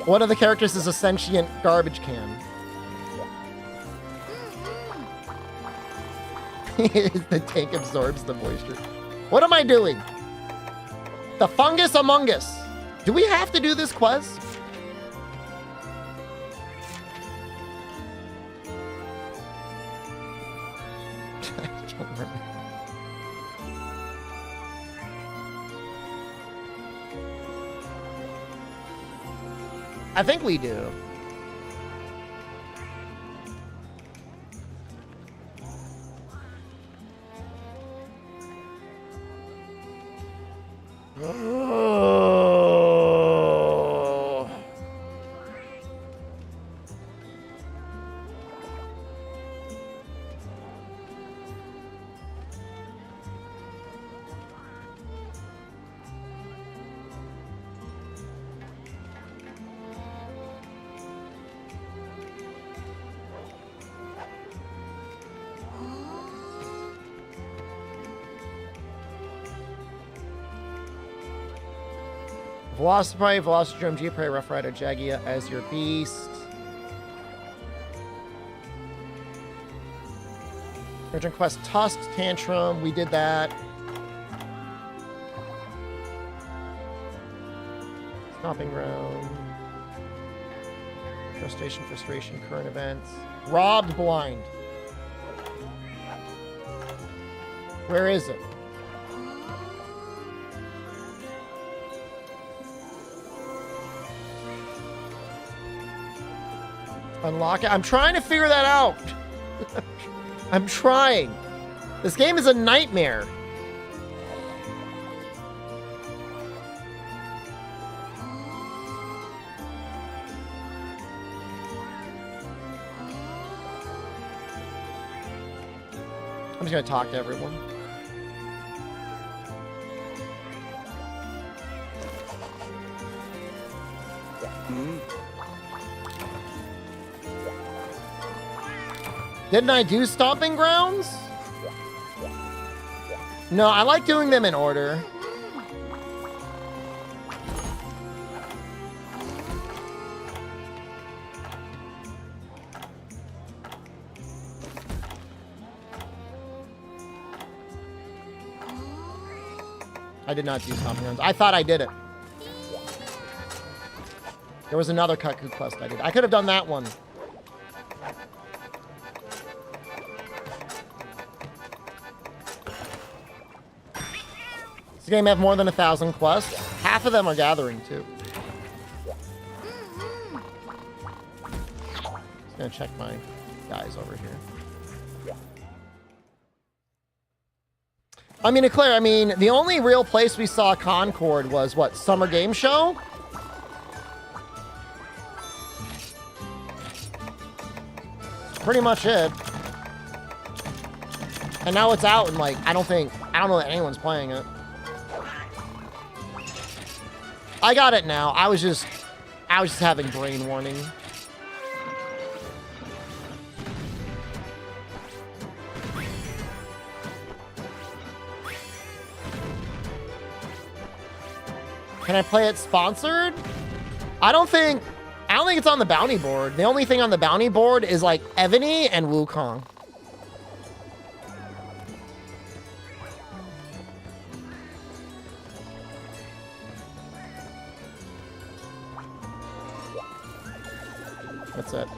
One of the characters is a sentient garbage can. The tank absorbs the moisture. What am I doing? The fungus among us. Do we have to do this quest? I don't remember. I think we do. Oh. Velocipede, Velocidrome, G-Prey, Rough Rider, Jagia as your beast. Urgent Quest, Tusk, Tantrum, we did that. Stomping Ground. Frustration, current events. Robbed Blind. Where is it? Unlock it. I'm trying to figure that out. I'm trying. This game is a nightmare. I'm just gonna talk to everyone. Didn't I do Stomping Grounds? No, I like doing them in order. I did not do Stomping Grounds. I thought I did it. There was another Cuckoo quest I did. I could have done that one. Does the game have more than 1,000 quests? Half of them are gathering, too. Just gonna check my guys over here. I mean, Eclair, I mean, the only real place we saw Concord was, what, Summer Game Show? Pretty much it. And now it's out, and like, I don't know that anyone's playing it. I got it now. I was just having brain warning. Can I play it sponsored? I don't think it's on the bounty board. The only thing on the bounty board is like Evany and Wukong. That's it.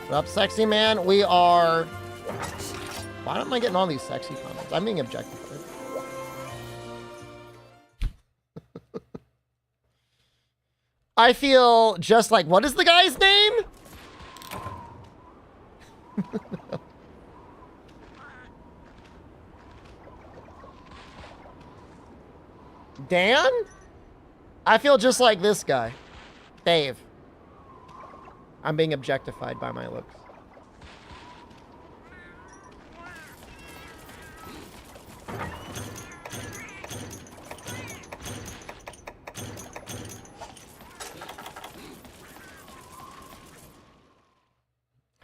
What up, sexy man? We are... Why am I getting all these sexy comments? I'm being objectified. I feel just like... What is the guy's name? Dan? I feel just like this guy. Dave. I'm being objectified by my looks.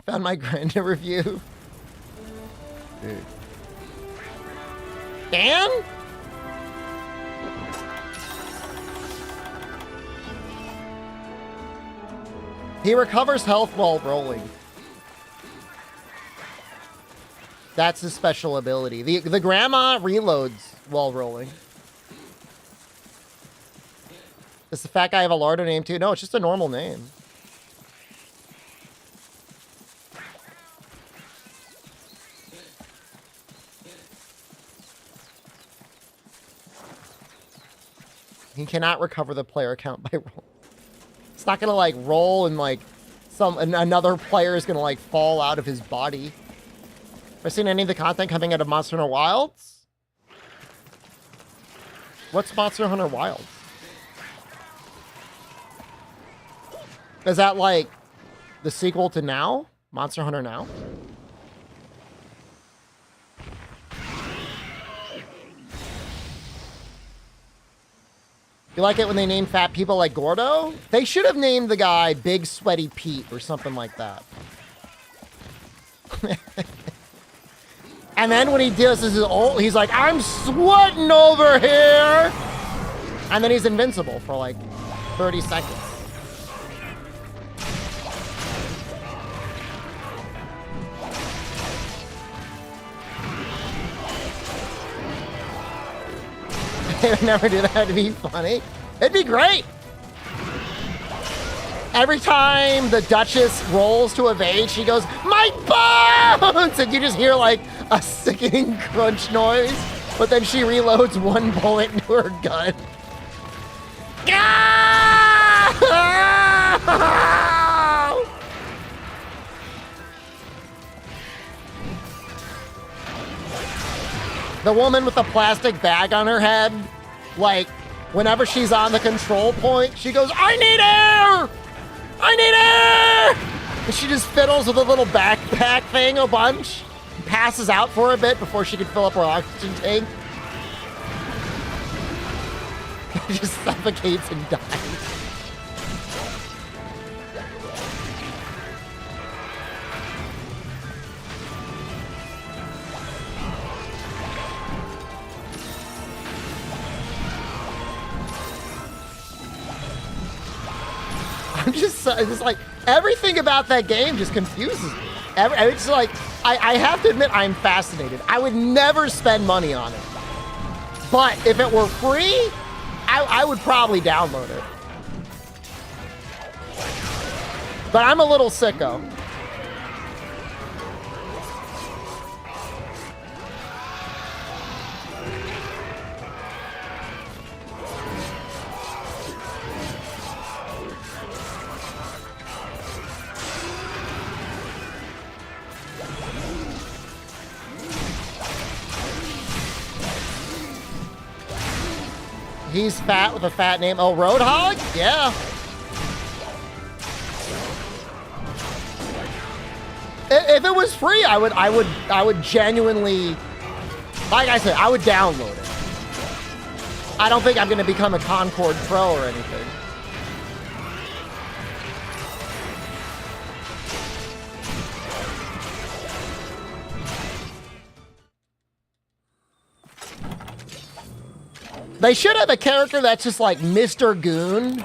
Found my Granda review. Dude. Dan? He recovers health while rolling. That's his special ability. The grandma reloads while rolling. Does the fat guy have a larder name too? No, it's just a normal name. He cannot recover the player count by rolling. It's not gonna like roll and like another player is gonna like fall out of his body. Have I seen any of the content coming out of Monster Hunter Wilds? What's Monster Hunter Wilds? Is that like the sequel to Now? Monster Hunter Now? You like it when they name fat people like Gordo? They should have named the guy Big Sweaty Pete or something like that. And then when he does his ult, he's like, I'm sweating over here! And then he's invincible for like 30 seconds. They would never do that to be funny. It'd be great. Every time the Duchess rolls to evade, she goes, my bones! And you just hear like a sickening crunch noise, but then she reloads one bullet into her gun. The woman with the plastic bag on her head, like, whenever she's on the control point, she goes, I need air! I need air! And she just fiddles with a little backpack thing a bunch, passes out for a bit before she can fill up her oxygen tank. Just suffocates and dies. I'm just like, everything about that game just confuses me. It's like, I have to admit, I'm fascinated. I would never spend money on it. But if it were free, I would probably download it. But I'm a little sicko. He's fat with a fat name. Oh, Roadhog? Yeah. If it was free, I would genuinely, like I said, I would download it. I don't think I'm gonna become a Concord pro or anything. They should have a character that's just like Mr. Goon,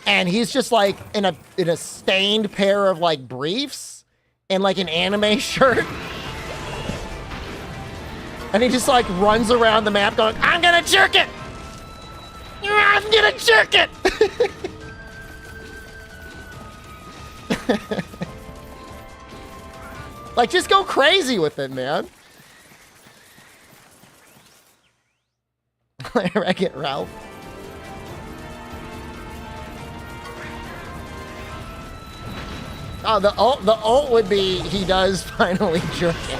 and he's just like in a stained pair of like briefs and like an anime shirt. And he just like runs around the map going, I'm gonna jerk it! I'm gonna jerk it! Like, just go crazy with it, man. Wreck-It Ralph. Oh, the ult would be he does finally jerk it.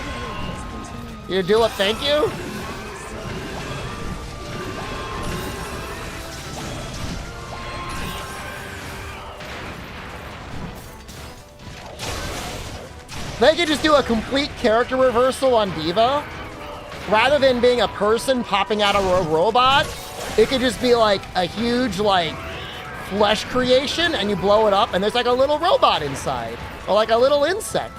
You do it, thank you? They could just do a complete character reversal on Diva. Rather than being a person popping out of a robot, it could just be like a huge like flesh creation and you blow it up and there's like a little robot inside. Or like a little insect.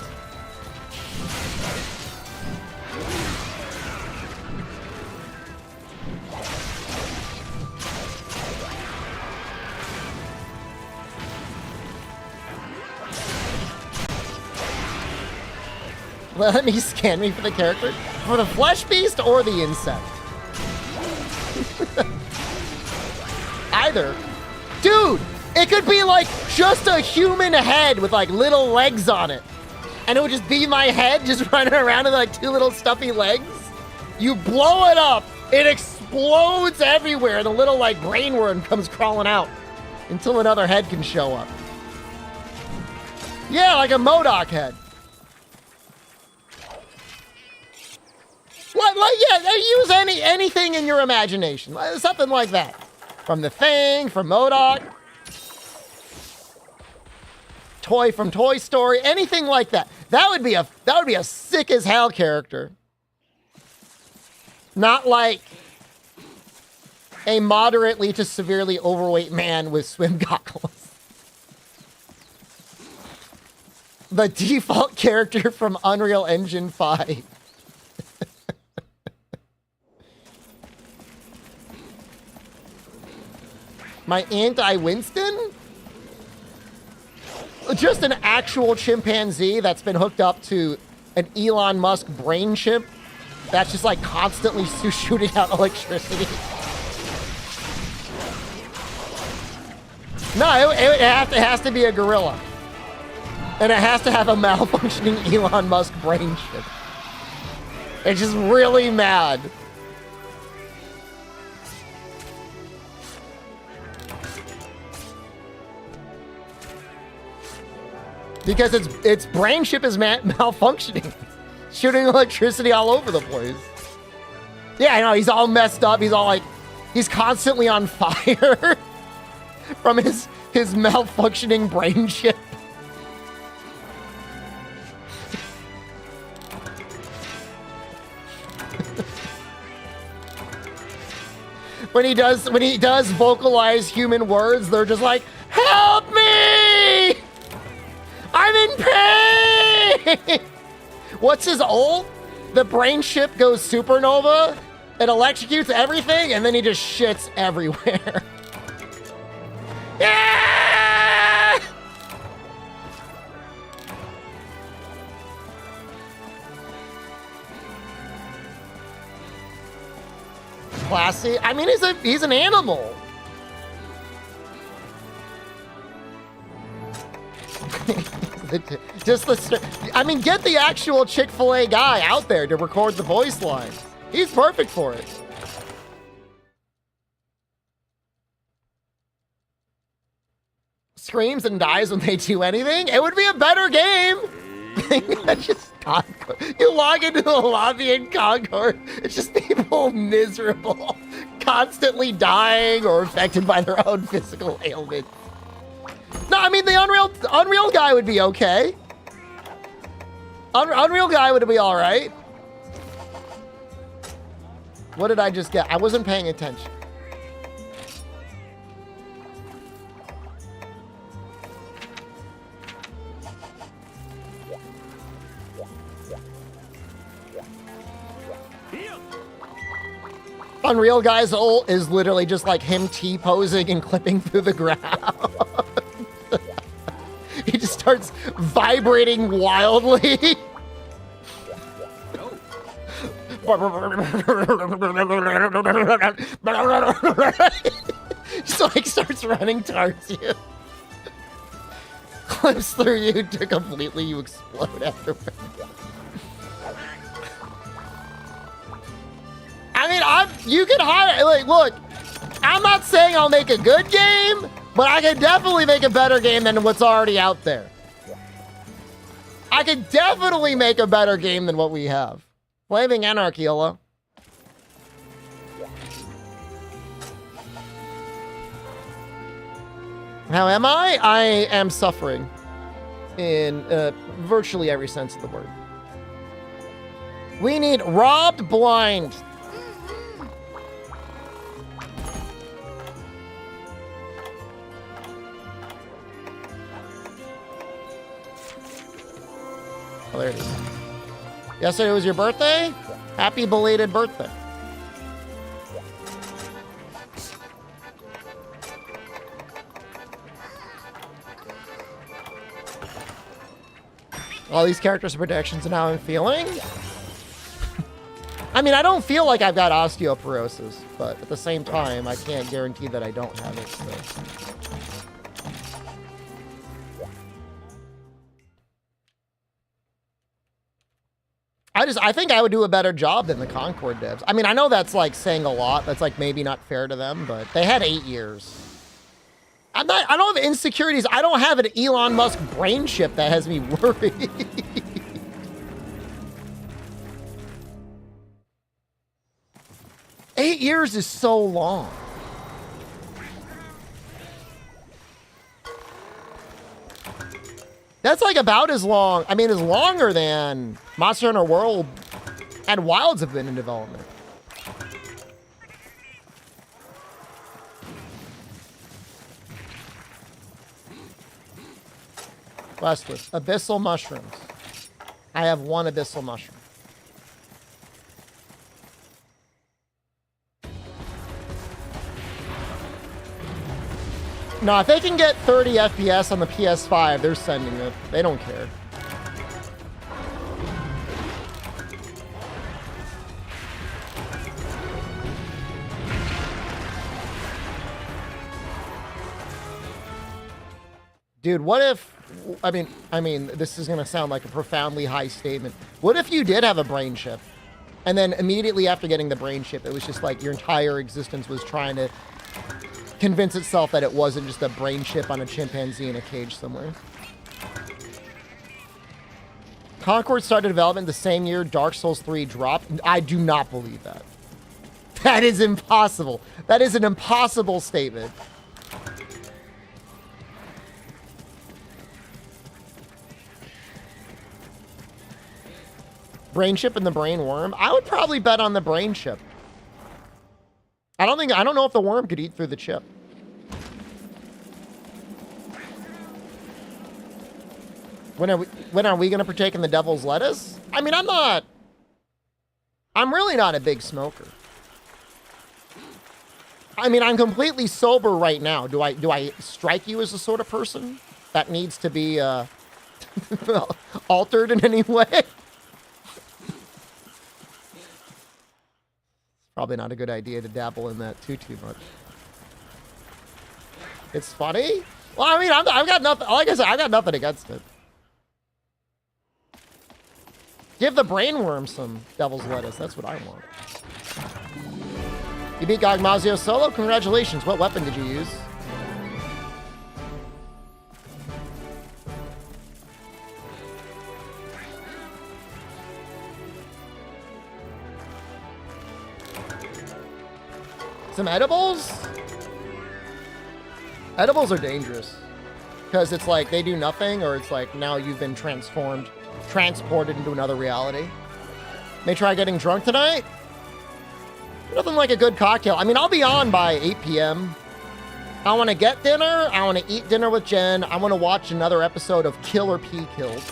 Let me scan me for the character. For the flesh beast or the insect? Either. Dude, it could be like just a human head with like little legs on it. And it would just be my head just running around with like two little stuffy legs. You blow it up, it explodes everywhere, and a little like brain worm comes crawling out until another head can show up. Yeah, like a MODOK head. Like, yeah, use anything in your imagination. Something like that. From The Thing, from MODOK. Toy from Toy Story, anything like that. That would be a sick as hell character. Not like a moderately to severely overweight man with swim goggles. The default character from Unreal Engine 5. My anti-Winston? Just an actual chimpanzee that's been hooked up to an Elon Musk brain chip that's just like constantly shooting out electricity. No, it has to be a gorilla. And it has to have a malfunctioning Elon Musk brain chip. It's just really mad. Because its brain chip is malfunctioning. Shooting electricity all over the place. Yeah, I know, he's all messed up. He's all like, he's constantly on fire from his malfunctioning brain chip. When he does vocalize human words, they're just like, help me! I'm in pain! What's his ult? The brain chip goes supernova, it electrocutes everything, and then he just shits everywhere. Yeah! Classy. I mean, he's an animal. I mean, get the actual Chick-fil-A guy out there to record the voice line. He's perfect for it. Screams and dies when they do anything. It would be a better game. That's just Concord. You log into the lobby in Concord. It's just people miserable, constantly dying or affected by their own physical ailment. No, I mean, the Unreal guy would be okay. Unreal guy would be all right. What did I just get? I wasn't paying attention. Unreal guy's ult is literally just like him T-posing and clipping through the ground. He just starts vibrating wildly. Just like starts running towards you. Clips through you to completely you explode afterwards. I mean, you can hire, like, look, I'm not saying I'll make a good game, but I can definitely make a better game than what's already out there. I could definitely make a better game than what we have. Flaming Anarchy, hello. How am I? I am suffering in virtually every sense of the word. We need robbed blind. Oh, there it is. Yesterday was your birthday? Happy belated birthday. All these characters' protections and how I'm feeling? I mean, I don't feel like I've got osteoporosis, but at the same time, I can't guarantee that I don't have it, so. I think I would do a better job than the Concord devs. I mean, I know that's like saying a lot. That's like maybe not fair to them, but they had 8 years. I don't have insecurities. I don't have an Elon Musk brain chip that has me worried. Eight years is so long. That's like about as long. I mean, it's longer than Monster Hunter World and Wilds have been in development. Lossless. Abyssal mushrooms. I have one abyssal mushroom. No, if they can get 30 FPS on the PS5, they're sending it. They don't care. Dude, what if, I mean, this is gonna sound like a profoundly high statement. What if you did have a brain chip, and then immediately after getting the brain chip, it was just like your entire existence was trying to convince itself that it wasn't just a brain chip on a chimpanzee in a cage somewhere. Concord started development the same year Dark Souls 3 dropped. I do not believe that. That is impossible. That is an impossible statement. Brain chip and the brain worm? I would probably bet on the brain chip. I don't know if the worm could eat through the chip. When are we gonna partake in the devil's lettuce? I mean, I'm really not a big smoker. I mean, I'm completely sober right now. Do I strike you as the sort of person that needs to be altered in any way? Probably not a good idea to dabble in that too much. It's funny. Well, I mean, I've got nothing. Like I said, I got nothing against it. Give the brainworm some devil's lettuce. That's what I want. You beat Gogmazio solo? Congratulations. What weapon did you use? Some edibles? Edibles are dangerous. Because it's like they do nothing, or it's like now you've been transported into another reality. May try getting drunk tonight? Nothing like a good cocktail. I mean, I'll be on by 8 p.m. I want to get dinner. I want to eat dinner with Jen. I want to watch another episode of Kill or P Killed.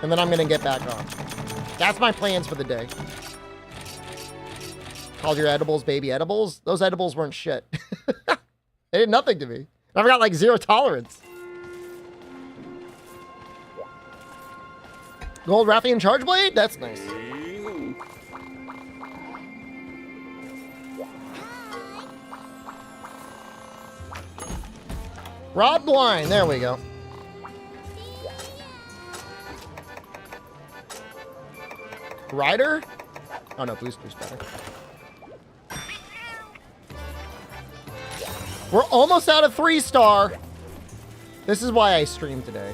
And then I'm going to get back on. That's my plans for the day. Called your edibles baby edibles? Those edibles weren't shit. They did nothing to me. I've got like 0 tolerance. Gold Rathian Charge Blade? That's nice. Rod Blind. There we go. Rider? Oh no, Booster's better. We're almost out of 3-star. This is why I streamed today.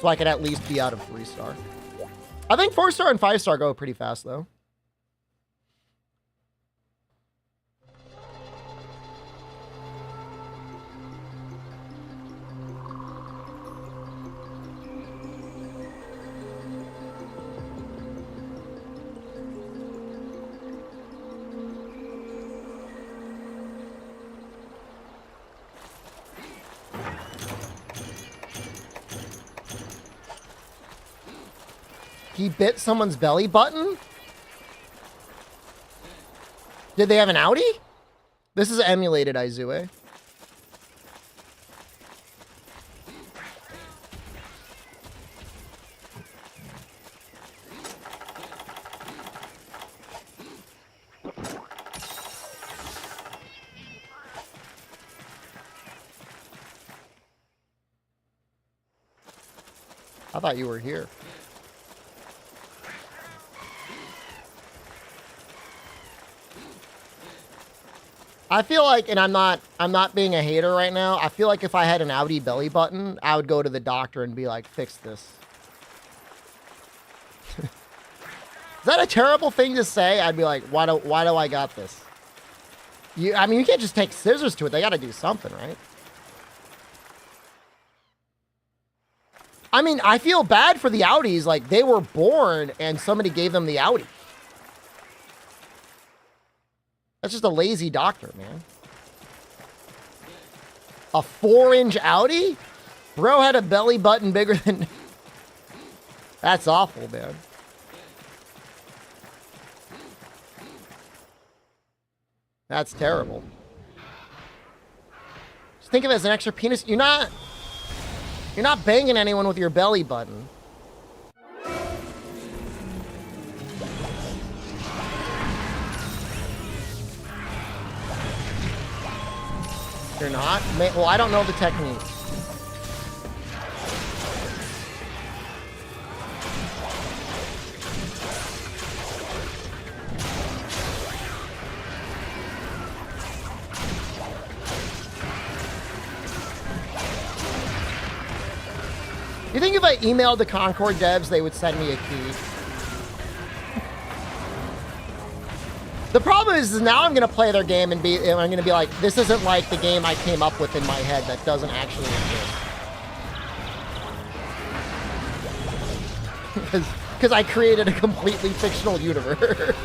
So I could at least be out of 3-star. I think 4-star and 5-star go pretty fast though. He bit someone's belly button? Did they have an Audi? This is emulated Aizue. I thought you were here. I feel like, and I'm not being a hater right now, I feel like if I had an Audi belly button, I would go to the doctor and be like, fix this. Is that a terrible thing to say? I'd be like, why do I got this? I mean, you can't just take scissors to it. They got to do something, right? I mean, I feel bad for the Audis. Like, they were born and somebody gave them the Audi. That's just a lazy doctor, man. A 4-inch Audi? Bro had a belly button bigger than... That's awful, man. That's terrible. Just think of it as an extra penis. You're not banging anyone with your belly button. You're not? Well, I don't know the technique. You think if I emailed the Concord devs, they would send me a key? The problem is now I'm going to play their game and I'm going to be like, this isn't like the game I came up with in my head that doesn't actually exist. Because I created a completely fictional universe.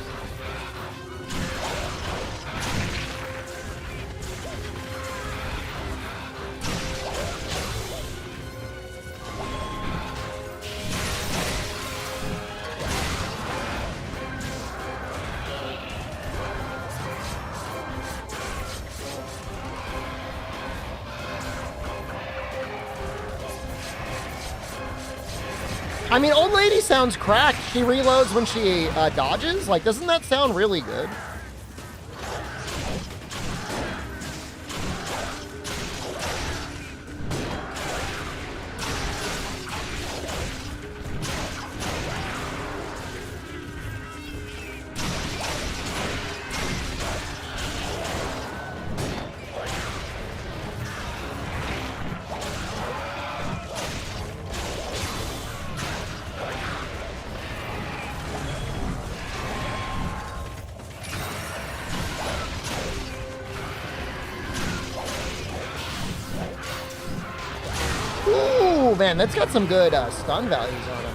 I mean, old lady sounds cracked. She reloads when she dodges. Like, doesn't that sound really good? Ooh, man, that's got some good stun values on it.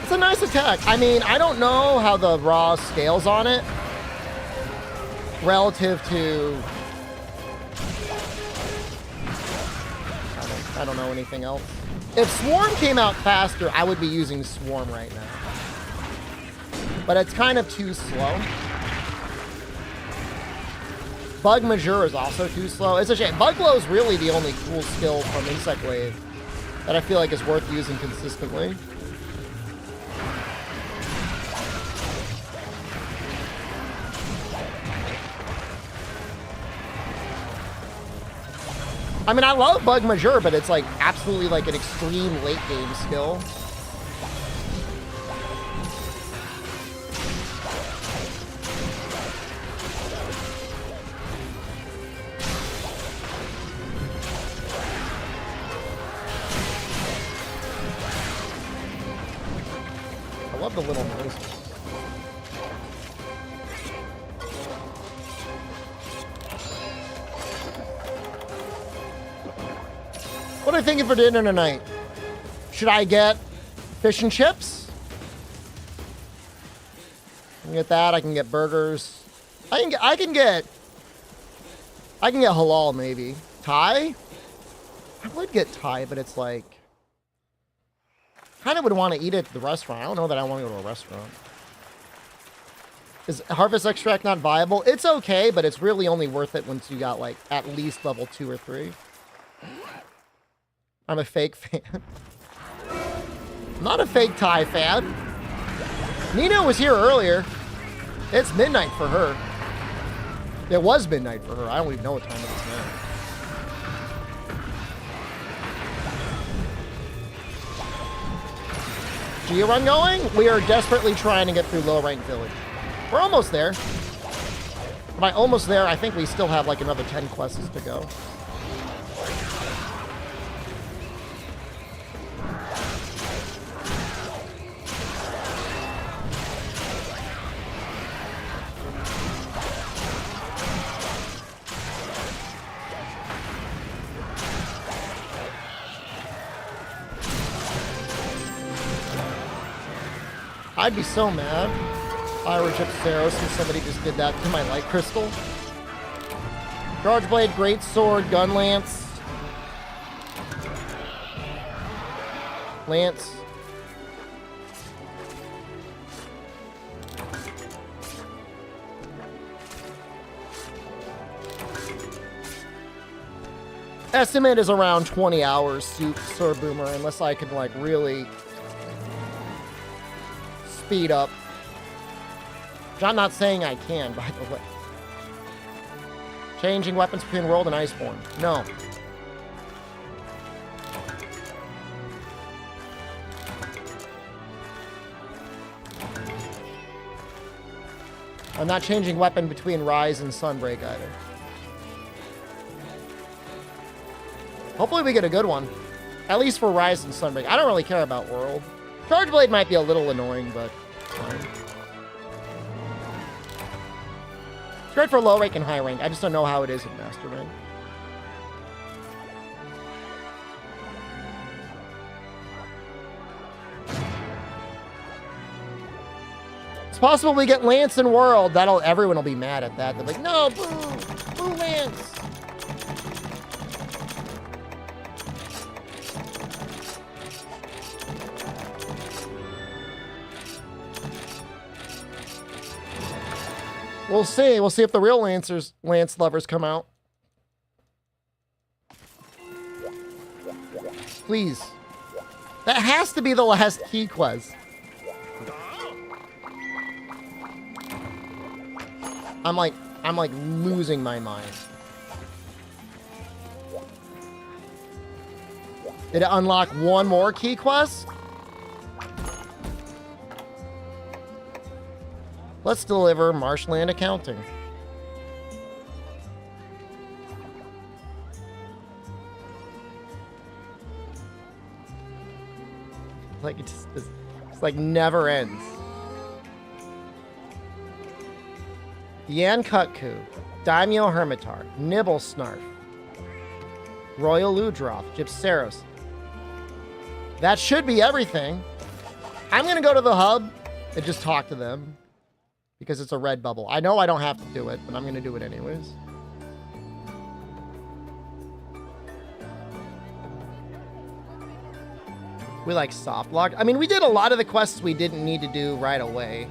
It's a nice attack. I mean, I don't know how the raw scales on it relative to... I don't know anything else. If Swarm came out faster, I would be using Swarm right now. But it's kind of too slow. Bug Majeur is also too slow. It's a shame. Bug Blow is really the only cool skill from Insect Wave that I feel like is worth using consistently. I mean, I love Bug Majeur, but it's like absolutely like an extreme late game skill. I love the little noises. What are you thinking for dinner tonight? Should I get fish and chips? I can get that. I can get burgers. I can get halal maybe. Thai? I would get Thai, but it's like kind of would want to eat it at the restaurant. I don't know that I want to go to a restaurant. Is Harvest Extract not viable? It's okay, but it's really only worth it once you got like at least level 2 or 3. I'm a fake fan. I'm not a fake Thai fan. Nina was here earlier. It's midnight for her. It was midnight for her. I don't even know what time it is now. Gia run going? We are desperately trying to get through low rank village. We're almost there. By almost there, I think we still have like another 10 quests to go. I'd be so mad if I were Chip Zeros and somebody just did that to my light crystal. Charge Blade, Great Sword, Gun Lance. Lance. Estimate is around 20 hours, Sir Boomer, unless I can like really speed up. Which I'm not saying I can, by the way. Changing weapons between World and Iceborne. No. I'm not changing weapon between Rise and Sunbreak either. Hopefully we get a good one. At least for Rise and Sunbreak. I don't really care about World. Charge Blade might be a little annoying, but fine. It's great for low rank and high rank. I just don't know how it is in Master Rank. It's possible we get Lance in World. Everyone will be mad at that. They're like, no, boo, boo Lance. We'll see. We'll see if the real Lance lovers come out. Please. That has to be the last key quest. I'm like losing my mind. Did it unlock one more key quest? Let's deliver Marshland Accounting. Like it's like never ends. Yan Kutku, Daimyo Hermitar, Nibble Snarf, Royal Ludroth, Gypseros. That should be everything. I'm gonna go to the hub and just talk to them. Because it's a red bubble. I know I don't have to do it, but I'm going to do it anyways. We like soft lock. I mean, we did a lot of the quests we didn't need to do right away.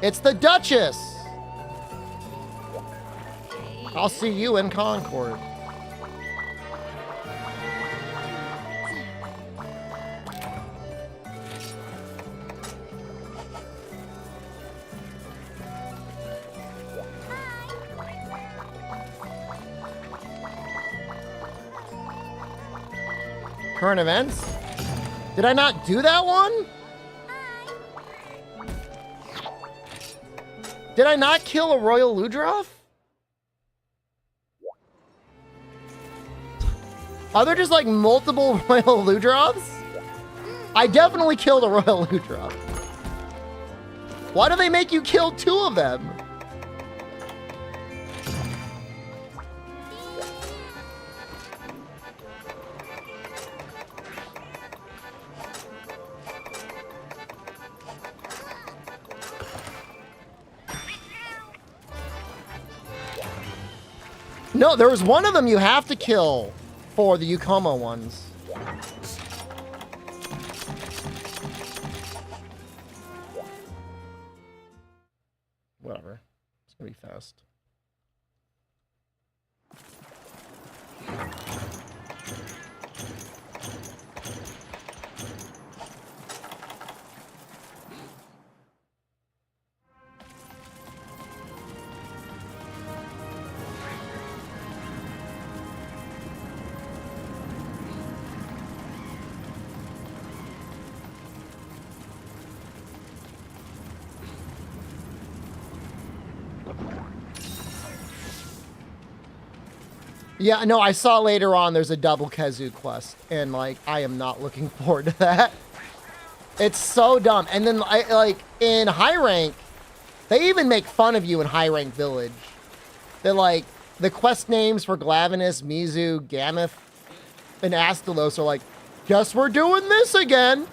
It's the Duchess! I'll see you in Concord. Current events? Did I not do that one? Did I not kill a Royal Ludroth? Are there just like multiple Royal Ludroths? I definitely killed a Royal Ludroth. Why do they make you kill 2 of them? No, there was one of them you have to kill for the Yukoma ones. Whatever. It's gonna be fast. Yeah, no, I saw later on there's a double Kazoo quest, and, like, I am not looking forward to that. It's so dumb. And then, like, in high rank, they even make fun of you in high rank village. They're like, the quest names for Glavenus, Mizu, Gameth, and Astalos are like, guess we're doing this again.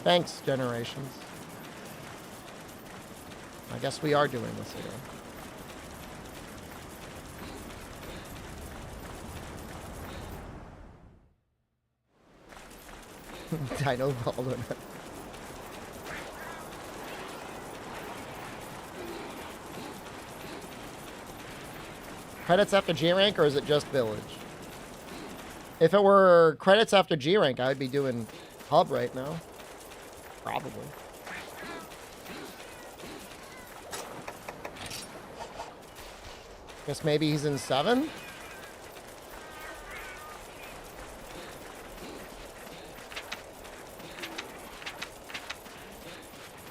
Thanks, Generations. I guess we are doing this again. Dino Baldwin. Credits after G rank, or is it just village? If it were credits after G rank, I would be doing hub right now. Probably. Guess maybe he's in 7?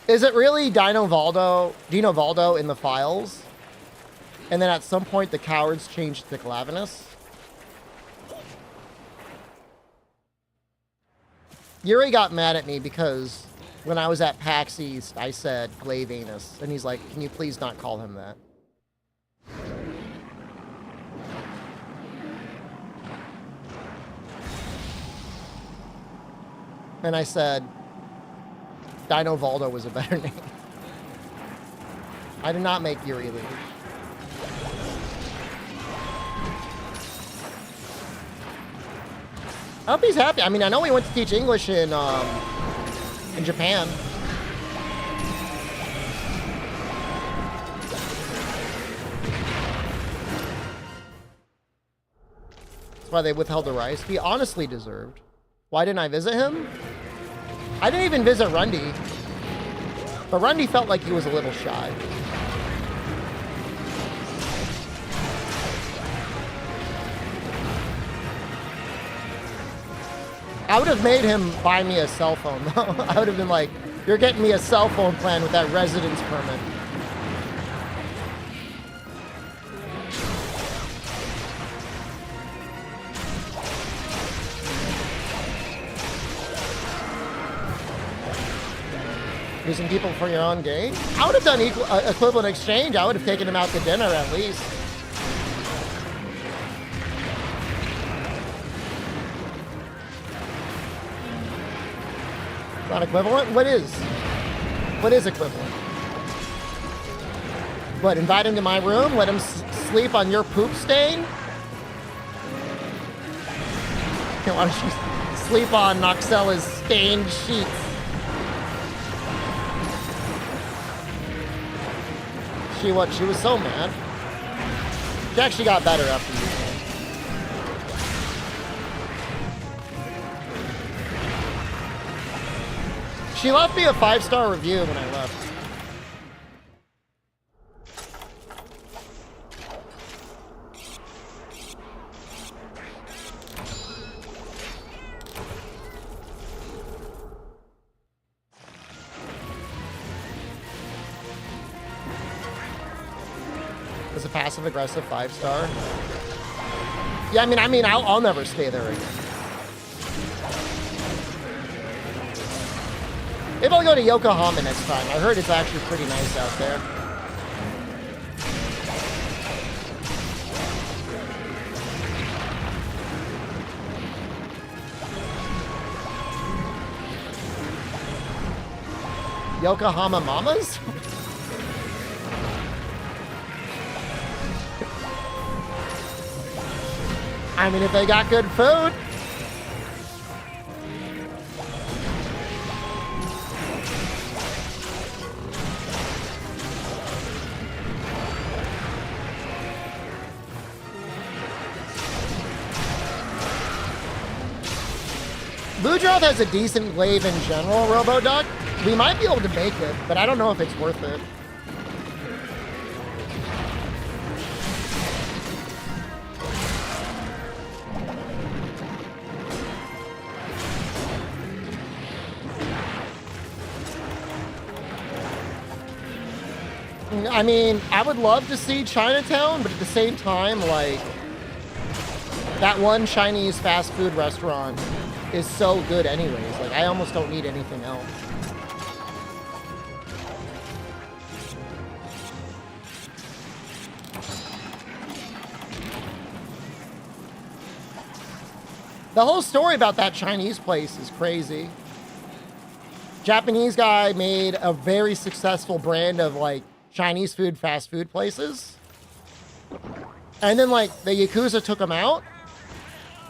Is it really Dino Valdo in the files? And then at some point the cowards changed to Glavenus? Yuri got mad at me because when I was at PAX East, I said Glavenus. And he's like, can you please not call him that? And I said, Dino Valdo was a better name. I did not make Yuri leave. I hope he's happy. I mean, I know he went to teach English in Japan. That's why they withheld the rice. He honestly deserved. Why didn't I visit him? I didn't even visit Rundy. But Rundy felt like he was a little shy. I would have made him buy me a cell phone, though. I would have been like, you're getting me a cell phone plan with that residence permit. Using people for your own gain? I would have done equivalent exchange. I would have taken him out to dinner at least. Not equivalent? What is? What is equivalent? What, invite him to my room? Let him sleep on your poop stain? Why don't you sleep on Noxella's stained sheets? She was so mad. She actually got better after you came. She left me a 5-star review when I left. It's a passive-aggressive 5-star. Yeah, I mean, I'll never stay there again. Maybe I'll go to Yokohama next time. I heard it's actually pretty nice out there. Yokohama Mamas? I mean, if they got good food. Boudroth has a decent glaive in general, Roboduck. We might be able to make it, but I don't know if it's worth it. I mean, I would love to see Chinatown, but at the same time, like, that one Chinese fast food restaurant is so good anyways. Like, I almost don't need anything else. The whole story about that Chinese place is crazy. Japanese guy made a very successful brand of, like, Chinese food, fast food places. And then, like, the Yakuza took him out.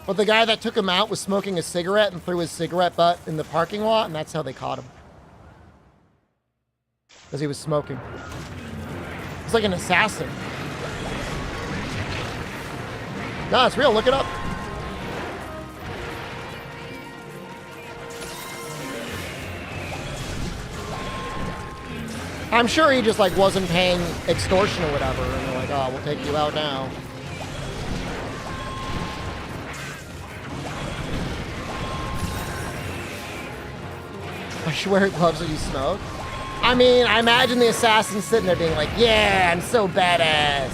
But the guy that took him out was smoking a cigarette and threw his cigarette butt in the parking lot, and that's how they caught him. Because he was smoking. It's like an assassin. No, it's real. Look it up. I'm sure he just, like, wasn't paying extortion or whatever, and they're like, oh, we'll take you out now. I should wear gloves when you smoke. I mean, I imagine the assassin sitting there being like, yeah, I'm so badass.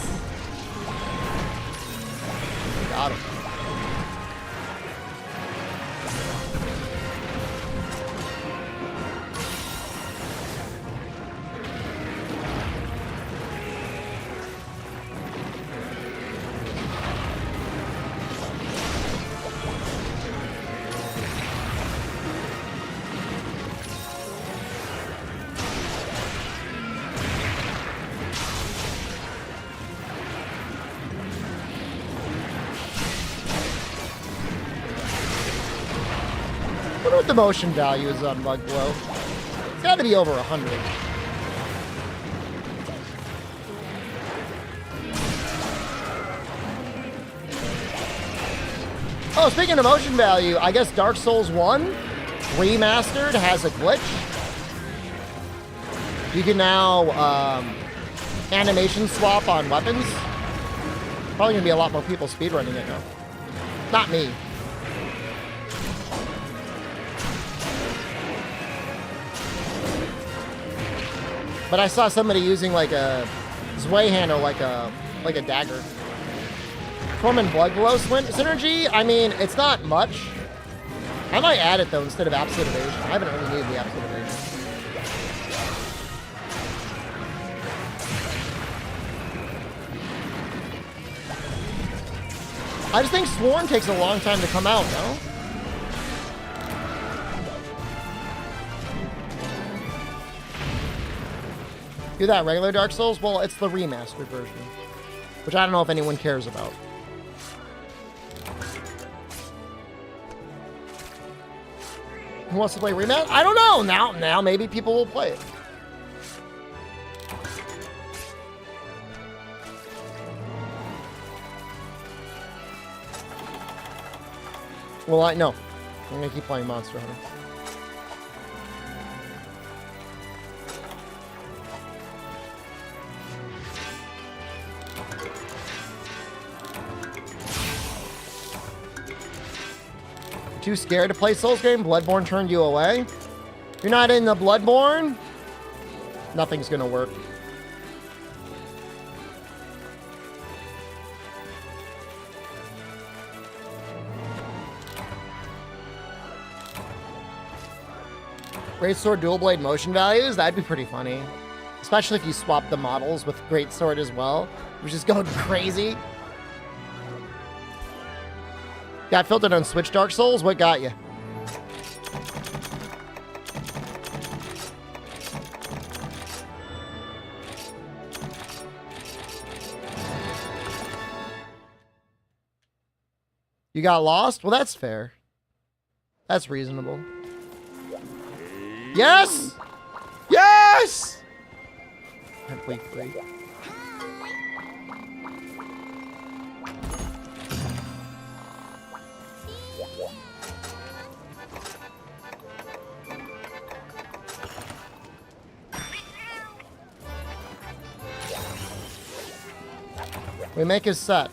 Got him. I wonder what the motion value is on Bug Blow. It's got to be over 100. Oh, speaking of motion value, I guess Dark Souls 1 Remastered has a glitch. You can now animation swap on weapons. Probably gonna be a lot more people speedrunning it now. Not me. But I saw somebody using like a Zway hand or like a dagger. Form and Blood Glow synergy? I mean, it's not much. I might add it though instead of Absolute Evasion. I haven't really needed the Absolute Evasion. I just think Sworn takes a long time to come out, no? Do that regular Dark Souls? Well, it's the remastered version, which I don't know if anyone cares about. Who wants to play remaster? I don't know. Now maybe people will play it. Well, no. I'm gonna keep playing Monster Hunter. Too scared to play Souls game? Bloodborne turned you away? You're not in the Bloodborne? Nothing's gonna work. Greatsword dual blade motion values? That'd be pretty funny. Especially if you swap the models with Greatsword as well, which is going crazy. Got filtered on Switch Dark Souls? What got you? You got lost? Well, that's fair. That's reasonable. Yes! Yes! Complete free. We make his set.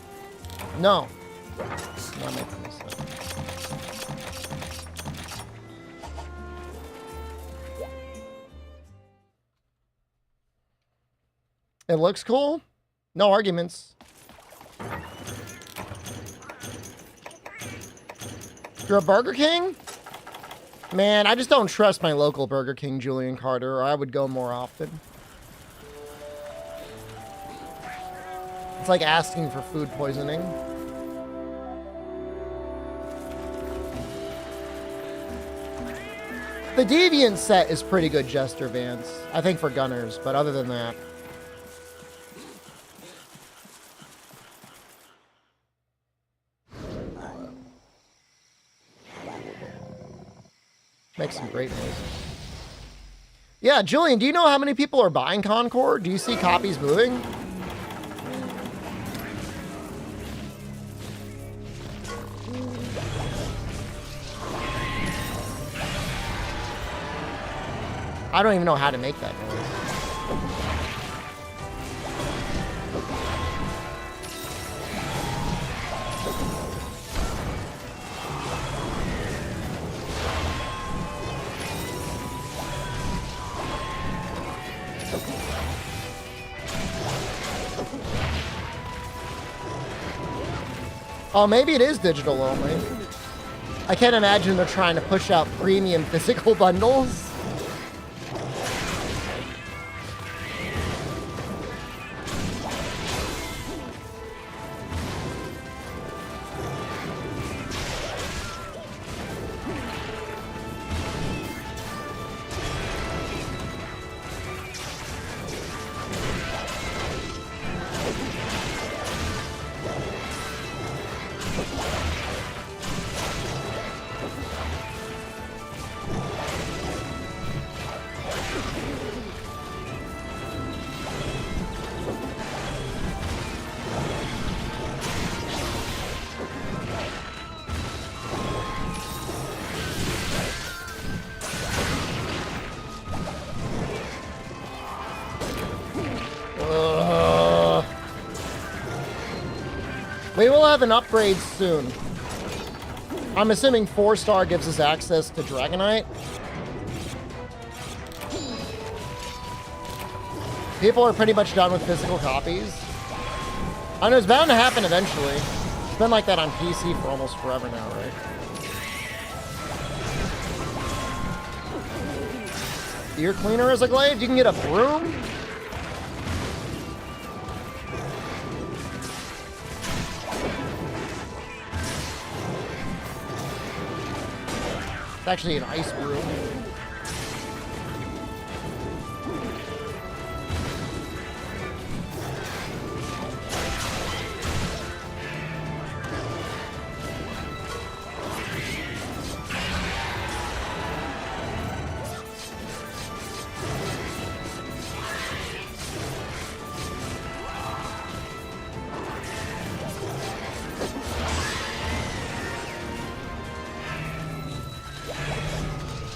No. Not making his set. It looks cool. No arguments. You're a Burger King? Man, I just don't trust my local Burger King, Julian Carter, or I would go more often. It's like asking for food poisoning. The Deviant set is pretty good, Jester Vance. I think for Gunners, but other than that. Makes some great noises. Yeah, Julian, do you know how many people are buying Concord? Do you see copies moving? I don't even know how to make that noise. Oh, maybe it is digital only. I can't imagine they're trying to push out premium physical bundles. We will have an upgrade soon. I'm assuming 4-star gives us access to Dragonite. People are pretty much done with physical copies. I know it's bound to happen eventually. It's been like that on PC for almost forever now, right? Ear cleaner as a glaive? You can get a broom? It's actually an ice broom.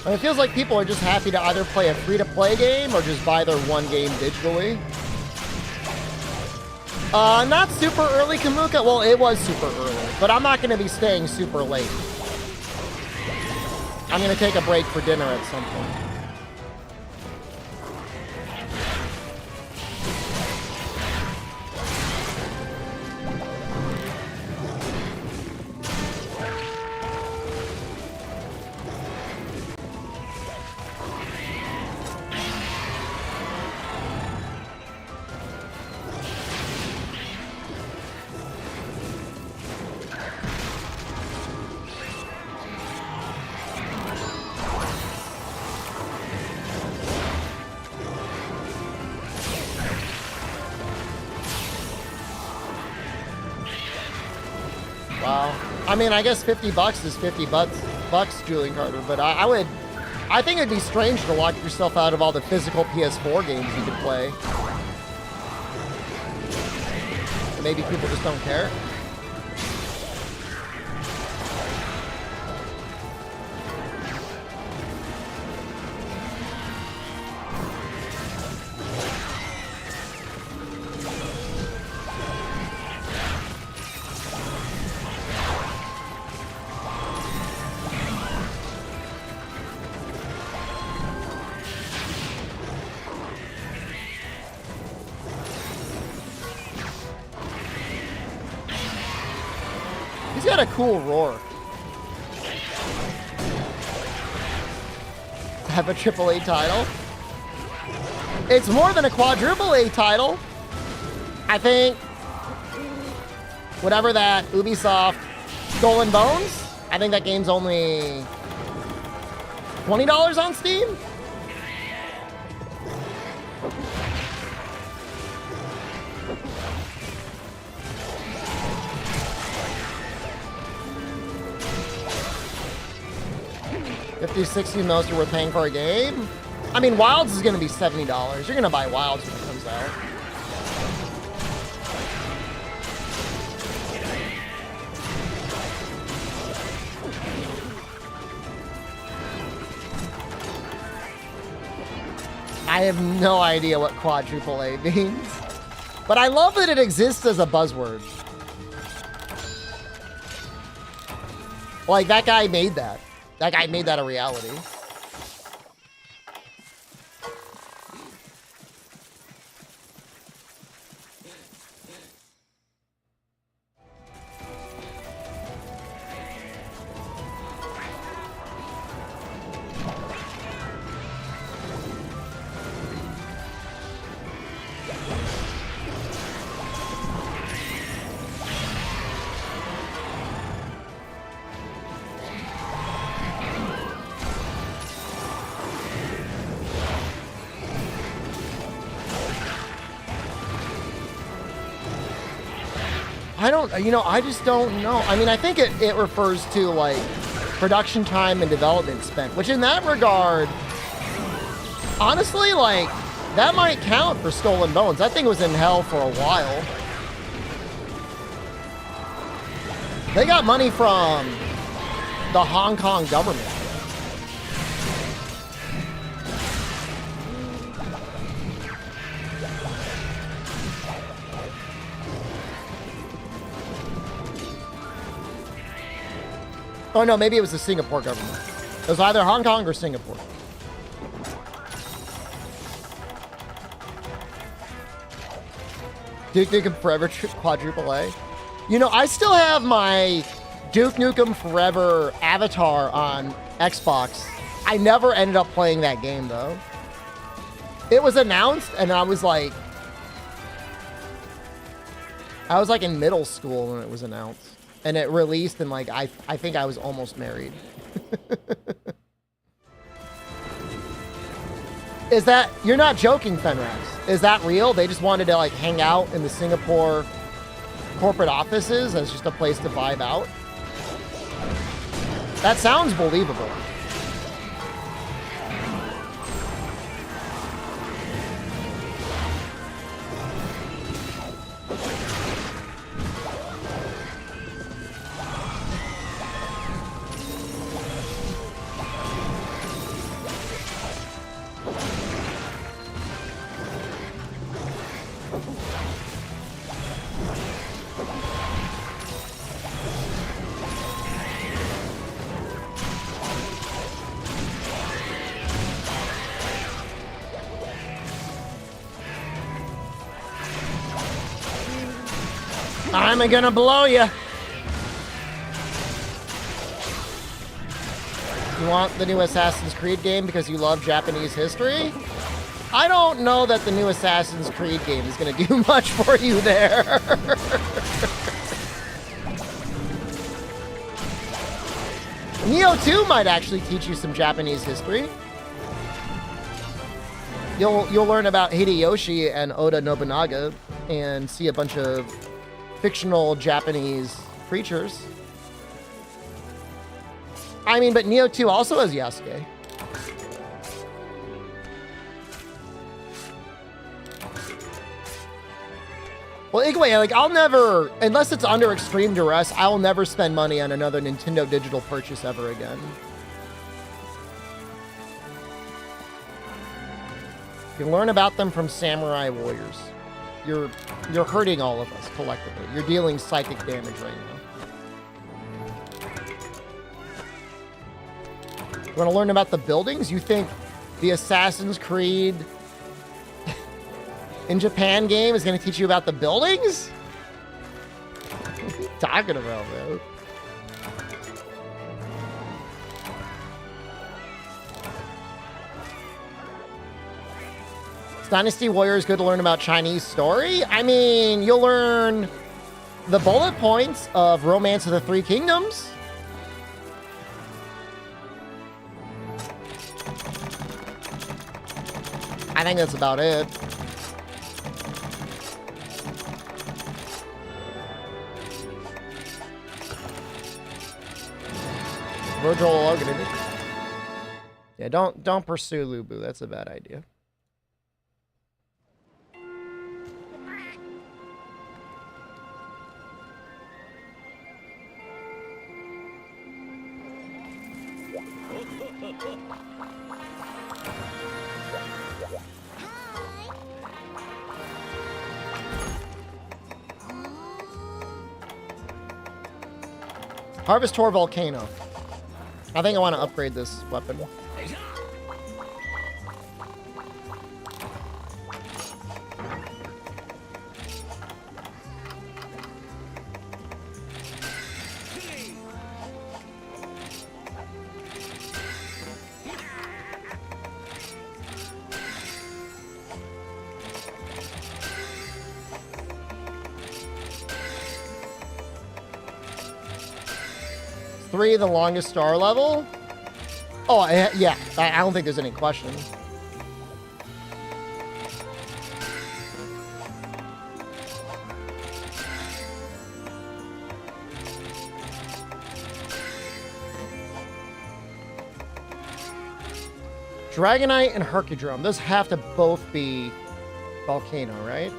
And it feels like people are just happy to either play a free-to-play game or just buy their one game digitally. Not super early, Kamuka. Well, it was super early, but I'm not going to be staying super late. I'm going to take a break for dinner at some point. Wow. I mean, I guess 50 bucks is 50 bucks, Julian Carter, but I think it'd be strange to lock yourself out of all the physical PS4 games you could play. Maybe people just don't care. He's got a cool roar. Have a AAA title. It's more than a quadruple A title. I think whatever that Ubisoft Skull and Bones, I think that game's only $20 on Steam. $50, $60 most are worth paying for a game. I mean, Wilds is going to be $70. You're going to buy Wilds when it comes out. I have no idea what quadruple A means, but I love that it exists as a buzzword. Like, that guy made that. That guy made that a reality. I don't, you know, I just don't know. I mean, I think it refers to like production time and development spent, which in that regard, honestly, like that might count for Skull and Bones. That thing was in hell for a while. They got money from the Hong Kong government. Oh no, maybe it was the Singapore government. It was either Hong Kong or Singapore. Duke Nukem Forever quadruple A. You know, I still have my Duke Nukem Forever avatar on Xbox. I never ended up playing that game though. It was announced and I was like in middle school when it was announced. And it released and like I think I was almost married. Is that, you're not joking, Fenraz? Is that real? They just wanted to like hang out in the Singapore corporate offices as just a place to vibe out? That sounds believable. I'm gonna blow you. You want the new Assassin's Creed game because you love Japanese history? I don't know that the new Assassin's Creed game is gonna do much for you there. Neo 2 might actually teach you some Japanese history. You'll learn about Hideyoshi and Oda Nobunaga and see a bunch of fictional Japanese creatures. I mean, but Neo 2 also has Yasuke. Well, anyway, like I'll never, unless it's under extreme duress, I'll never spend money on another Nintendo digital purchase ever again. You can learn about them from Samurai Warriors. You're hurting all of us collectively. You're dealing psychic damage right now. You want to learn about the buildings? You think the Assassin's Creed in Japan game is going to teach you about the buildings? What are you talking about, man? Dynasty Warriors good to learn about Chinese story? I mean, you'll learn the bullet points of Romance of the Three Kingdoms. I think that's about it. Virgil Logan. Yeah, don't pursue Lubu. That's a bad idea. Harvest Tor Volcano. I think I want to upgrade this weapon. Three, the longest star level? Oh, yeah. I don't think there's any question. Dragonite and Hercudrome. Those have to both be Volcano, right?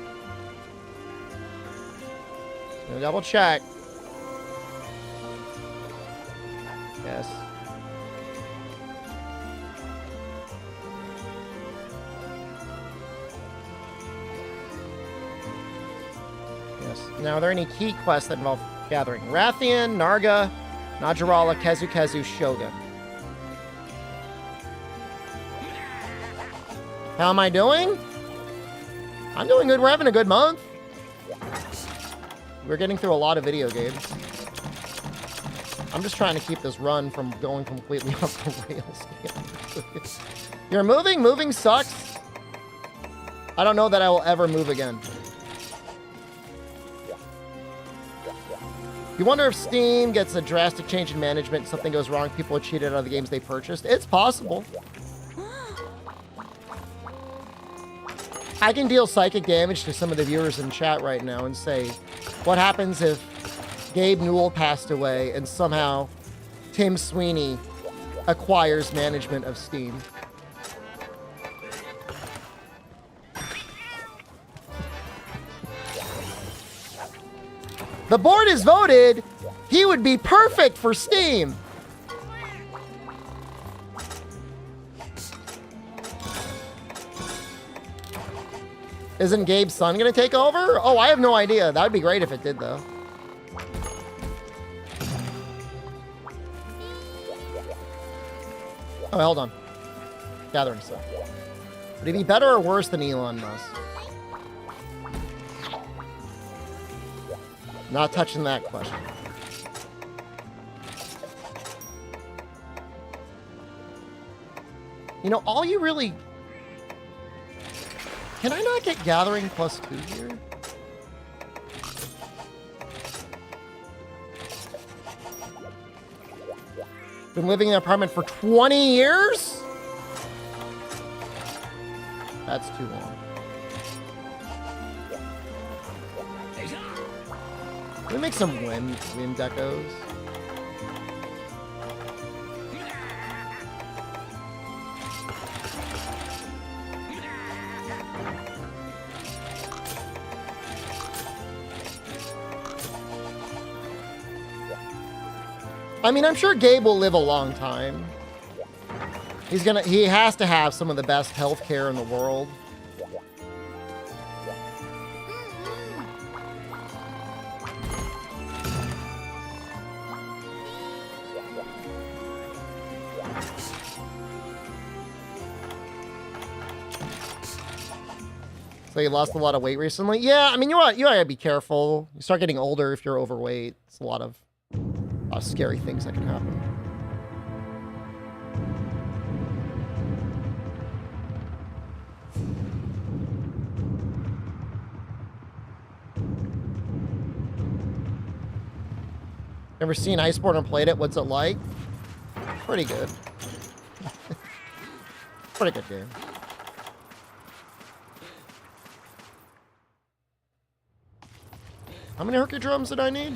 Gonna double check. Yes. Yes. Now, are there any key quests that involve gathering? Rathian, Narga, Najarala, Kezu, Shogun. How am I doing? I'm doing good. We're having a good month. We're getting through a lot of video games. I'm just trying to keep this run from going completely off the rails. You're moving? Moving sucks. I don't know that I will ever move again. You wonder if Steam gets a drastic change in management, something goes wrong, people are cheated out of the games they purchased. It's possible. I can deal psychic damage to some of the viewers in chat right now and say, what happens if Gabe Newell passed away and somehow Tim Sweeney acquires management of Steam? The board has voted he would be perfect for Steam. Isn't Gabe's son going to take over? Oh, I have no idea. That would be great if it did, though. Oh, hold on. Gathering stuff. Would he be better or worse than Elon Musk? Not touching that question. You know, all you really... Can I not get gathering +2 here? Been living in an apartment for 20 years? That's too long. Can we make some wind echoes? I mean, I'm sure Gabe will live a long time. He has to have some of the best healthcare in the world. So you lost a lot of weight recently? Yeah, I mean, you gotta be careful. You start getting older if you're overweight. It's a lot of scary things that can happen. Ever seen Iceborne and played it? What's it like? Pretty good. Pretty good game. How many Hercudromes did I need?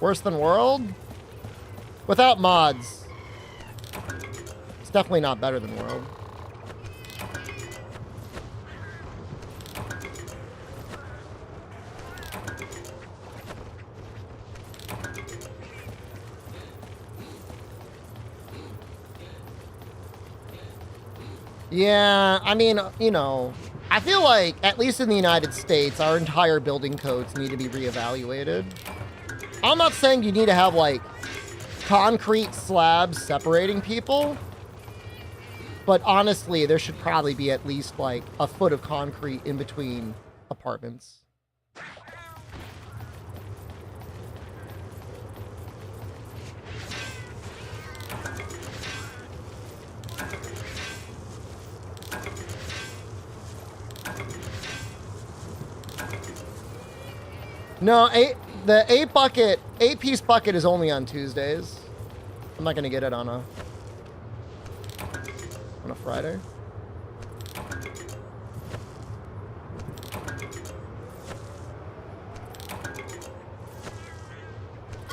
Worse than World? Without mods. It's definitely not better than World. Yeah, I mean, you know, I feel like, at least in the United States, our entire building codes need to be reevaluated. I'm not saying you need to have, like, concrete slabs separating people. But honestly, there should probably be at least, like, a foot of concrete in between apartments. No, the 8-piece bucket is only on Tuesdays. I'm not gonna get it on a Friday.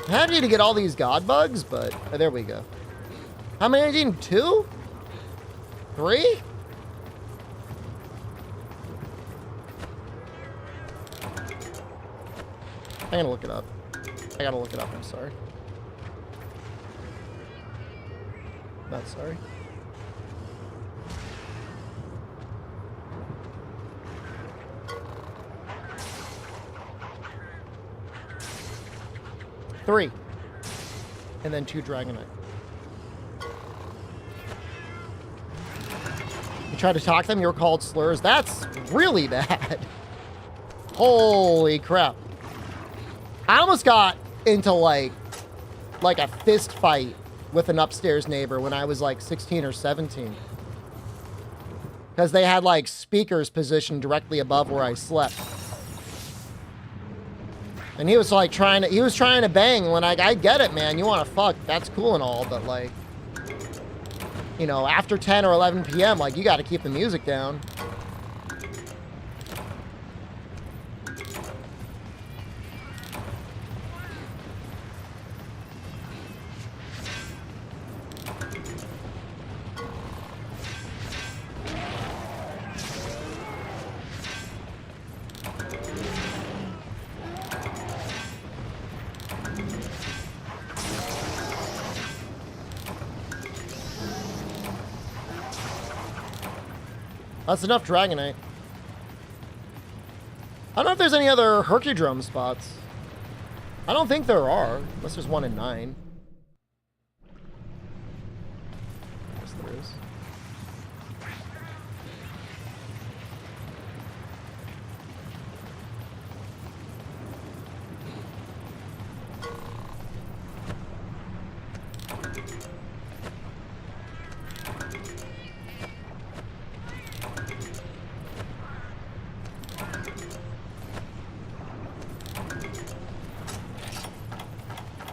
I'm happy to get all these god bugs, but there we go. How many did I need? 2? 3? I'm gonna look it up. I gotta look it up, I'm sorry. Not sorry. Three. And then 2 Dragonite. You try to talk them, you're called slurs. That's really bad. Holy crap. I almost got into like a fist fight with an upstairs neighbor when I was like 16 or 17. Because they had like speakers positioned directly above where I slept. And he was like trying to bang when I get it, man. You want to fuck, that's cool and all, but like, you know, after 10 or 11 p.m., like, you got to keep the music down. That's enough Dragonite. I don't know if there's any other Hercudrome spots. I don't think there are, unless there's 1 in 9. Yes, there is.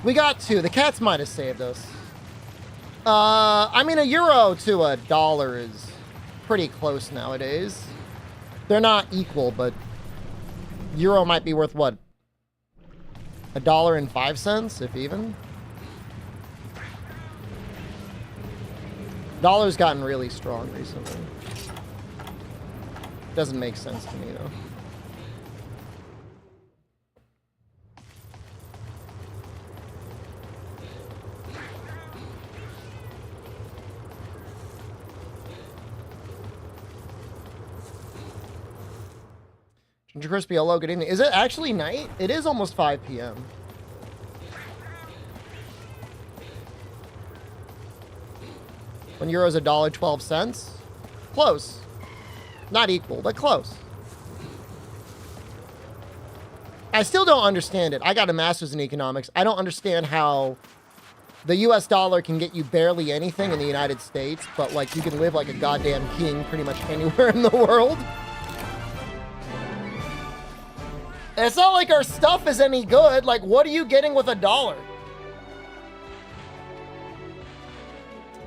We got 2. The cats might have saved us. I mean, €1 to $1 is pretty close nowadays. They're not equal, but euro might be worth what? $1.05, if even. Dollar's gotten really strong recently. Doesn't make sense to me, though. Ginger Crispy, hello, good evening. Is it actually night? It is almost 5 p.m. €1 $1.12. Close. Not equal, but close. I still don't understand it. I got a master's in economics. I don't understand how the US dollar can get you barely anything in the United States, but like you can live like a goddamn king pretty much anywhere in the world. It's not like our stuff is any good. Like, what are you getting with $1?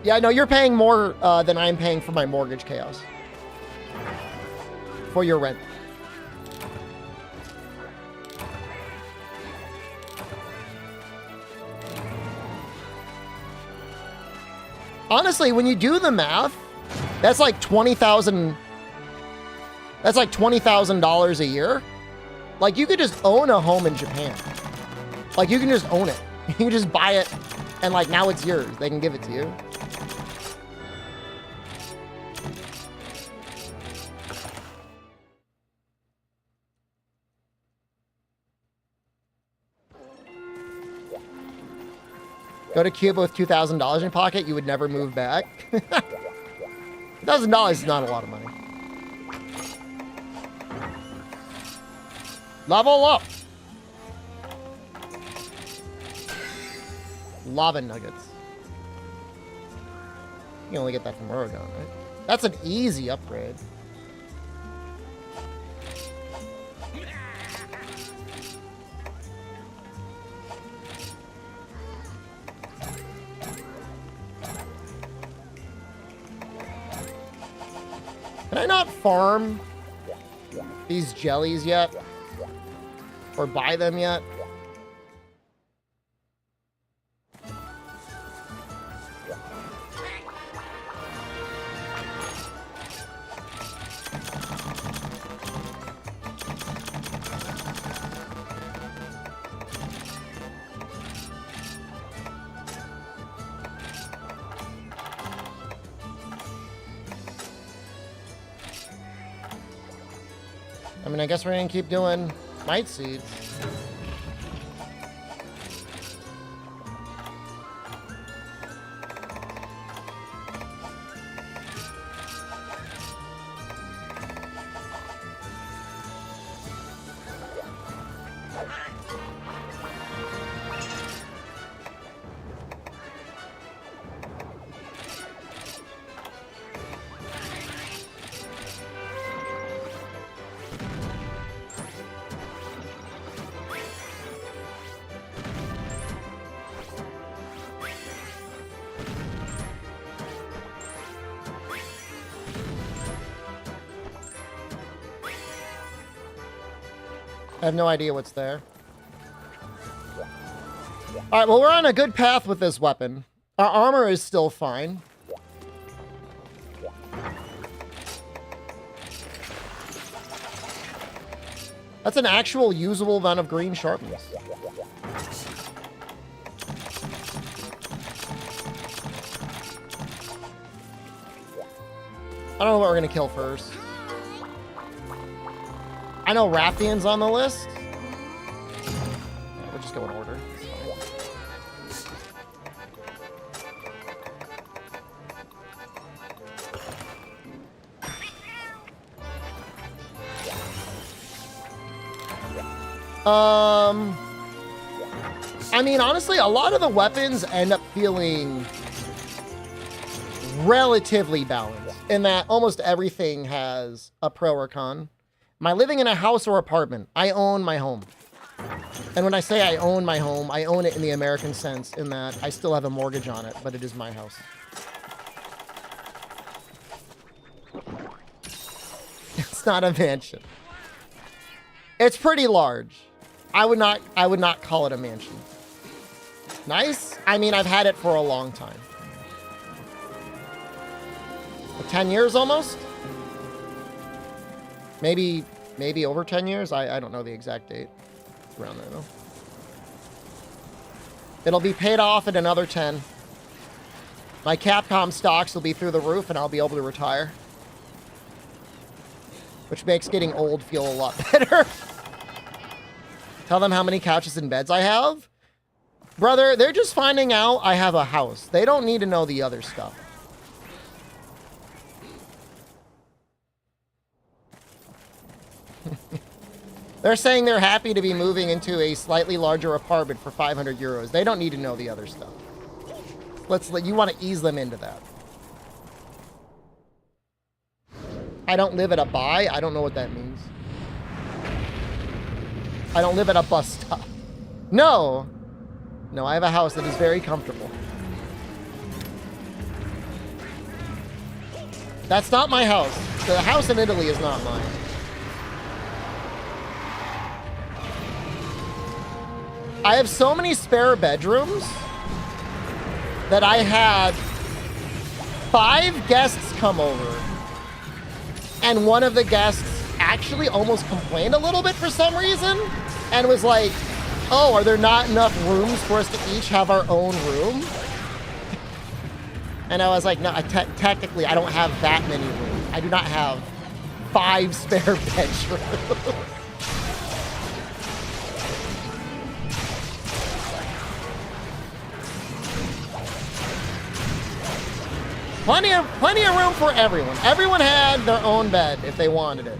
Yeah, no, you're paying more than I'm paying for my mortgage, Chaos. For your rent. Honestly, when you do the math, that's like $20,000. That's like $20,000 a year. Like, you could just own a home in Japan. Like, you can just own it. You can just buy it, and, like, now it's yours. They can give it to you. Go to Cuba with $2,000 in your pocket, you would never move back. $1,000 is not a lot of money. Level up. Lava nuggets. You can only get that from Oregon, right? That's an easy upgrade. Can I not farm these jellies yet? Or buy them yet? I mean, I guess we're gonna keep doing might seeds. I have no idea what's there. Alright, well, we're on a good path with this weapon. Our armor is still fine. That's an actual usable amount of green sharpness. I don't know what we're gonna kill first. I know Rathian's on the list. Yeah, we'll just go in order. I mean, honestly, a lot of the weapons end up feeling relatively balanced in that almost everything has a pro or con. Am I living in a house or apartment? I own my home. And when I say I own my home, I own it in the American sense in that I still have a mortgage on it, but it is my house. It's not a mansion. It's pretty large. I would not call it a mansion. Nice? I mean, I've had it for a long time. 10 years almost? Maybe over 10 years? I don't know the exact date. It's around there, though. It'll be paid off in another 10. My Capcom stocks will be through the roof, and I'll be able to retire. Which makes getting old feel a lot better. Tell them how many couches and beds I have? Brother, they're just finding out I have a house. They don't need to know the other stuff. They're saying they're happy to be moving into a slightly larger apartment for 500 euros. They don't need to know the other stuff. You want to ease them into that. I don't live at a buy. I don't know what that means. I don't live at a bus stop. No. No, I have a house that is very comfortable. That's not my house. The house in Italy is not mine. I have so many spare bedrooms that I had 5 guests come over. And one of the guests actually almost complained a little bit for some reason. And was like, oh, are there not enough rooms for us to each have our own room? And I was like, no, technically, I don't have that many rooms. I do not have 5 spare bedrooms. Plenty of room for everyone. Everyone had their own bed if they wanted it.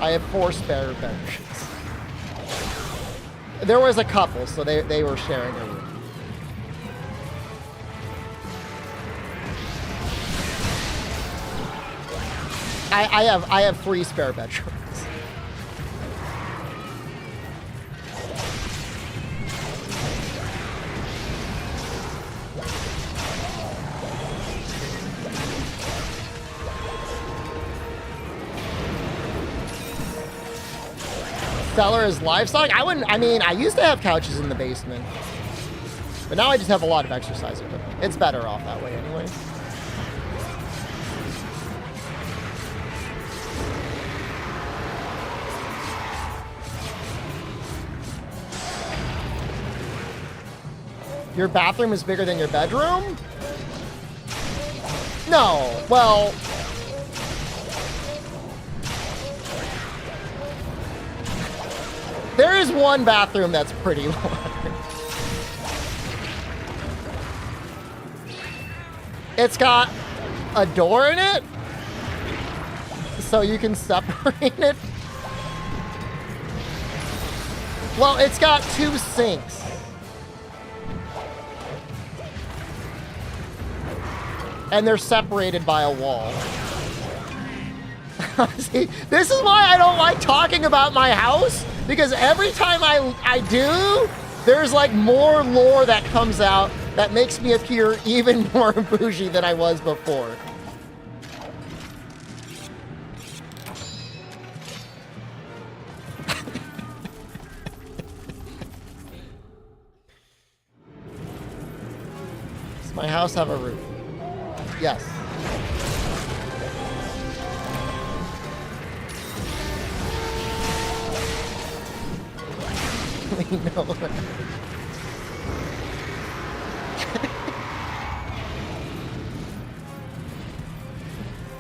I have 4 spare bedrooms. There was a couple, so they were sharing a room. I have 3 spare bedrooms. Cellar is livestock? I mean, I used to have couches in the basement. But now I just have a lot of exercise equipment. It's better off that way anyway. Your bathroom is bigger than your bedroom? No. Well... There is one bathroom that's pretty large. It's got a door in it, so you can separate it. Well, it's got 2 sinks. And they're separated by a wall. See, this is why I don't like talking about my house, because every time I do, there's like more lore that comes out that makes me appear even more bougie than I was before. Does my house have a roof? Yes. No.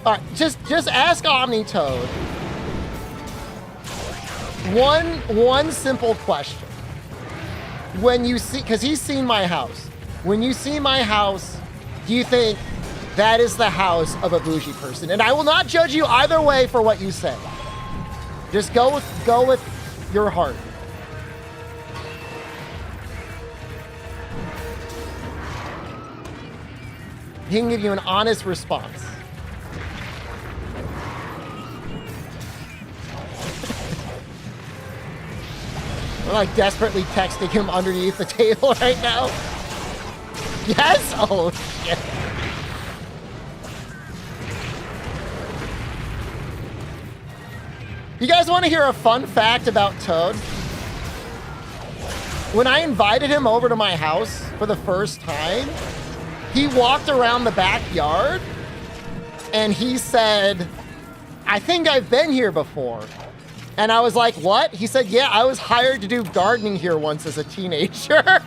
All right, just ask Omnitoad one simple question. When you see, because he's seen my house. When you see my house, do you think that is the house of a bougie person? And I will not judge you either way for what you say. Just go with your heart. He can give you an honest response. We're like desperately texting him underneath the table right now. Yes? Oh, shit. You guys want to hear a fun fact about Toad? When I invited him over to my house for the first time, he walked around the backyard and he said, "I think I've been here before." And I was like, "What?" He said, "Yeah, I was hired to do gardening here once as a teenager."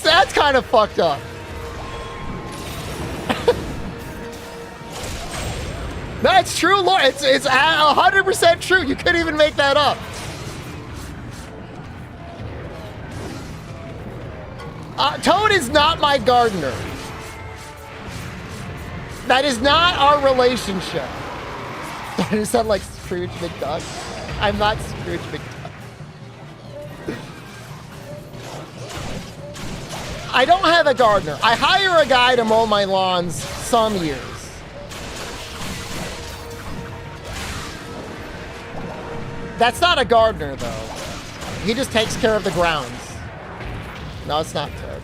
That's kind of fucked up. That's true, Lord. It's 100% true. You couldn't even make that up. Toad is not my gardener. That is not our relationship. Does it sound like Scrooge McDuck? I'm not Scrooge McDuck. I don't have a gardener. I hire a guy to mow my lawns some years. That's not a gardener, though. He just takes care of the grounds. No, it's not Toad.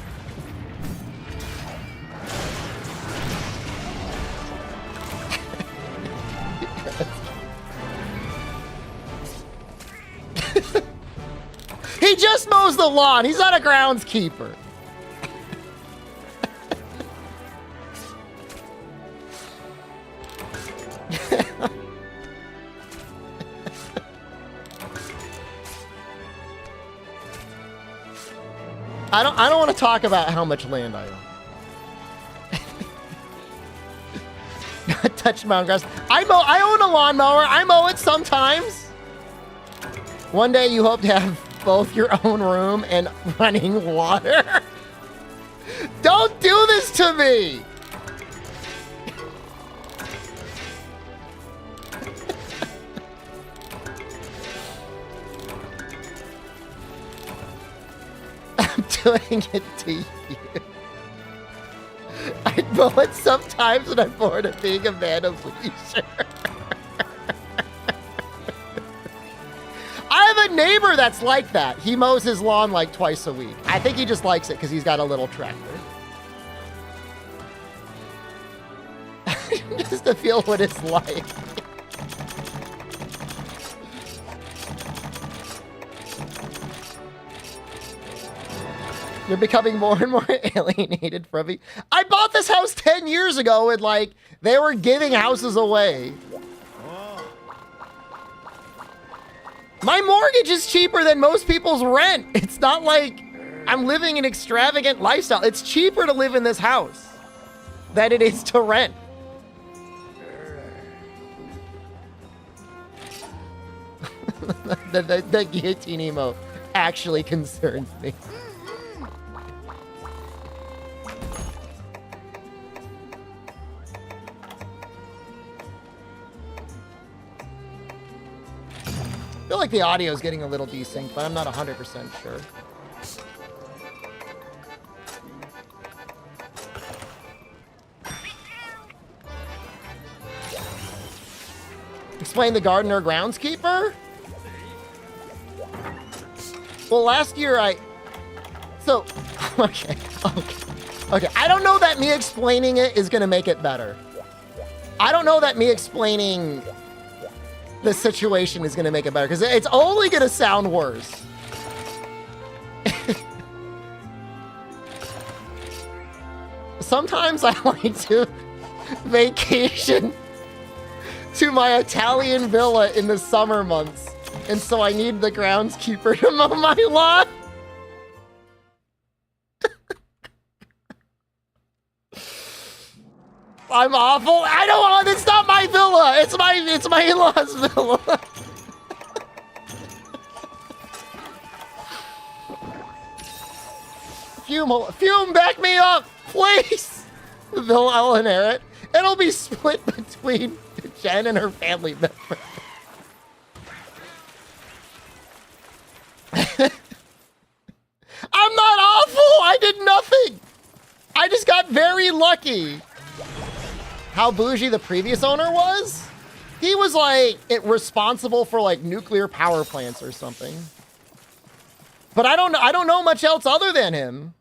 He just mows the lawn. He's not a groundskeeper. I don't want to talk about how much land I own. Not touch mountain grass. I own a lawnmower. I mow it sometimes. One day you hope to have both your own room and running water. Don't do this to me. I'm doing it to you. I mow it sometimes when I'm bored of being a man of leisure. I have a neighbor that's like that. He mows his lawn like twice a week. I think he just likes it because he's got a little tractor. Just to feel what it's like. You're becoming more and more alienated from me. I bought this house 10 years ago and like they were giving houses away. My mortgage is cheaper than most people's rent. It's not like I'm living an extravagant lifestyle. It's cheaper to live in this house than it is to rent. the guillotine emote actually concerns me. I feel like the audio is getting a little desynced, but I'm not 100% sure. Explain the gardener groundskeeper? Well, last year So, okay. I don't know that me explaining it is going to make it better. I don't know that me explaining the situation is going to make it better, because it's only going to sound worse. Sometimes I like to vacation to my Italian villa in the summer months, and so I need the groundskeeper to mow my lawn. I'm awful. I don't want. It's not my villa. It's my in-laws' villa. Fume, back me up, please. The villa I'll inherit. It'll be split between Jen and her family member. I'm not awful. I did nothing. I just got very lucky. How bougie the previous owner was? He was like responsible for like nuclear power plants or something. But I don't know much else other than him.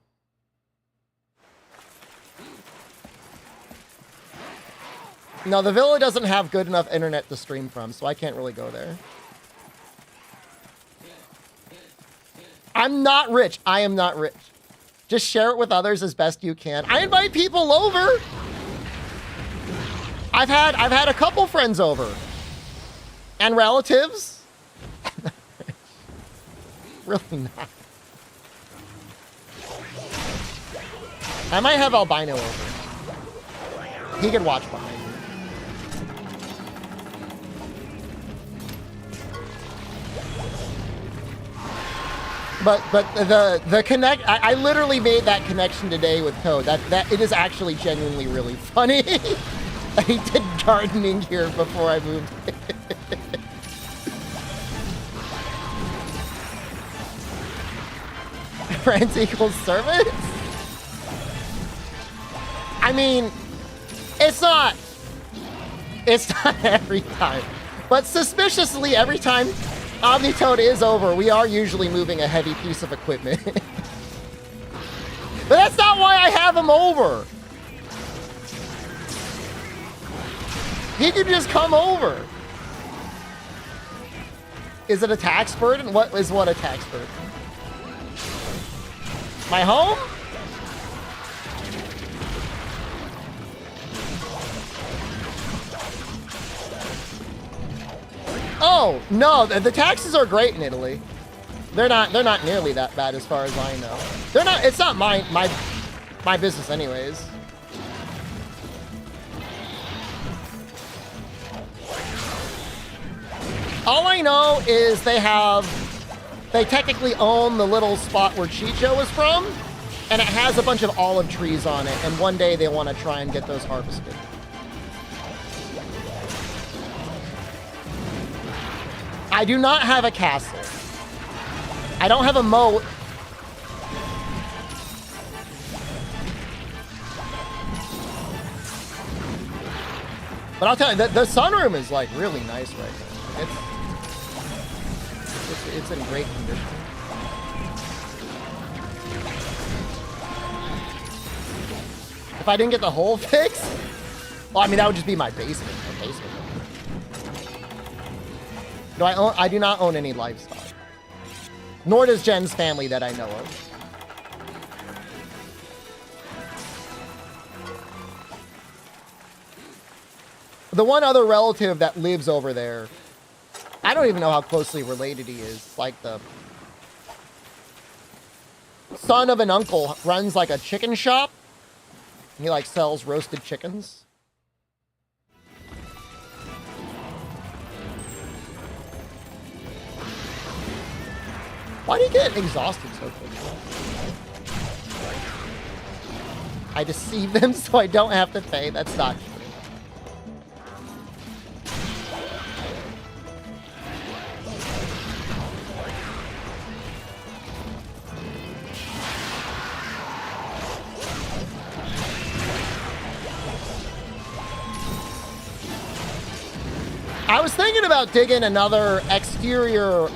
No, the villa doesn't have good enough internet to stream from, so I can't really go there. I'm not rich. I am not rich. Just share it with others as best you can. I invite people over. I've had a couple friends over. And relatives. Really not. I might have Albino over. He can watch behind me. But the connect, I literally made that connection today with Code. That it is actually genuinely really funny. I did gardening here before I moved. Friends equals servants? I mean, it's not every time. But suspiciously, every time Omnitoad is over, we are usually moving a heavy piece of equipment. But that's not why I have him over. He could just come over. Is it a tax burden? What a tax burden? My home? Oh, no, the taxes are great in Italy. They're not nearly that bad as far as I know. They're not, it's not my business anyways. All I know is they technically own the little spot where Chicho is from, and it has a bunch of olive trees on it, and one day they want to try and get those harvested. I do not have a castle. I don't have a moat. But I'll tell you, the sunroom is like really nice right now. It's in great condition. If I didn't get the hole fixed, well, I mean, that would just be my basement. No, I do not own any livestock. Nor does Jen's family that I know of. The one other relative that lives over there, I don't even know how closely related he is. Like the son of an uncle runs like a chicken shop. He like sells roasted chickens. Why do you get exhausted so quickly? I deceive them so I don't have to pay. That's not true. I was thinking about digging another exterior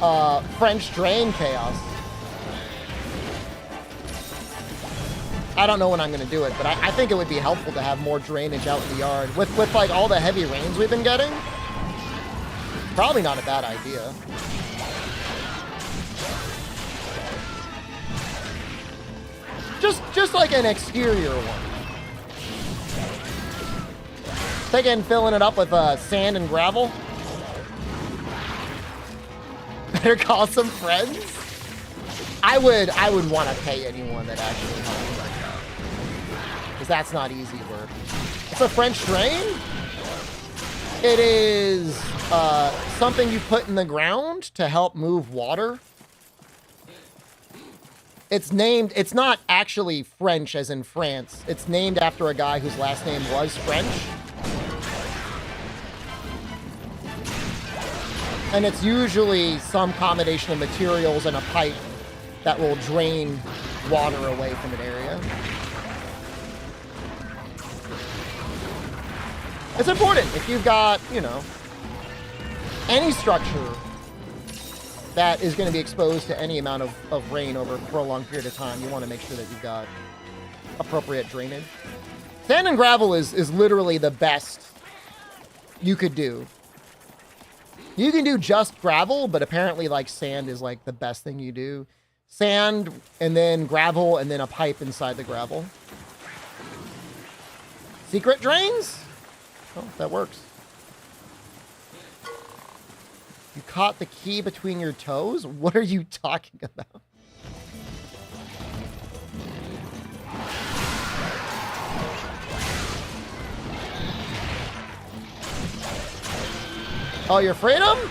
French drain chaos. I don't know when I'm going to do it, but I think it would be helpful to have more drainage out in the yard. With like all the heavy rains we've been getting, probably not a bad idea. Just like an exterior one. Thinking filling it up with sand and gravel. Better call some friends. I would want to pay anyone that actually helps like that, because that's not easy work. It's a French drain. It is something you put in the ground to help move water. It's named. It's not actually French as in France. It's named after a guy whose last name was French. And it's usually some combination of materials and a pipe that will drain water away from an area. It's important if you've got, you know, any structure that is going to be exposed to any amount of rain for a long period of time. You want to make sure that you've got appropriate drainage. Sand and gravel is literally the best you could do. You can do just gravel, but apparently like sand is like the best thing you do. Sand and then gravel and then a pipe inside the gravel. Secret drains? Oh, that works. You caught the key between your toes? What are you talking about? Oh, you're afraid of him?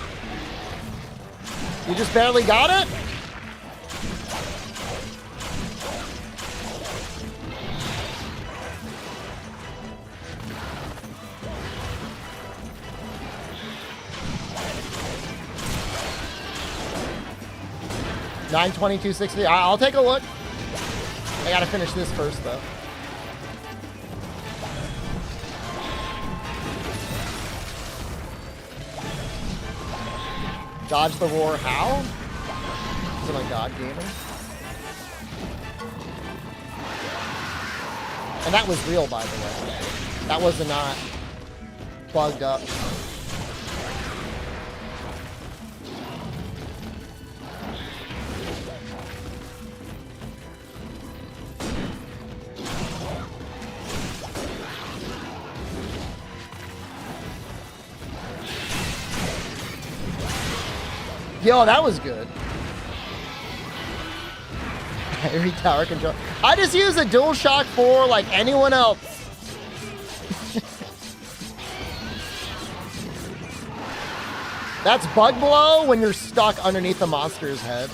You just barely got it? $922.60. I'll take a look. I gotta finish this first, though. Dodge the roar how? Is it my God Gamer? And that was real, by the way. That was not bugged up. Yo, that was good. Every tower control. I just use a DualShock 4 like anyone else. That's bug blow when you're stuck underneath the monster's head.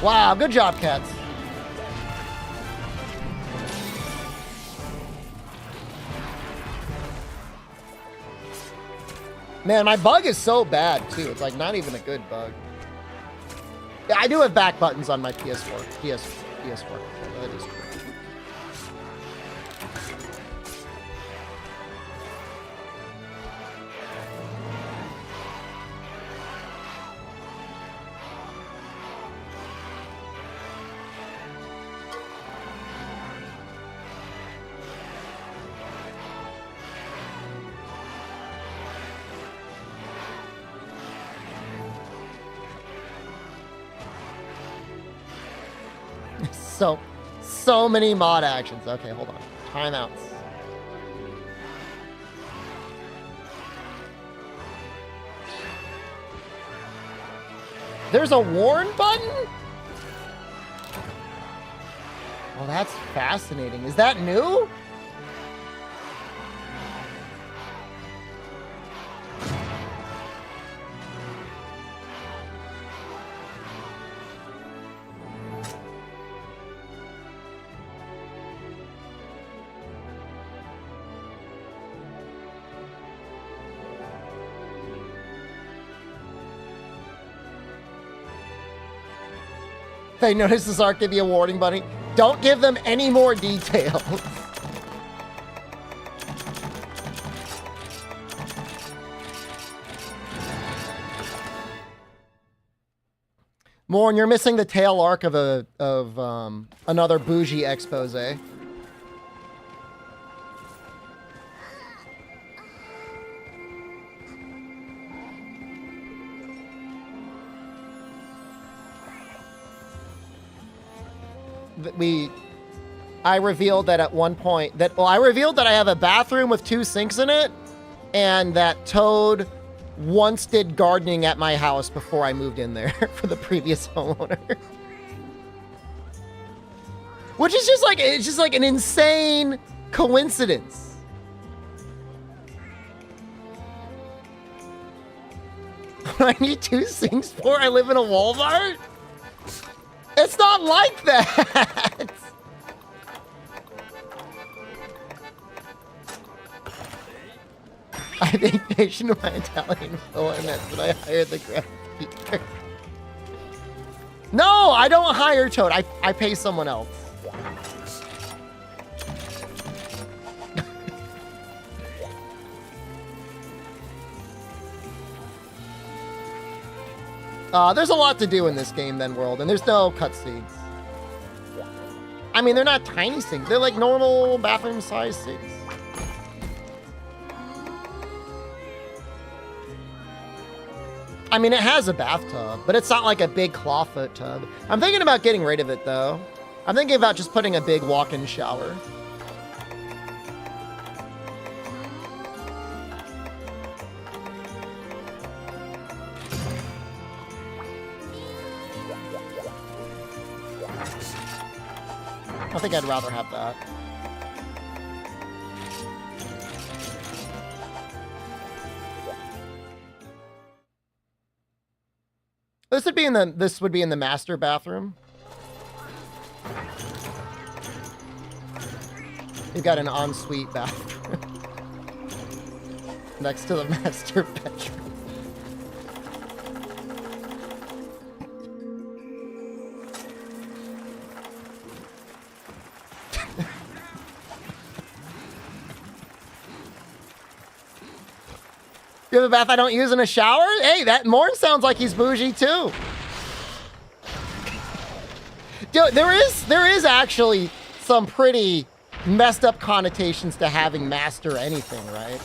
Wow, good job, cats. Man, my bug is so bad, too. It's like not even a good bug. Yeah, I do have back buttons on my PS4. PS4. That is true. So many mod actions. Okay, hold on. Timeouts. There's a warn button? Oh, that's fascinating. Is that new? They notice this arc give you a warning, buddy. Don't give them any more details. Morn, you're missing the tail arc of another bougie expose. I revealed that at one point I revealed that I have a bathroom with 2 sinks in it, and that Toad once did gardening at my house before I moved in there for the previous homeowner. Which is just like, it's just like an insane coincidence. I need 2 sinks for? I live in a Walmart? It's not like that. I think they should my Italian villain. That's what I hired the groundskeeper. No, I don't hire Toad. I pay someone else. There's a lot to do in this game, then, world, and there's no cutscenes. I mean, they're not tiny sinks. They're like normal bathroom-sized sinks. I mean, it has a bathtub, but it's not like a big clawfoot tub. I'm thinking about getting rid of it, though. I'm thinking about just putting a big walk-in shower. I think I'd rather have that. This would be in the master bathroom. You've got an ensuite bathroom next to the master bedroom. You have a bath I don't use in a shower? Hey, that Morn sounds like he's bougie too. Dude, there is actually some pretty messed up connotations to having master anything, right?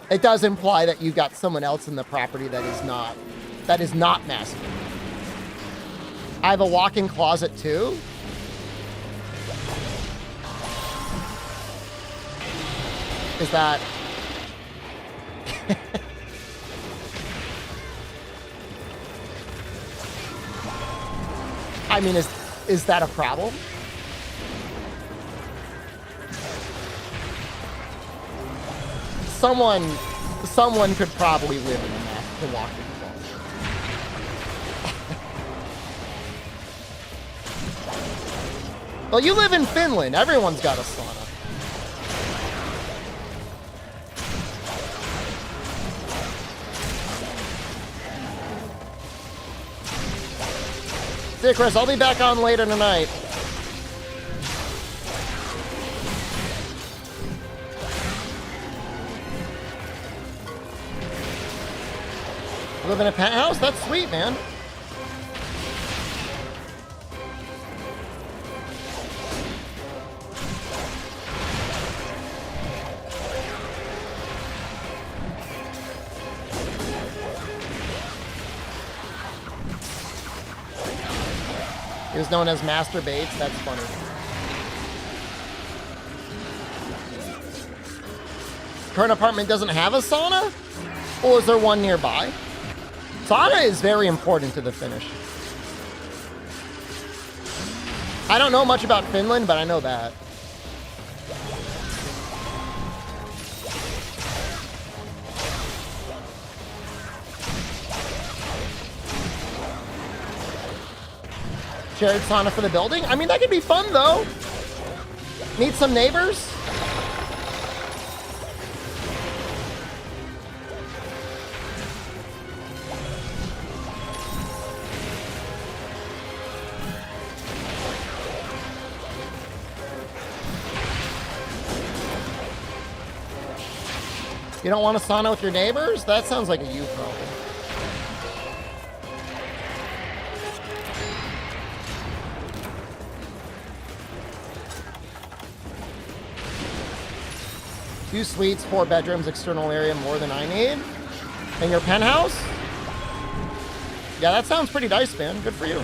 It does imply that you've got someone else in the property that is not master. I have a walk-in closet too. Is that... I mean, is that a problem? Someone could probably live in the walk-in closet. Well, you live in Finland. Everyone's got a sauna. See, Chris, I'll be back on later tonight. Live in a penthouse? That's sweet, man. is known as Master Bates. That's funny. Current apartment doesn't have a sauna? Or is there one nearby? Sauna is very important to the finish. I don't know much about Finland, but I know that. Shared sauna for the building? I mean, that could be fun, though. Meet some neighbors? You don't want a sauna with your neighbors? That sounds like a you problem. Two suites, 4 bedrooms, external area, more than I need. And your penthouse? Yeah, that sounds pretty nice, man. Good for you.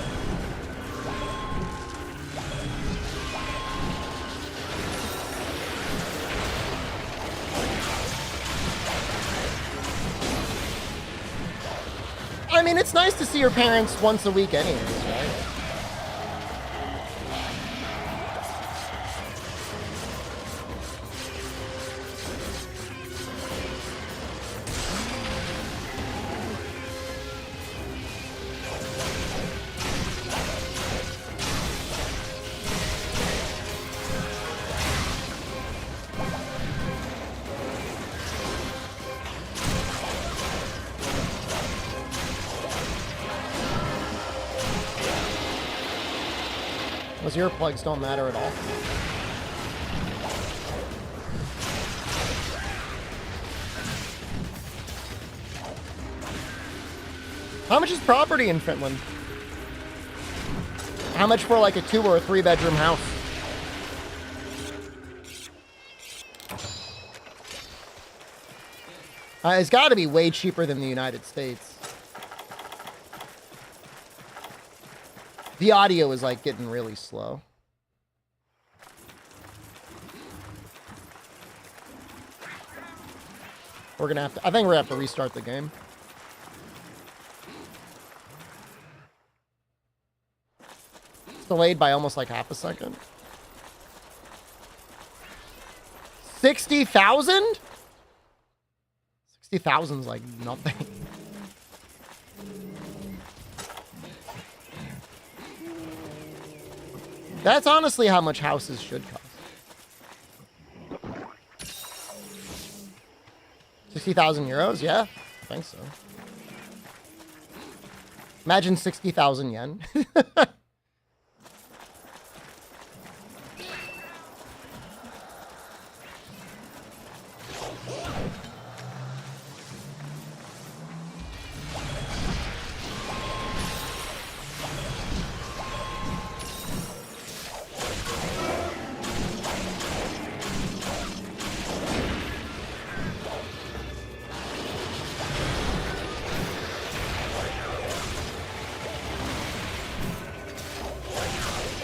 I mean, it's nice to see your parents once a week anyways, right? Those earplugs don't matter at all. How much is property in Finland? How much for like a 2 or a 3 bedroom house? It's got to be way cheaper than the United States. The audio is like getting really slow. We're gonna have to, I think we're gonna have to restart the game. It's delayed by almost like half a second. 60,000? 60,000 is like nothing. That's honestly how much houses should cost. 60,000 euros? Yeah, I think so. Imagine 60,000 yen.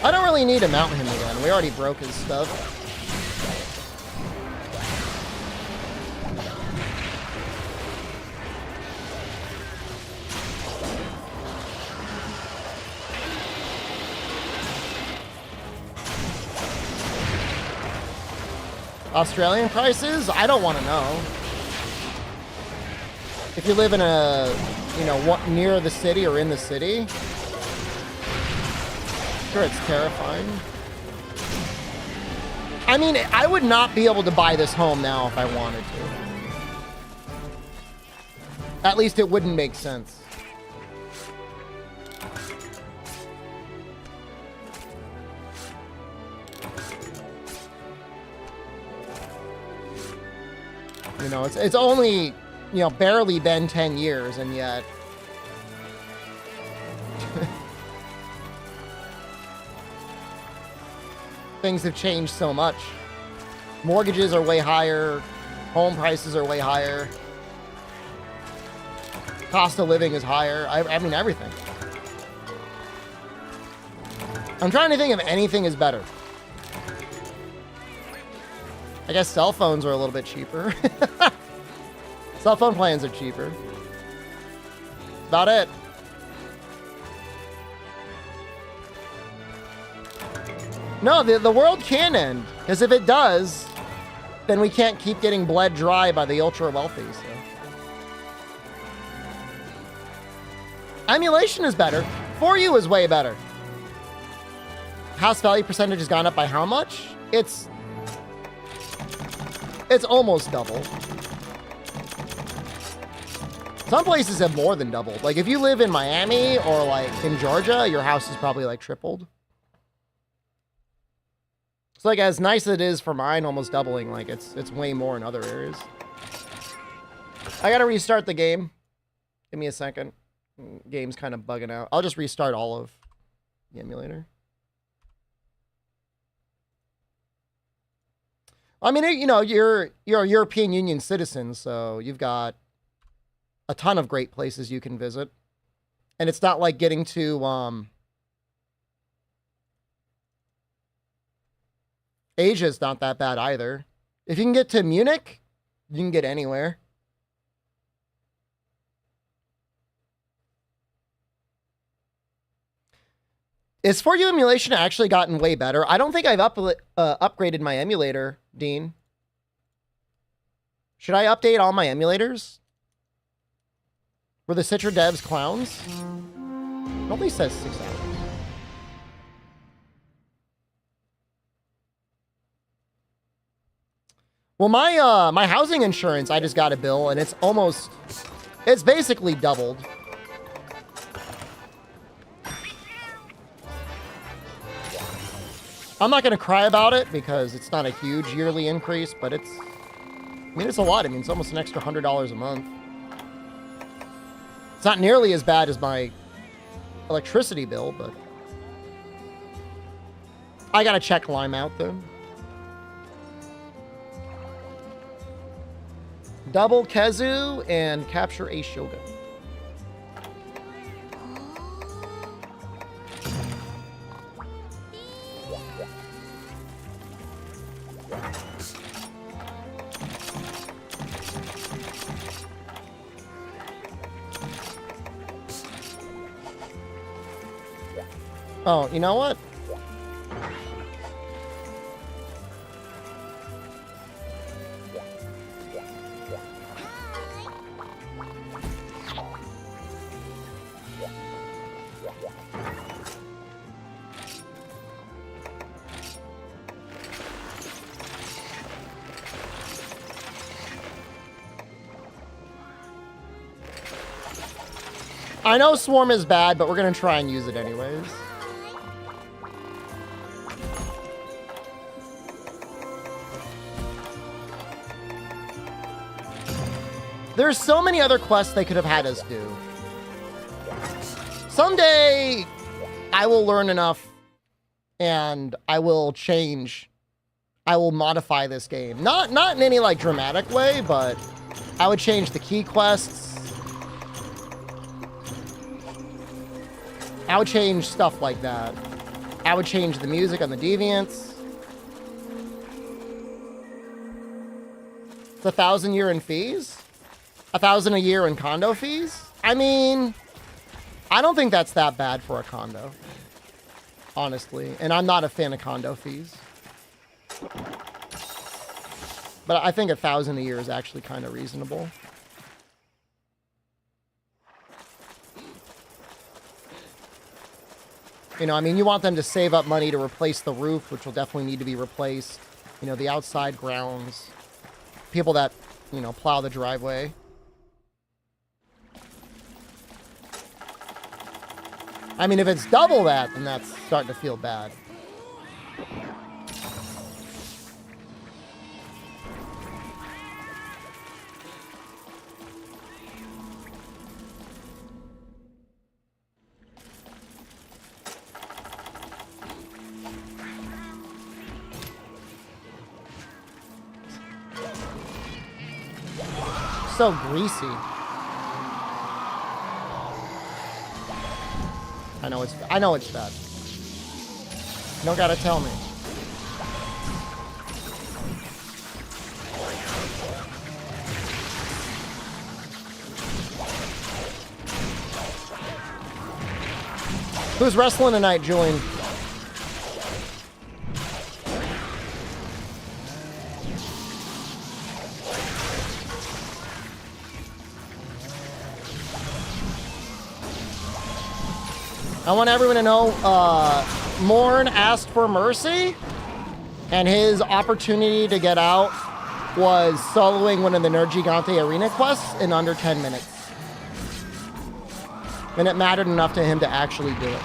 I don't really need to mount him again. We already broke his stuff. Australian prices? I don't want to know. If you live in a, you know, near the city or in the city, sure, it's terrifying. I mean, I would not be able to buy this home now if I wanted to. At least it wouldn't make sense. You know, it's only, you know, barely been 10 years, and yet things have changed so much. Mortgages are way higher. Home prices are way higher. Cost of living is higher. I mean, everything. I'm trying to think if anything is better. I guess cell phones are a little bit cheaper. Cell phone plans are cheaper. About it. No, the world can end. Because if it does, then we can't keep getting bled dry by the ultra wealthy. So. Emulation is better. For you is way better. House value percentage has gone up by how much? It's almost double. Some places have more than doubled. Like if you live in Miami or like in Georgia, your house is probably like tripled. So like as nice as it is for mine, almost doubling, like it's way more in other areas. I gotta restart the game. Give me a second. Game's kind of bugging out. I'll just restart all of the emulator. I mean, you know, you're a European Union citizen, so you've got a ton of great places you can visit. And it's not like getting to Asia's not that bad either. If you can get to Munich, you can get anywhere. Is For You emulation actually gotten way better? I don't think I've upgraded my emulator, Dean. Should I update all my emulators? Were the Citra devs clowns? It only says 6 hours. Well, my housing insurance, I just got a bill, and it's basically doubled. I'm not going to cry about it because it's not a huge yearly increase, but it's a lot. I mean, it's almost an extra $100 a month. It's not nearly as bad as my electricity bill, but I got to check Lime out, though. Double Kezu and capture a Shogun. Oh, you know what? I know Swarm is bad, but we're going to try and use it anyways. There's so many other quests they could have had us do. Someday, I will learn enough, and I will change. I will modify this game. Not in any, like, dramatic way, but I would change the key quests. I would change stuff like that. I would change the music on the Deviants. It's 1,000 a year in fees? 1,000 a year in condo fees? I mean, I don't think that's that bad for a condo. Honestly. And I'm not a fan of condo fees. But I think 1,000 a year is actually kind of reasonable. You know, I mean, you want them to save up money to replace the roof, which will definitely need to be replaced. You know, the outside grounds. People that, you know, plow the driveway. I mean, if it's double that, then that's starting to feel bad. So greasy. I know it's bad. You don't gotta tell me. Who's wrestling tonight, Julian? I want everyone to know, Morn asked for mercy, and his opportunity to get out was soloing one of the Nerd Gigante arena quests in under 10 minutes. And it mattered enough to him to actually do it.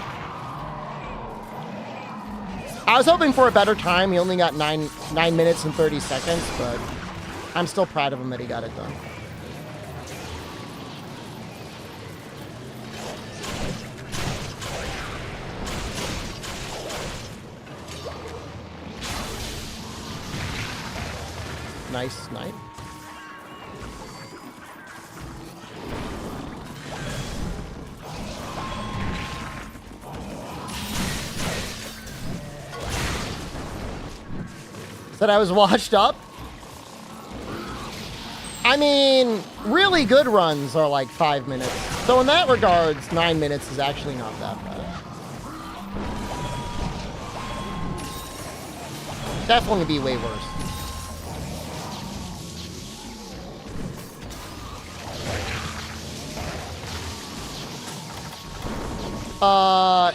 I was hoping for a better time. He only got 9 minutes and 30 seconds, but I'm still proud of him that he got it done. Nice night. Said I was washed up. I mean, really good runs are like 5 minutes. So in that regards, 9 minutes is actually not that bad. Definitely be way worse.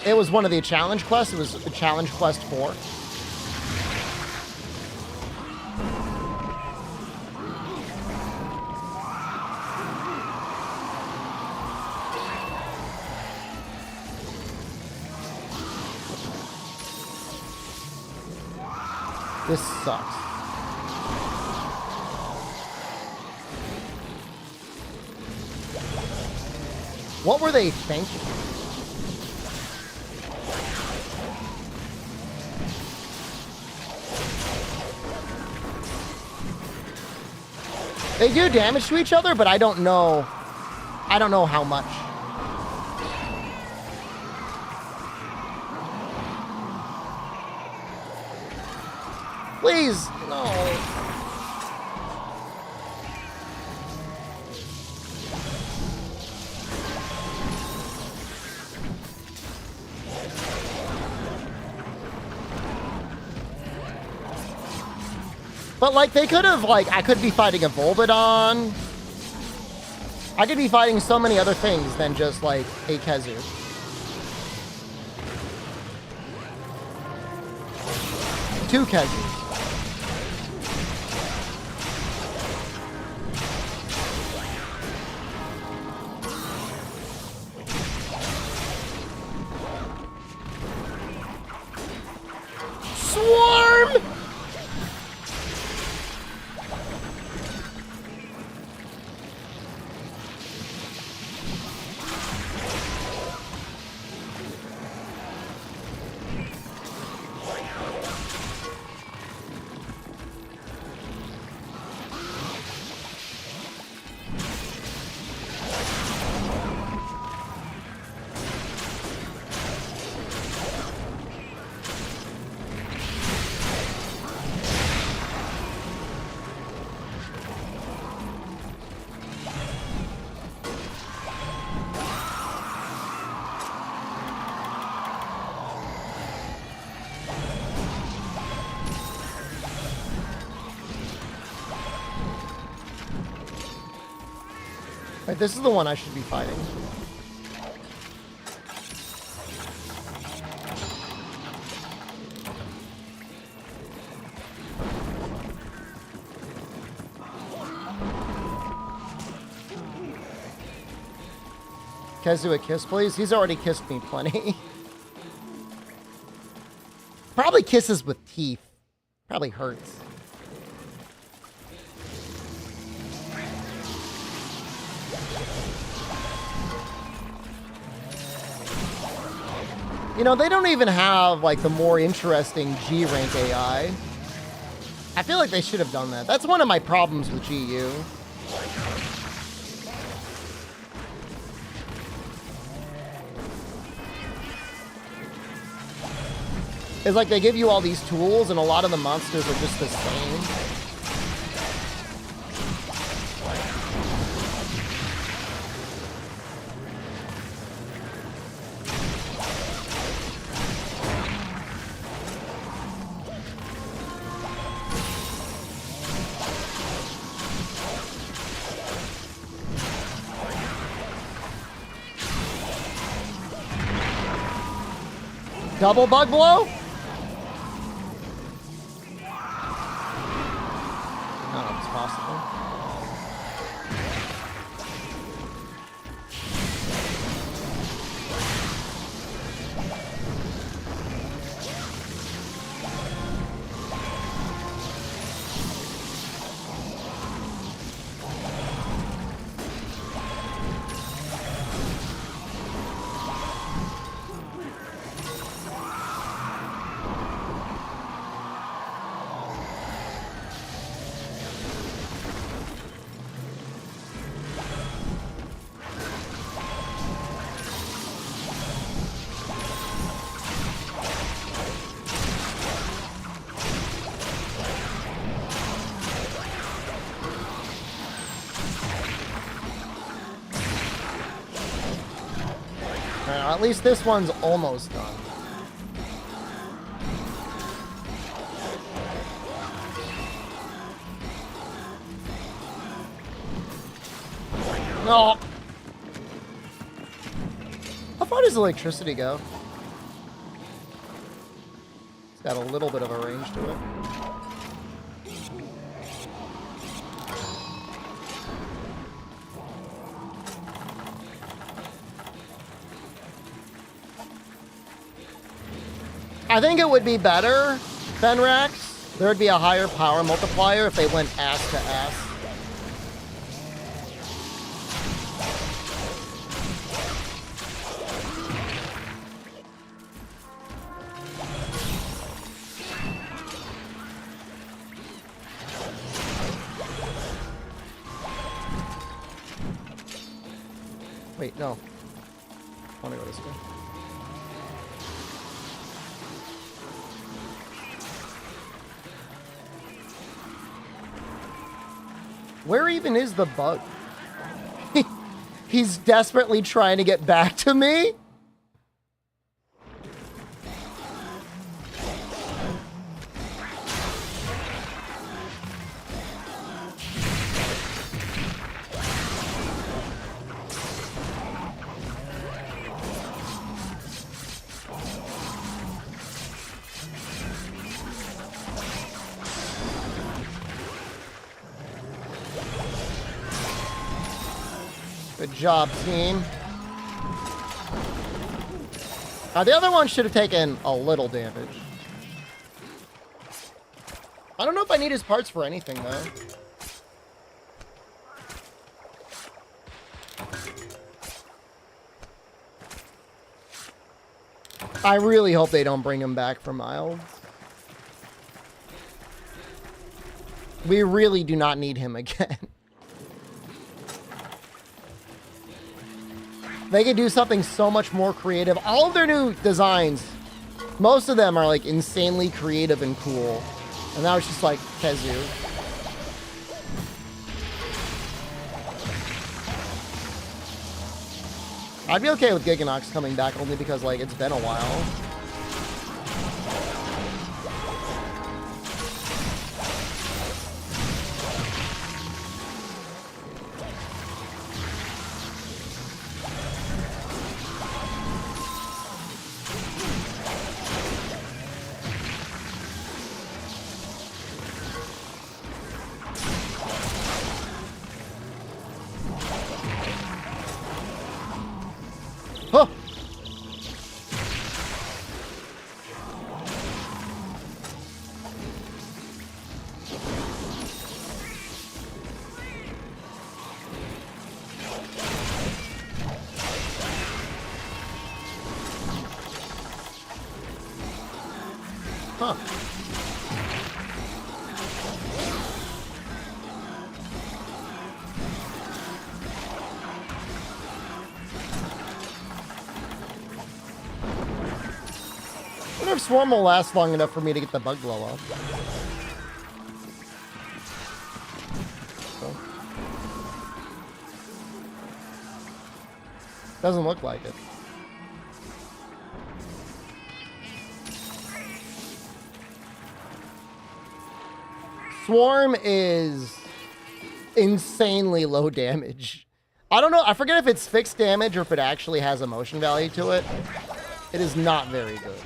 It was one of the challenge quests. It was challenge quest 4. This sucks. What were they thinking? They do damage to each other, but I don't know how much. Please, no. But, like, they could have, like, I could be fighting a Volbidon. I could be fighting so many other things than just, like, a Kezu. Two Kezus. Swarm! Right, this is the one I should be fighting. Kezu a kiss, please? He's already kissed me plenty. Probably kisses with teeth. Probably hurts. You know, they don't even have, like, the more interesting G-rank AI. I feel like they should have done that. That's one of my problems with GU. is like they give you all these tools and a lot of the monsters are just the same. Double bug blow? I don't know if it's possible. At least this one's almost done. No. How far does electricity go? It's got a little bit of a range to it. I think it would be better, Fenrax. There would be a higher power multiplier if they went ass to ass. Wait, no. I want to go this way. Where even is the bug? He's desperately trying to get back to me? Good job, team. The other one should have taken a little damage. I don't know if I need his parts for anything, though. I really hope they don't bring him back for mild. We really do not need him again. They could do something so much more creative. All of their new designs, most of them are like insanely creative and cool. And now it's just like Kezu. I'd be okay with Giganox coming back only because like it's been a while. Huh. Huh. I if Swarm will last long enough for me to get the bug blow off. So. Doesn't look like it. Swarm is insanely low damage. I don't know. I forget if it's fixed damage or if it actually has a motion value to it. It is not very good.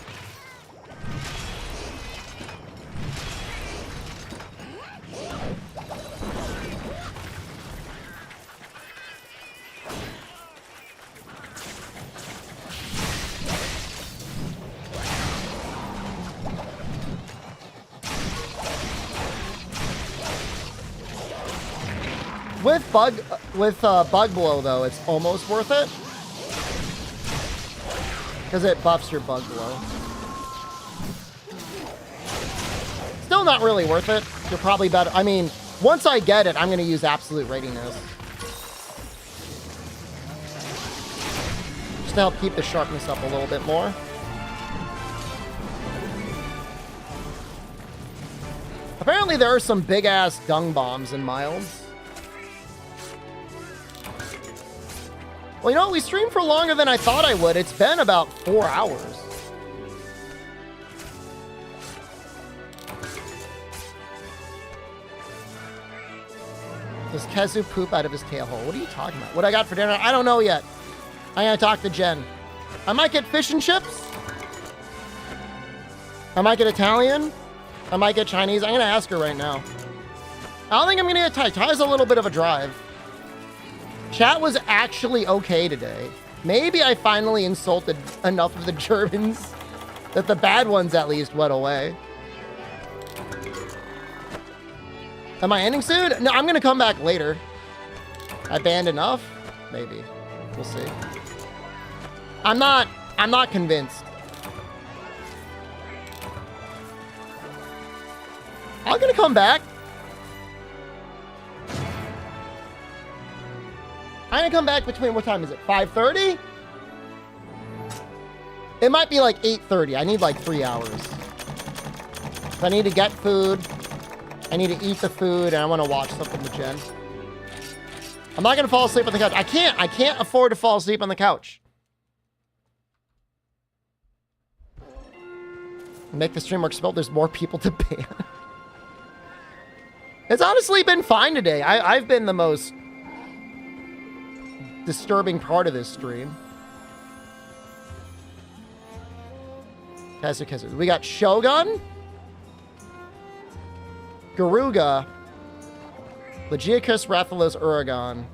With bug blow though, it's almost worth it because it buffs your bug blow. Still not really worth it. You're probably better. I mean, once I get it, I'm going to use absolute readiness just to help keep the sharpness up a little bit more. Apparently, there are some big ass dung bombs in Miles. Well, you know what? We streamed for longer than I thought I would. It's been about 4 hours. Does Kezu poop out of his tail hole? What are you talking about? What I got for dinner? I don't know yet. I gotta talk to Jen. I might get fish and chips. I might get Italian. I might get Chinese. I'm gonna ask her right now. I don't think I'm gonna get Thai. Thai's a little bit of a drive. Chat was actually okay today. Maybe I finally insulted enough of the Germans that the bad ones at least went away. Am I ending soon? No, I'm gonna come back later. I banned enough? Maybe. We'll see. I'm not convinced. I'm gonna come back. I'm gonna come back between, what time is it? 5:30? It might be like 8:30. I need like 3 hours. I need to get food. I need to eat the food, and I want to watch something with Jen. I'm not gonna fall asleep on the couch. I can't afford to fall asleep on the couch. Make the stream work spell. There's more people to ban. It's honestly been fine today. I've been the most disturbing part of this stream. Kazu. We got Shogun, Garuga, Legiacus, Rathalos, Uragon,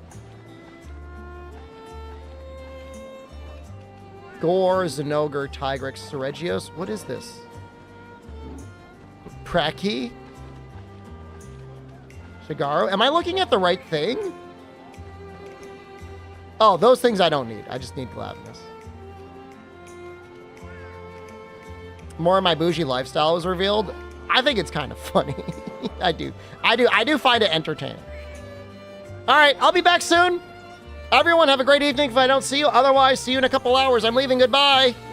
Gore, Zenogre, Tigrex, Seregios. What is this? Praki? Shigaro? Am I looking at the right thing? Oh, those things I don't need. I just need gladness. More of my bougie lifestyle was revealed. I think it's kind of funny. I do find it entertaining. All right, I'll be back soon. Everyone have a great evening if I don't see you. Otherwise, see you in a couple hours. I'm leaving. Goodbye.